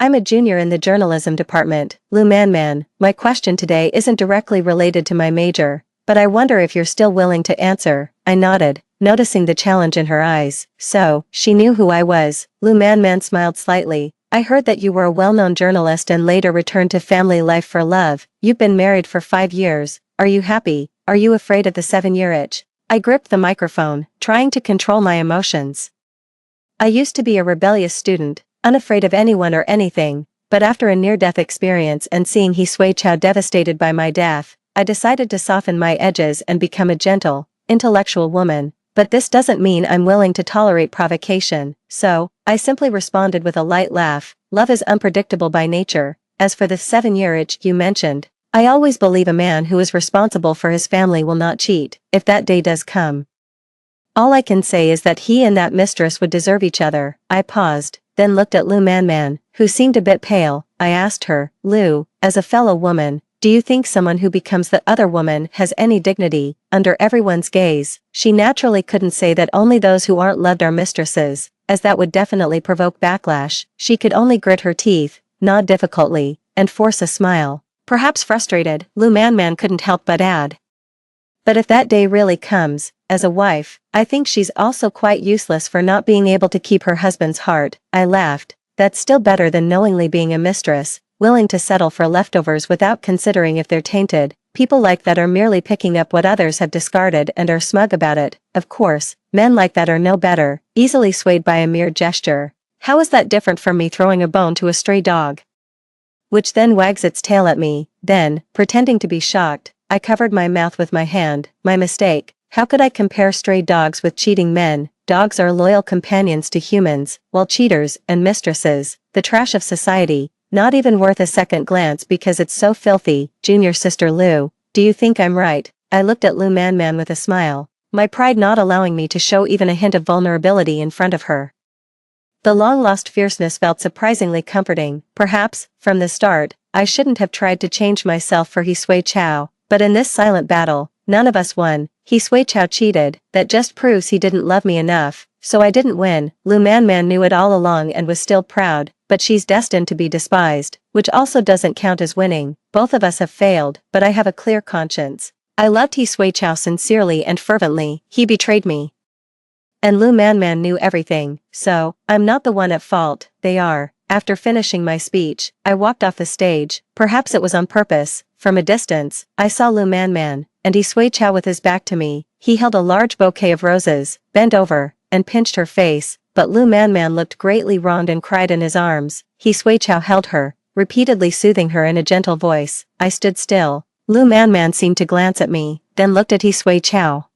I'm a junior in the journalism department. Lu Man. My question today isn't directly related to my major, but I wonder if you're still willing to answer. I nodded, noticing the challenge in her eyes. So, she knew who I was. Lu Man smiled slightly. I heard that you were a well-known journalist and later returned to family life for love. You've been married for 5 years. Are you happy? Are you afraid of the 7-year itch? I gripped the microphone, trying to control my emotions. I used to be a rebellious student, unafraid of anyone or anything, but after a near-death experience and seeing He Sui Chow devastated by my death, I decided to soften my edges and become a gentle, intellectual woman. But this doesn't mean I'm willing to tolerate provocation, so I simply responded with a light laugh. Love is unpredictable by nature. As for the 7-year itch you mentioned, I always believe a man who is responsible for his family will not cheat, if that day does come. All I can say is that he and that mistress would deserve each other. I paused, then looked at Lu Man, who seemed a bit pale. I asked her, Lu, as a fellow woman, do you think someone who becomes the other woman has any dignity, under everyone's gaze? She naturally couldn't say that only those who aren't loved are mistresses, as that would definitely provoke backlash. She could only grit her teeth, nod difficultly, and force a smile. Perhaps frustrated, Lu Man couldn't help but add, but if that day really comes, as a wife, I think she's also quite useless for not being able to keep her husband's heart. I laughed. That's still better than knowingly being a mistress, willing to settle for leftovers without considering if they're tainted. People like that are merely picking up what others have discarded and are smug about it. Of course, men like that are no better, easily swayed by a mere gesture. How is that different from me throwing a bone to a stray dog, which then wags its tail at me? Then, pretending to be shocked, I covered my mouth with my hand. My mistake. How could I compare stray dogs with cheating men? Dogs are loyal companions to humans, while cheaters and mistresses, the trash of society, not even worth a second glance because it's so filthy. Junior sister Lu, do you think I'm right? I looked at Lu Man with a smile, my pride not allowing me to show even a hint of vulnerability in front of her. The long-lost fierceness felt surprisingly comforting. Perhaps, from the start, I shouldn't have tried to change myself for He Sui Chow. But in this silent battle, none of us won. He Sui Chow cheated. That just proves he didn't love me enough. So I didn't win. Lu Man knew it all along and was still proud, but she's destined to be despised, which also doesn't count as winning. Both of us have failed, but I have a clear conscience. I loved He Sui Chow sincerely and fervently. He betrayed me. And Lu Man knew everything, so I'm not the one at fault, they are. After finishing my speech, I walked off the stage. Perhaps it was on purpose. From a distance, I saw Lu Man, and He Sui Chow with his back to me. He held a large bouquet of roses, bent over, and pinched her face, but Lu Man looked greatly wronged and cried in his arms. He Sui Chow held her, repeatedly soothing her in a gentle voice. I stood still. Lu Man seemed to glance at me, then looked at He Sui Chow,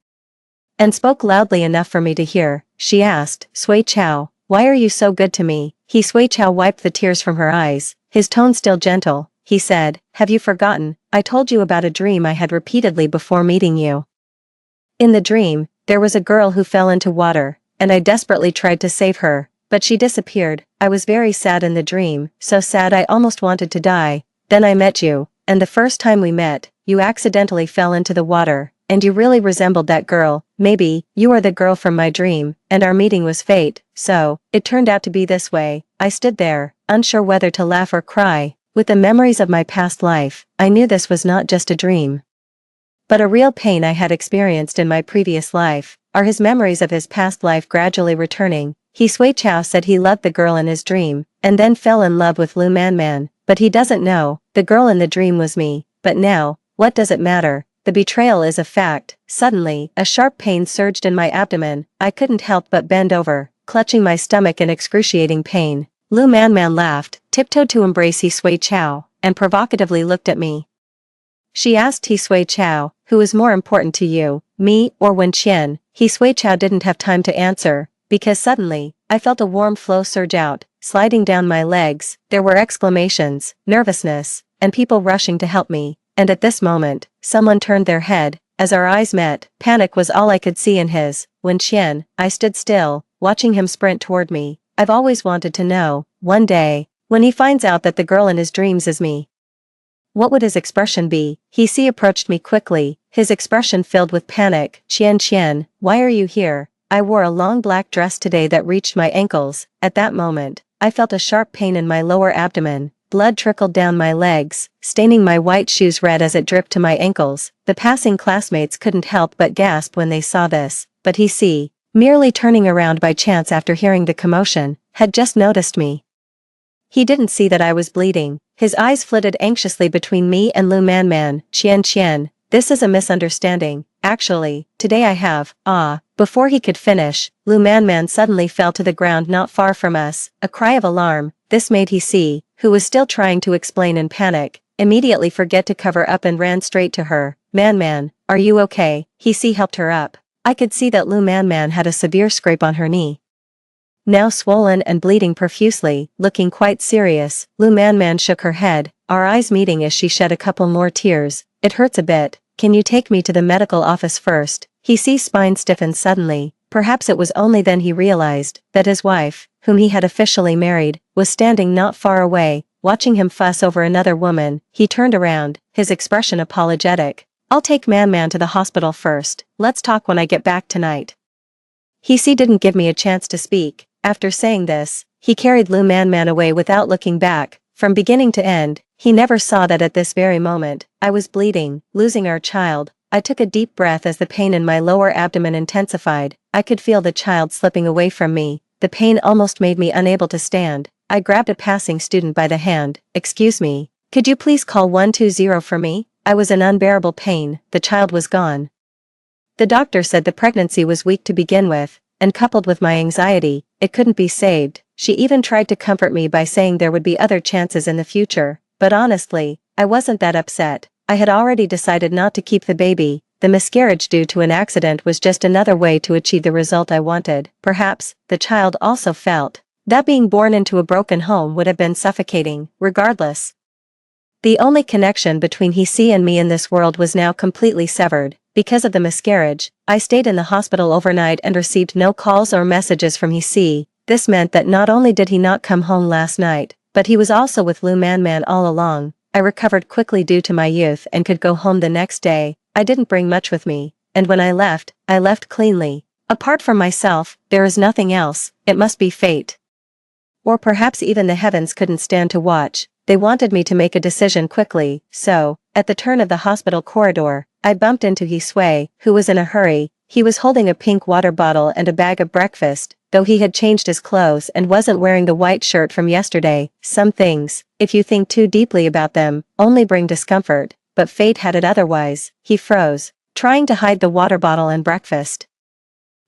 and spoke loudly enough for me to hear. She asked, Sui Chow, Why are you so good to me? He Sui Chao wiped the tears from her eyes, his tone still gentle. He said, have you forgotten? I told you about a dream I had repeatedly before meeting you. In the dream, there was a girl who fell into water, and I desperately tried to save her, but she disappeared. I was very sad in the dream, so sad I almost wanted to die. Then I met you, and the first time we met, you accidentally fell into the water, and you really resembled that girl. Maybe, you are the girl from my dream, and our meeting was fate. So, it turned out to be this way. I stood there, unsure whether to laugh or cry. With the memories of my past life, I knew this was not just a dream, but a real pain I had experienced in my previous life. Are his memories of his past life gradually returning? He Sui Chao said he loved the girl in his dream, and then fell in love with Lu Man, but he doesn't know, the girl in the dream was me. But now, what does it matter? The betrayal is a fact. Suddenly, a sharp pain surged in my abdomen. I couldn't help but bend over, clutching my stomach in excruciating pain. Lu Man laughed, tiptoed to embrace He Sui Chao, and provocatively looked at me. She asked He Sui Chao, who is more important to you, me or Wen Qian? He Sui Chao didn't have time to answer, because suddenly, I felt a warm flow surge out, sliding down my legs. There were exclamations, nervousness, and people rushing to help me, and at this moment, someone turned their head. As our eyes met, panic was all I could see in his. Wen Qian, I stood still, watching him sprint toward me. I've always wanted to know, one day, when he finds out that the girl in his dreams is me, what would his expression be? He approached me quickly, his expression filled with panic. Qian, why are you here? I wore a long black dress today that reached my ankles. At that moment, I felt a sharp pain in my lower abdomen. Blood trickled down my legs, staining my white shoes red as it dripped to my ankles. The passing classmates couldn't help but gasp when they saw this, but he, merely turning around by chance after hearing the commotion, had just noticed me. He didn't see that I was bleeding. His eyes flitted anxiously between me and Lu Man. Qian, this is a misunderstanding. Actually, today I have, Before he could finish, Lu Man suddenly fell to the ground not far from us. A cry of alarm. This made he, who was still trying to explain in panic, immediately forget to cover up and ran straight to her. Man, are you okay? He helped her up. I could see that Lu Man had a severe scrape on her knee, now swollen and bleeding profusely. Looking quite serious, Lu Man shook her head, our eyes meeting as she shed a couple more tears. It hurts a bit. Can you take me to the medical office first? His spine stiffened suddenly. Perhaps it was only then he realized that his wife, whom he had officially married, was standing not far away, watching him fuss over another woman. He turned around, his expression apologetic. I'll take Man to the hospital first. Let's talk when I get back tonight. He didn't give me a chance to speak. After saying this, he carried Lu Man away without looking back. From beginning to end, he never saw that at this very moment, I was bleeding, losing our child. I took a deep breath as the pain in my lower abdomen intensified. I could feel the child slipping away from me. The pain almost made me unable to stand. I grabbed a passing student by the hand. Excuse me, could you please call 120 for me? I was in unbearable pain. The child was gone. The doctor said the pregnancy was weak to begin with, and coupled with my anxiety, it couldn't be saved. She even tried to comfort me by saying there would be other chances in the future, but honestly, I wasn't that upset. I had already decided not to keep the baby. The miscarriage due to an accident was just another way to achieve the result I wanted. Perhaps, the child also felt that being born into a broken home would have been suffocating. Regardless, the only connection between he and me in this world was now completely severed. Because of the miscarriage, I stayed in the hospital overnight and received no calls or messages from he. This meant that not only did he not come home last night, but he was also with Lu Man all along. I recovered quickly due to my youth and could go home the next day. I didn't bring much with me, and when I left cleanly. Apart from myself, there is nothing else. It must be fate. Or perhaps even the heavens couldn't stand to watch. They wanted me to make a decision quickly, so, at the turn of the hospital corridor, I bumped into He Sui, who was in a hurry. He was holding a pink water bottle and a bag of breakfast, though he had changed his clothes and wasn't wearing the white shirt from yesterday. Some things, if you think too deeply about them, only bring discomfort, but fate had it otherwise. He froze, trying to hide the water bottle and breakfast.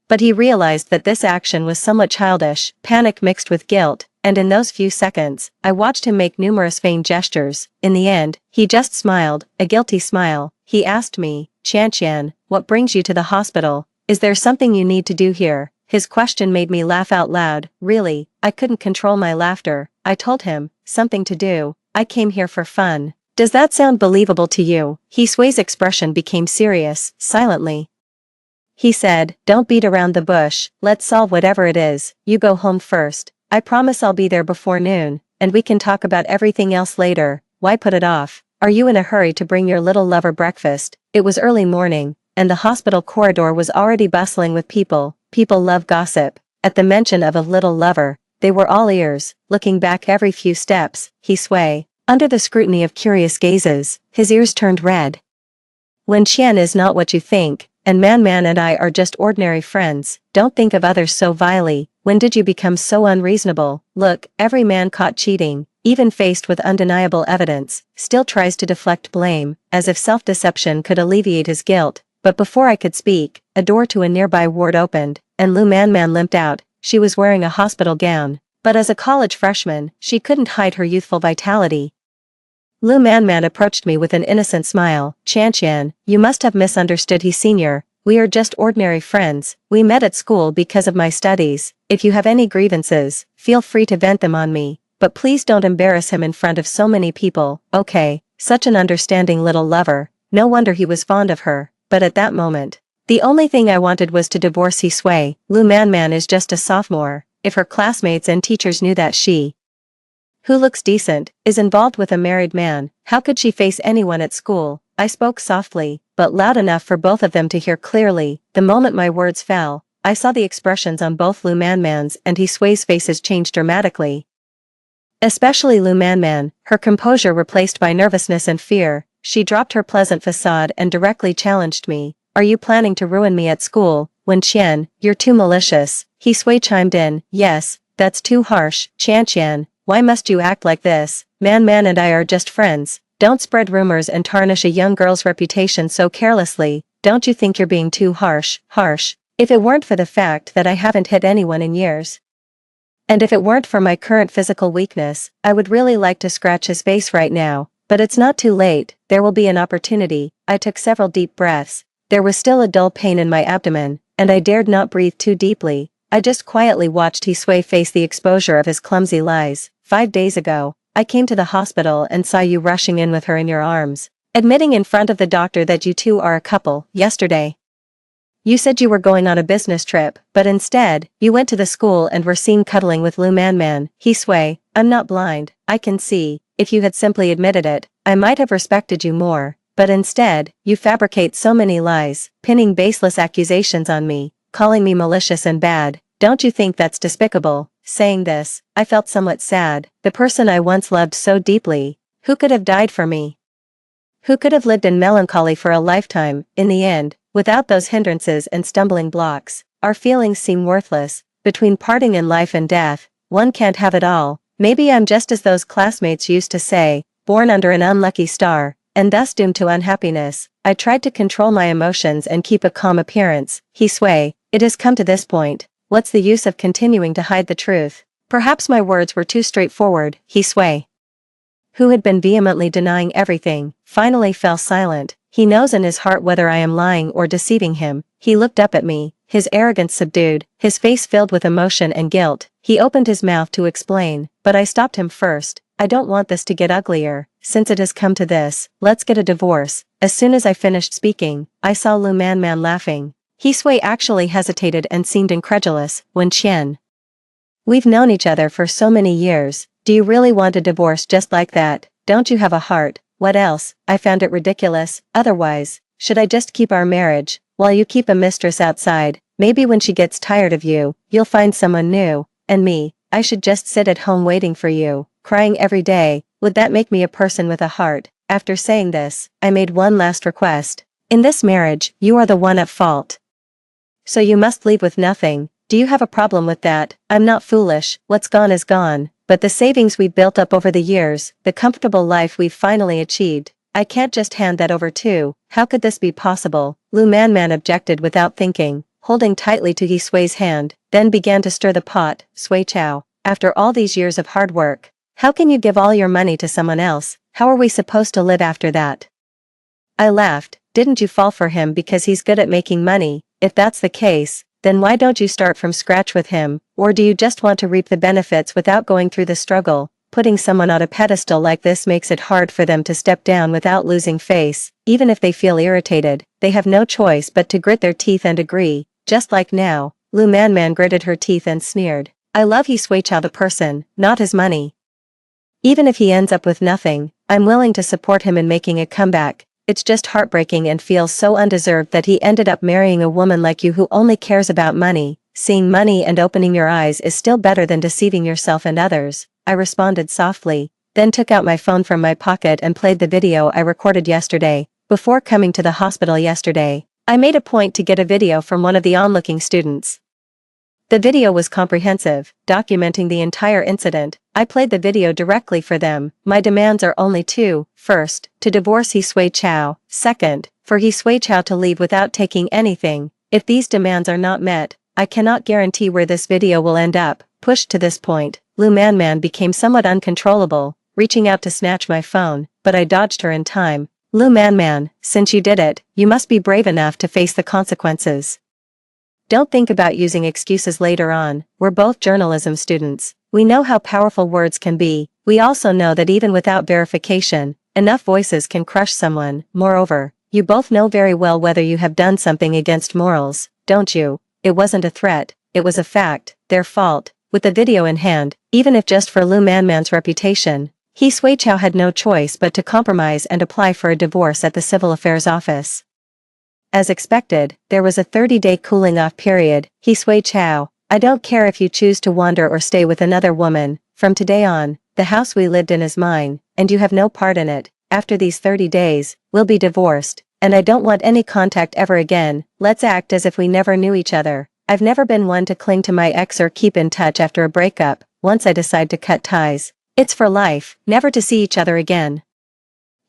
But he realized that this action was somewhat childish, panic mixed with guilt, and in those few seconds, I watched him make numerous vain gestures. In the end, he just smiled, a guilty smile. He asked me, Qian, what brings you to the hospital? Is there something you need to do here? His question made me laugh out loud. Really, I couldn't control my laughter. I told him, something to do. I came here for fun. Does that sound believable to you? Sway's expression became serious, silently. He said, don't beat around the bush, let's solve whatever it is. You go home first. I promise I'll be there before noon, and we can talk about everything else later. Why put it off? Are you in a hurry to bring your little lover breakfast? It was early morning, and the hospital corridor was already bustling with people. People love gossip. At the mention of a little lover, they were all ears, looking back every few steps. Sway, under the scrutiny of curious gazes, his ears turned red. When Qian is not what you think, and Man and I are just ordinary friends, don't think of others so vilely. When did you become so unreasonable? Look, every man caught cheating, even faced with undeniable evidence, still tries to deflect blame, as if self-deception could alleviate his guilt. But before I could speak, a door to a nearby ward opened, and Lu Man limped out. She was wearing a hospital gown, but as a college freshman, she couldn't hide her youthful vitality. Lu Man approached me with an innocent smile. Qian, you must have misunderstood. Senior, we are just ordinary friends. We met at school because of my studies. If you have any grievances, feel free to vent them on me, but please don't embarrass him in front of so many people. Okay, such an understanding little lover. No wonder he was fond of her. But at that moment, the only thing I wanted was to divorce Sway. Lu Man is just a sophomore. If her classmates and teachers knew that she, who looks decent, is involved with a married man, how could she face anyone at school? I spoke softly, but loud enough for both of them to hear clearly. The moment my words fell, I saw the expressions on both Lu Man's and Sway's faces change dramatically. Especially Lu Man, her composure replaced by nervousness and fear. She dropped her pleasant facade and directly challenged me. Are you planning to ruin me at school? When Qian, you're too malicious. Sway chimed in. Yes, that's too harsh. Qian, why must you act like this? Man and I are just friends. Don't spread rumors and tarnish a young girl's reputation so carelessly. Don't you think you're being too harsh? If it weren't for the fact that I haven't hit anyone in years, and if it weren't for my current physical weakness, I would really like to scratch his face right now. But it's not too late, there will be an opportunity. I took several deep breaths. There was still a dull pain in my abdomen, and I dared not breathe too deeply. I just quietly watched Sway face the exposure of his clumsy lies. 5 days ago, I came to the hospital and saw you rushing in with her in your arms, admitting in front of the doctor that you two are a couple. Yesterday, you said you were going on a business trip, but instead, you went to the school and were seen cuddling with Lu Man. Sway, I'm not blind, I can see. If you had simply admitted it, I might have respected you more, but instead, you fabricate so many lies, pinning baseless accusations on me, calling me malicious and bad. Don't you think that's despicable? Saying this, I felt somewhat sad. The person I once loved so deeply, who could have died for me? Who could have lived in melancholy for a lifetime? In the end, without those hindrances and stumbling blocks, our feelings seem worthless. Between parting in life and death, one can't have it all. Maybe I'm just as those classmates used to say, born under an unlucky star, and thus doomed to unhappiness. I tried to control my emotions and keep a calm appearance. Sway, it has come to this point. What's the use of continuing to hide the truth? Perhaps my words were too straightforward. Sway, who had been vehemently denying everything, finally fell silent. He knows in his heart whether I am lying or deceiving him. He looked up at me, his arrogance subdued, his face filled with emotion and guilt. He opened his mouth to explain, but I stopped him first. I don't want this to get uglier. Since it has come to this, let's get a divorce. As soon as I finished speaking, I saw Lu Man laughing. Sway actually hesitated and seemed incredulous. When Qian, we've known each other for so many years. Do you really want a divorce just like that? Don't you have a heart? What else? I found it ridiculous. Otherwise, should I just keep our marriage, while you keep a mistress outside? Maybe when she gets tired of you, you'll find someone new. And me, I should just sit at home waiting for you, crying every day. Would that make me a person with a heart? After saying this, I made one last request. In this marriage, you are the one at fault. So you must leave with nothing. Do you have a problem with that? I'm not foolish. What's gone is gone. But the savings we built up over the years, the comfortable life we've finally achieved, I can't just hand that over too. How could this be possible? Lu Man objected without thinking, holding tightly to Sway's hand, then began to stir the pot. Sway Chow, after all these years of hard work, how can you give all your money to someone else? How are we supposed to live after that? I laughed. Didn't you fall for him because he's good at making money? If that's the case, then why don't you start from scratch with him, or do you just want to reap the benefits without going through the struggle? Putting someone on a pedestal like this makes it hard for them to step down without losing face. Even if they feel irritated, they have no choice but to grit their teeth and agree. Just like now, Lu Man gritted her teeth and sneered. I love He Sui Chao the person, not his money. Even if he ends up with nothing, I'm willing to support him in making a comeback. It's just heartbreaking and feels so undeserved that he ended up marrying a woman like you who only cares about money. Seeing money and opening your eyes is still better than deceiving yourself and others, I responded softly, then took out my phone from my pocket and played the video I recorded yesterday. Before coming to the hospital yesterday, I made a point to get a video from one of the onlooking students. The video was comprehensive, documenting the entire incident. I played the video directly for them. My demands are only two: first, to divorce He Sui Chao; second, for He Sui Chao to leave without taking anything. If these demands are not met, I cannot guarantee where this video will end up. Pushed to this point, Lu Man became somewhat uncontrollable, reaching out to snatch my phone, but I dodged her in time. Lu Man, since you did it, you must be brave enough to face the consequences. Don't think about using excuses later on. We're both journalism students. We know how powerful words can be. We also know that even without verification, enough voices can crush someone. Moreover, you both know very well whether you have done something against morals, don't you? It wasn't a threat, it was a fact, their fault. With the video in hand, even if just for Lu Man's reputation, He Sui Chao had no choice but to compromise and apply for a divorce at the Civil Affairs Office. As expected, there was a 30-day cooling-off period. He Sui Chao, I don't care if you choose to wander or stay with another woman. From today on, the house we lived in is mine, and you have no part in it. After these 30 days, we'll be divorced, and I don't want any contact ever again. Let's act as if we never knew each other. I've never been one to cling to my ex or keep in touch after a breakup. Once I decide to cut ties, it's for life, never to see each other again.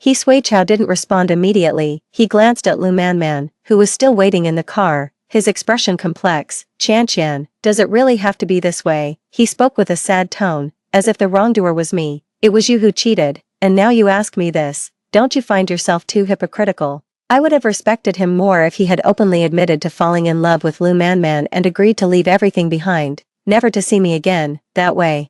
He Sui Chao didn't respond immediately. He glanced at Lu Man, who was still waiting in the car, his expression complex. Qian, does it really have to be this way? He spoke with a sad tone, as if the wrongdoer was me. It was you who cheated, and now you ask me this. Don't you find yourself too hypocritical? I would have respected him more if he had openly admitted to falling in love with Lu Man and agreed to leave everything behind, never to see me again, that way.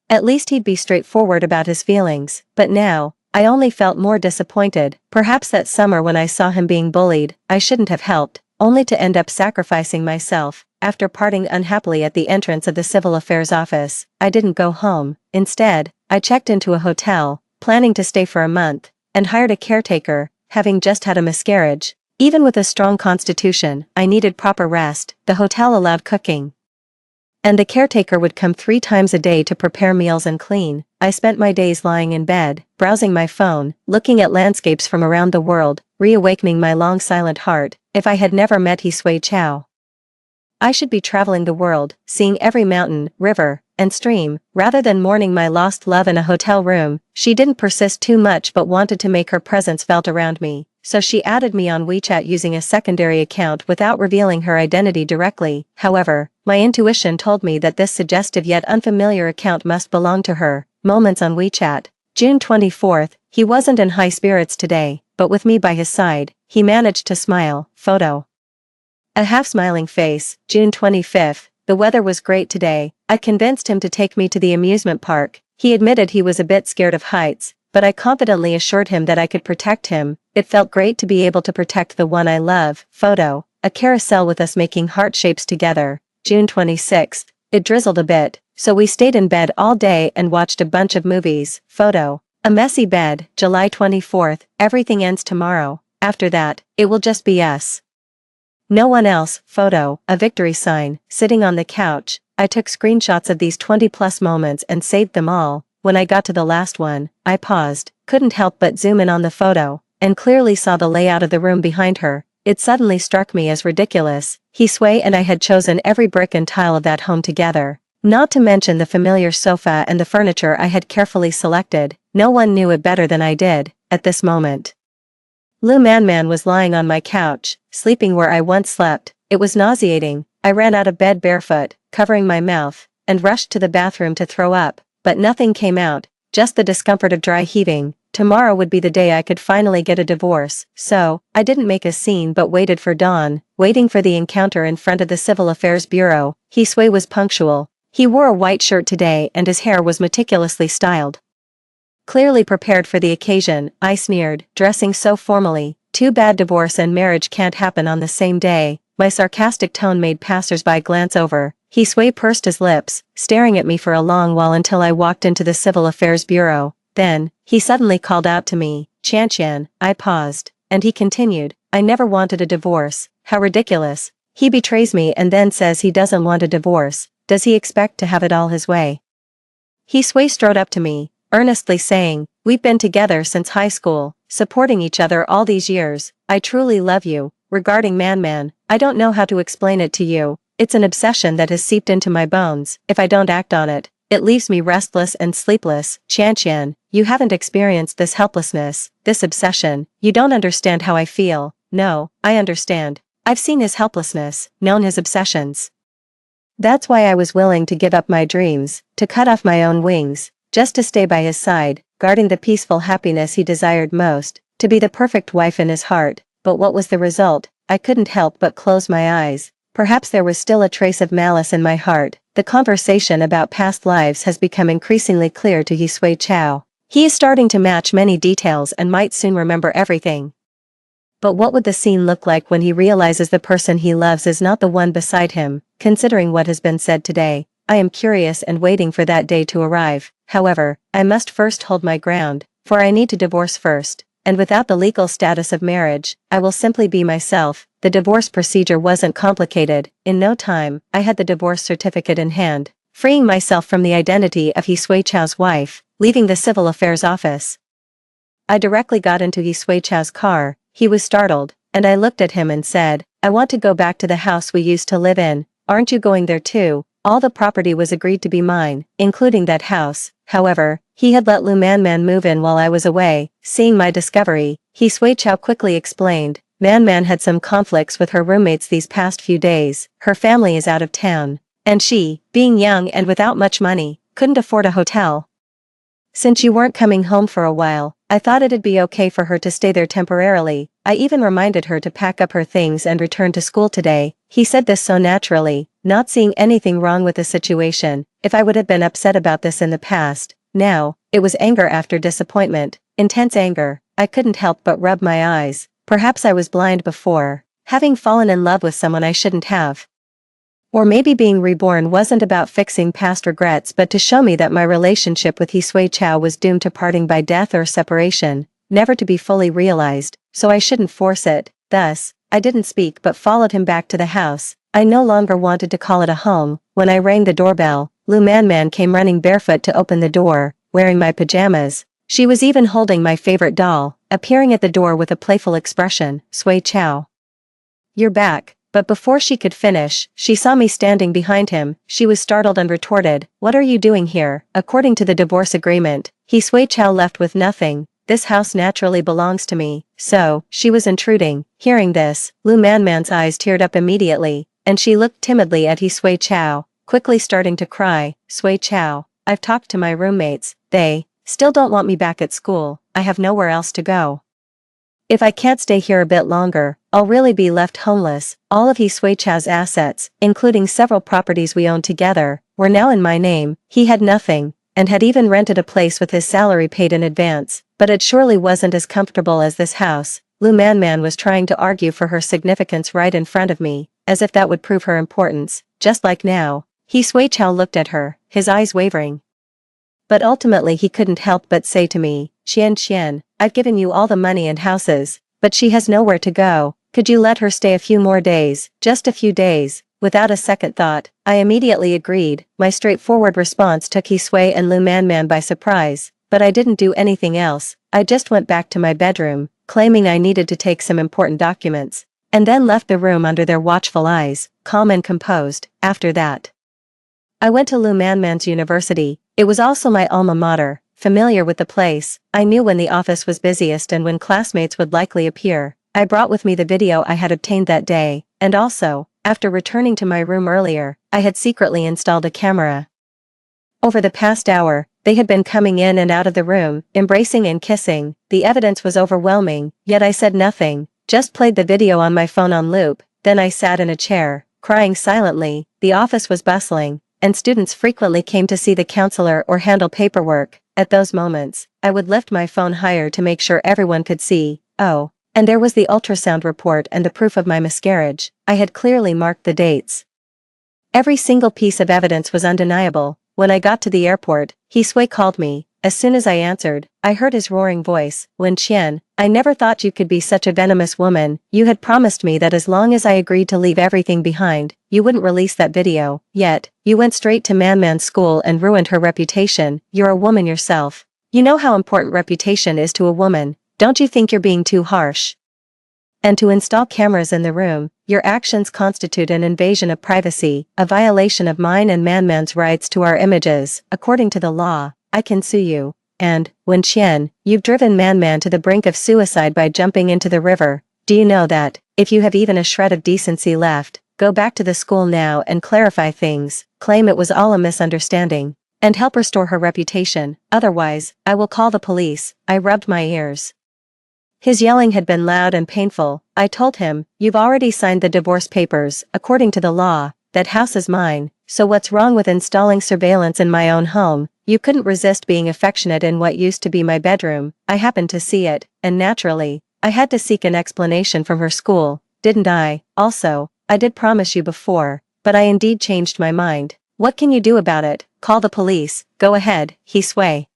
At least he'd be straightforward about his feelings, but now, I only felt more disappointed. Perhaps that summer when I saw him being bullied, I shouldn't have helped, only to end up sacrificing myself. After parting unhappily at the entrance of the Civil Affairs Office, I didn't go home. Instead, I checked into a hotel, planning to stay for a month, and hired a caretaker, having just had a miscarriage. Even with a strong constitution, I needed proper rest. The hotel allowed cooking, and the caretaker would come 3 times a day to prepare meals and clean. I spent my days lying in bed, browsing my phone, looking at landscapes from around the world, reawakening my long silent heart. If I had never met He Sui Chao, I should be traveling the world, seeing every mountain, river, and stream, rather than mourning my lost love in a hotel room. She didn't persist too much but wanted to make her presence felt around me, so she added me on WeChat using a secondary account without revealing her identity directly. However, my intuition told me that this suggestive yet unfamiliar account must belong to her. Moments on WeChat. June 24th, he wasn't in high spirits today, but with me by his side, he managed to smile. Photo. A half-smiling face. June 25th, the weather was great today. I convinced him to take me to the amusement park. He admitted he was a bit scared of heights, but I confidently assured him that I could protect him. It felt great to be able to protect the one I love. Photo. A carousel with us making heart shapes together. June 26th, it drizzled a bit, so we stayed in bed all day and watched a bunch of movies. Photo. A messy bed. July 24th, everything ends tomorrow. After that, it will just be us. No one else. Photo. A victory sign. Sitting on the couch, I took screenshots of these 20+ moments and saved them all. When I got to the last one, I paused, couldn't help but zoom in on the photo, and clearly saw the layout of the room behind her. It suddenly struck me as ridiculous. He Sui and I had chosen every brick and tile of that home together, not to mention the familiar sofa and the furniture I had carefully selected. No one knew it better than I did. At this moment, Lu Man was lying on my couch, sleeping where I once slept. It was nauseating. I ran out of bed barefoot, covering my mouth, and rushed to the bathroom to throw up, but nothing came out, just the discomfort of dry heaving. tomorrow would be the day I could finally get a divorce, so, I didn't make a scene but waited for dawn, waiting for the encounter in front of the Civil Affairs Bureau. Hisui was punctual. He wore a white shirt today and his hair was meticulously styled. Clearly prepared for the occasion, I sneered, dressing so formally. Too bad divorce and marriage can't happen on the same day. My sarcastic tone made passers-by glance over. Hisui pursed his lips, staring at me for a long while until I walked into the Civil Affairs Bureau. Then, he suddenly called out to me, "Chan-chan." I paused, and he continued, "I never wanted a divorce. How ridiculous. He betrays me and then says he doesn't want a divorce. Does he expect to have it all his way?" Hisui strode up to me, earnestly saying, "We've been together since high school, supporting each other all these years. I truly love you. Regarding Man-Man, I don't know how to explain it to you. It's an obsession that has seeped into my bones. If I don't act on it, it leaves me restless and sleepless. Chan-chan, you haven't experienced this helplessness, this obsession. You don't understand how I feel." "No, I understand. I've seen his helplessness, known his obsessions. That's why I was willing to give up my dreams, to cut off my own wings, just to stay by his side, guarding the peaceful happiness he desired most, to be the perfect wife in his heart." But what was the result? I couldn't help but close my eyes. Perhaps there was still a trace of malice in my heart. The conversation about past lives has become increasingly clear to Hisui Chow. He is starting to match many details and might soon remember everything. But what would the scene look like when he realizes the person he loves is not the one beside him? Considering what has been said today, I am curious and waiting for that day to arrive. However, I must first hold my ground, for I need to divorce first. And without the legal status of marriage, I will simply be myself. The divorce procedure wasn't complicated. In no time, I had the divorce certificate in hand, freeing myself from the identity of Hisui Chow's wife, leaving the civil affairs office. I directly got into Hisui Chow's car. He was startled, and I looked at him and said, "I want to go back to the house we used to live in. Aren't you going there too?" All the property was agreed to be mine, including that house. However, he had let Lu Man-Man move in while I was away. Seeing my discovery, Hisui Chow quickly explained, Man-Man had some conflicts with her roommates these past few days. Her family is out of town, and she, being young and without much money, couldn't afford a hotel. Since you weren't coming home for a while, I thought it'd be okay for her to stay there temporarily. I even reminded her to pack up her things and return to school today. He said this so naturally, not seeing anything wrong with the situation. If I would have been upset about this in the past, now, it was anger after disappointment, intense anger. I couldn't help but rub my eyes. Perhaps I was blind before, having fallen in love with someone I shouldn't have. Or maybe being reborn wasn't about fixing past regrets but to show me that my relationship with Hisui Chow was doomed to parting by death or separation, never to be fully realized, so I shouldn't force it. Thus, I didn't speak but followed him back to the house. I no longer wanted to call it a home. When I rang the doorbell, Lu Man-Man came running barefoot to open the door, wearing my pajamas. She was even holding my favorite doll, appearing at the door with a playful expression. "Sui Chow, you're back." But before she could finish, she saw me standing behind him. She was startled and retorted, "What are you doing here?" According to the divorce agreement, Hisui Chow left with nothing. This house naturally belongs to me, so, she was intruding. Hearing this, Lu Man-Man's eyes teared up immediately, and she looked timidly at Hisui Chow, quickly starting to cry. "Sui Chow, I've talked to my roommates. They still don't want me back at school. I have nowhere else to go. If I can't stay here a bit longer, I'll really be left homeless." All of Hisui Chow's assets, including several properties we owned together, were now in my name. He had nothing, and had even rented a place with his salary paid in advance, but it surely wasn't as comfortable as this house. Lu Man-Man was trying to argue for her significance right in front of me, as if that would prove her importance. Just like now, Hisui Chow looked at her, his eyes wavering. But ultimately he couldn't help but say to me, "Xian, I've given you all the money and houses, but she has nowhere to go. Could you let her stay a few more days, just a few days?" Without a second thought, I immediately agreed. My straightforward response took Hisui and Lu Man-Man by surprise, but I didn't do anything else. I just went back to my bedroom, claiming I needed to take some important documents, and then left the room under their watchful eyes, calm and composed. After that, I went to Lu Man-Man's university. It was also my alma mater. Familiar with the place, I knew when the office was busiest and when classmates would likely appear. I brought with me the video I had obtained that day, and also, after returning to my room earlier, I had secretly installed a camera. Over the past hour, They had been coming in and out of the room, embracing and kissing. The evidence was overwhelming, yet I said nothing, just played the video on my phone on loop. Then I sat in a chair, crying silently. The office was bustling, and students frequently came to see the counselor or handle paperwork. At those moments, I would lift my phone higher to make sure everyone could see. Oh, and there was the ultrasound report and the proof of my miscarriage. I had clearly marked the dates. Every single piece of evidence was undeniable. When I got to the airport, Hisui called me. As soon as I answered, I heard his roaring voice. Wen Qian, I never thought you could be such a venomous woman. You had promised me that as long as I agreed to leave everything behind, you wouldn't release that video. Yet, you went straight to Manman's school and ruined her reputation. You're a woman yourself. You know how important reputation is to a woman. Don't you think you're being too harsh? And to install cameras in the room, your actions constitute an invasion of privacy, a violation of mine and Manman's rights to our images. According to the law, I can sue you. And, Wen Qian, you've driven Manman to the brink of suicide by jumping into the river. Do you know that, if you have even a shred of decency left, go back to the school now and clarify things, claim it was all a misunderstanding, and help restore her reputation. Otherwise, I will call the police. I rubbed my ears. His yelling had been loud and painful. I told him, you've already signed the divorce papers. According to the law, that house is mine, so what's wrong with installing surveillance in my own home? You couldn't resist being affectionate in what used to be my bedroom. I happened to see it, and naturally, I had to seek an explanation from her school, didn't I? Also, I did promise you before, but I indeed changed my mind. What can you do about it? Call the police. Go ahead, Hisui.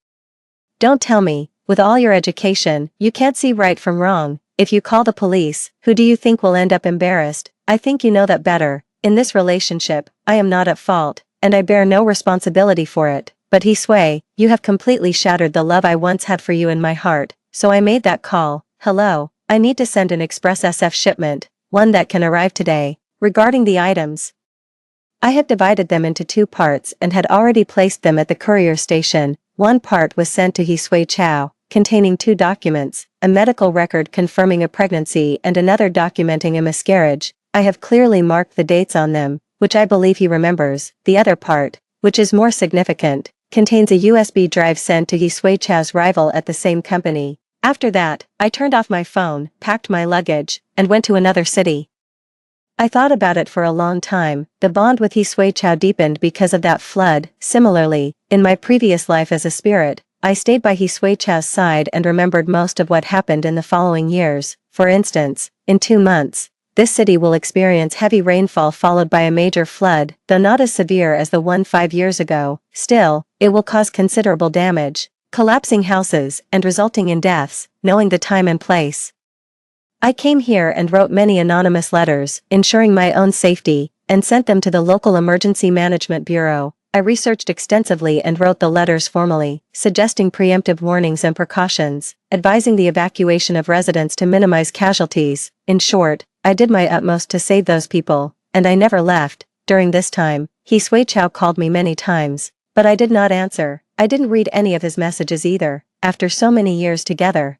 Don't tell me, with all your education, you can't see right from wrong. If you call the police, who do you think will end up embarrassed? I think you know that better. In this relationship, I am not at fault, and I bear no responsibility for it. But Hisui, you have completely shattered the love I once had for you in my heart, so I made that call. Hello, I need to send an express SF shipment, one that can arrive today. Regarding the items, I had divided them into 2 parts and had already placed them at the courier station. One part was sent to Hisui Chao, containing 2 documents, a medical record confirming a pregnancy and another documenting a miscarriage. I have clearly marked the dates on them, which I believe he remembers. The other part, which is more significant, contains a USB drive sent to Hisui Chao's rival at the same company. After that, I turned off my phone, packed my luggage, and went to another city. I thought about it for a long time. The bond with Hisui Chao deepened because of that flood. Similarly, in my previous life as a spirit, I stayed by Hisui Chao's side and remembered most of what happened in the following years. For instance, in 2 months, this city will experience heavy rainfall followed by a major flood, though not as severe as the one 5 years ago. Still, it will cause considerable damage, collapsing houses and resulting in deaths. Knowing the time and place, I came here and wrote many anonymous letters, ensuring my own safety, and sent them to the local emergency management bureau. I researched extensively and wrote the letters formally, suggesting preemptive warnings and precautions, advising the evacuation of residents to minimize casualties. In short, I did my utmost to save those people, and I never left. During this time, Hisui Chao called me many times, but I did not answer. I didn't read any of his messages either. After so many years together,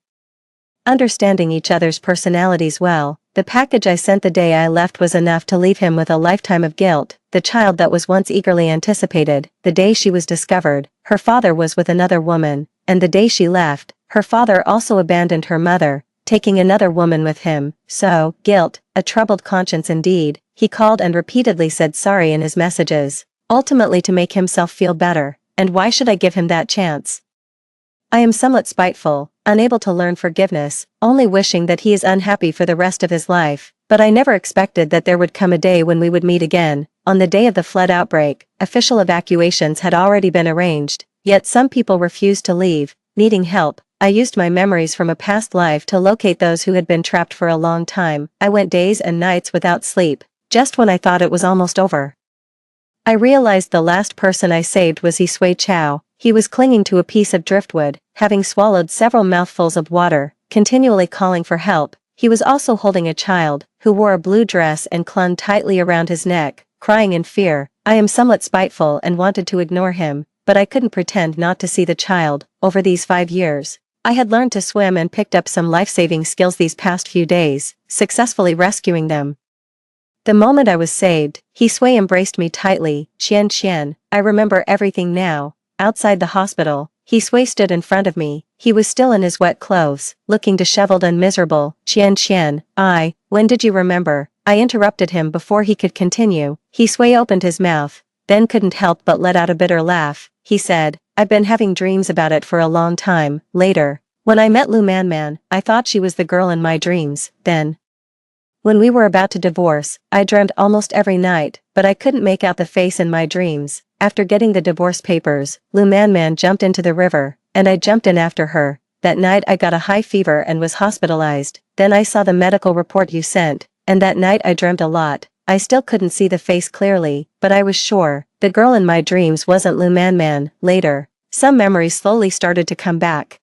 understanding each other's personalities well, the package I sent the day I left was enough to leave him with a lifetime of guilt. The child that was once eagerly anticipated, the day she was discovered, her father was with another woman, and the day she left, her father also abandoned her mother, taking another woman with him. So, guilt, a troubled conscience indeed. He called and repeatedly said sorry in his messages, ultimately to make himself feel better. And why should I give him that chance? I am somewhat spiteful, unable to learn forgiveness, only wishing that he is unhappy for the rest of his life. But I never expected that there would come a day when we would meet again. On the day of the flood outbreak, official evacuations had already been arranged, yet some people refused to leave, needing help. I used my memories from a past life to locate those who had been trapped for a long time. I went days and nights without sleep, just when I thought it was almost over. I realized the last person I saved was Hisui Chao. He was clinging to a piece of driftwood, having swallowed several mouthfuls of water, continually calling for help. He was also holding a child, who wore a blue dress and clung tightly around his neck, crying in fear. I am somewhat spiteful and wanted to ignore him, but I couldn't pretend not to see the child. Over these 5 years, I had learned to swim and picked up some life-saving skills these past few days, successfully rescuing them. The moment I was saved, Hisui embraced me tightly. Qian, I remember everything now. outside the hospital, He Sui stood in front of me. He was still in his wet clothes, looking disheveled and miserable. Qian, when did you remember? I interrupted him before he could continue. He Sui opened his mouth, then couldn't help but let out a bitter laugh. He said, I've been having dreams about it for a long time. Later, when I met Lu Man, I thought she was the girl in my dreams. Then, when we were about to divorce, I dreamt almost every night, but I couldn't make out the face in my dreams. After getting the divorce papers, Lu Man jumped into the river, and I jumped in after her. That night I got a high fever and was hospitalized. Then I saw the medical report you sent, and that night I dreamt a lot. I still couldn't see the face clearly, but I was sure the girl in my dreams wasn't Lu Man. Later, some memories slowly started to come back.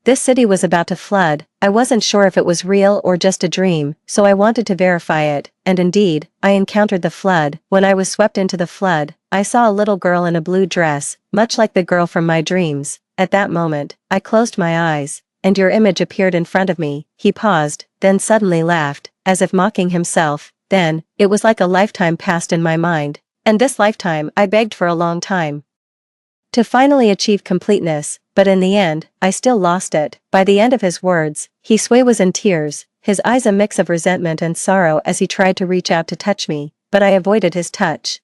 This city was about to flood. I wasn't sure if it was real or just a dream, so I wanted to verify it, and indeed, I encountered the flood. When I was swept into the flood, I saw a little girl in a blue dress, much like the girl from my dreams. At that moment, I closed my eyes, and your image appeared in front of me. He paused, then suddenly laughed, as if mocking himself. Then, it was like a lifetime passed in my mind, and this lifetime I begged for a long time to finally achieve completeness, but in the end, I still lost it. By the end of his words, He Sui was in tears, his eyes a mix of resentment and sorrow as he tried to reach out to touch me, but I avoided his touch.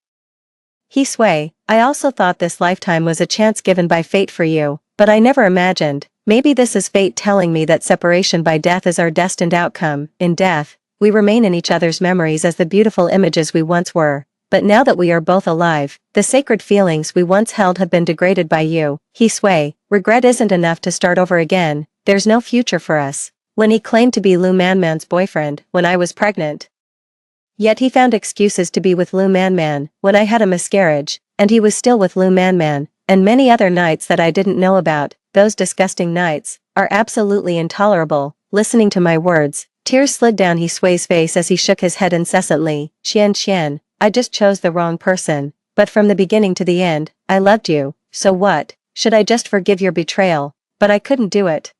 He Sui, I also thought this lifetime was a chance given by fate for you, but I never imagined, maybe this is fate telling me that separation by death is our destined outcome. In death, we remain in each other's memories as the beautiful images we once were. But now that we are both alive, the sacred feelings we once held have been degraded by you. He Sui, regret isn't enough to start over again. There's no future for us. When he claimed to be Lu Man's boyfriend, when I was pregnant. Yet he found excuses to be with Lu Man when I had a miscarriage, and he was still with Lu Man, and many other nights that I didn't know about. Those disgusting nights are absolutely intolerable. Listening to my words, tears slid down He Sui's face as he shook his head incessantly. Qian, I just chose the wrong person, but from the beginning to the end, I loved you, so what? Should I just forgive your betrayal? But I couldn't do it.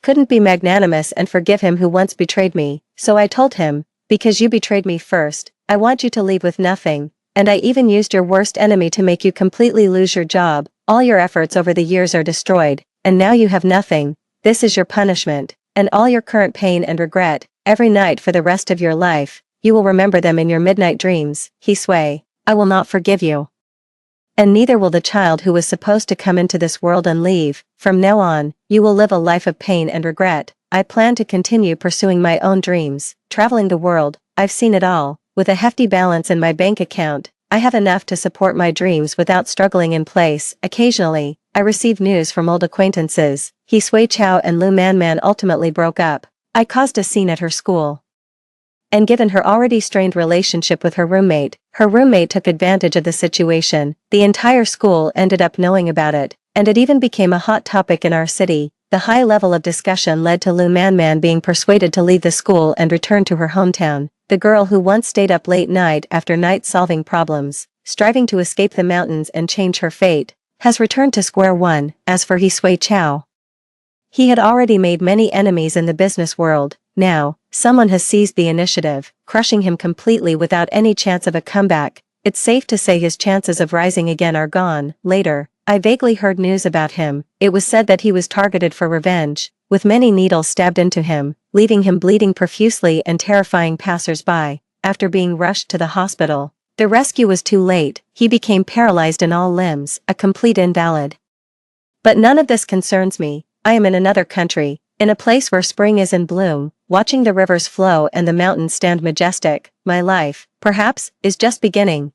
Couldn't be magnanimous and forgive him who once betrayed me, so I told him, because you betrayed me first, I want you to leave with nothing, and I even used your worst enemy to make you completely lose your job. All your efforts over the years are destroyed, and now you have nothing. This is your punishment, and all your current pain and regret, every night for the rest of your life. You will remember them in your midnight dreams. He Sui, I will not forgive you. And neither will the child who was supposed to come into this world and leave. From now on, you will live a life of pain and regret. I plan to continue pursuing my own dreams, traveling the world. I've seen it all. With a hefty balance in my bank account, I have enough to support my dreams without struggling in place. Occasionally, I receive news from old acquaintances. He Sui Chao and Lu Man ultimately broke up. I caused a scene at her school. And given her already strained relationship with her roommate took advantage of the situation. The entire school ended up knowing about it, and it even became a hot topic in our city. The high level of discussion led to Lu Man being persuaded to leave the school and return to her hometown. The girl who once stayed up late night after night solving problems, striving to escape the mountains and change her fate, has returned to square one. As for He Sui Chao, he had already made many enemies in the business world. Now, someone has seized the initiative, crushing him completely without any chance of a comeback. It's safe to say his chances of rising again are gone. Later, I vaguely heard news about him. It was said that he was targeted for revenge, with many needles stabbed into him, leaving him bleeding profusely and terrifying passers-by. After being rushed to the hospital, the rescue was too late. He became paralyzed in all limbs, a complete invalid. But none of this concerns me. I am in another country, in a place where spring is in bloom, watching the rivers flow and the mountains stand majestic. My life, perhaps, is just beginning.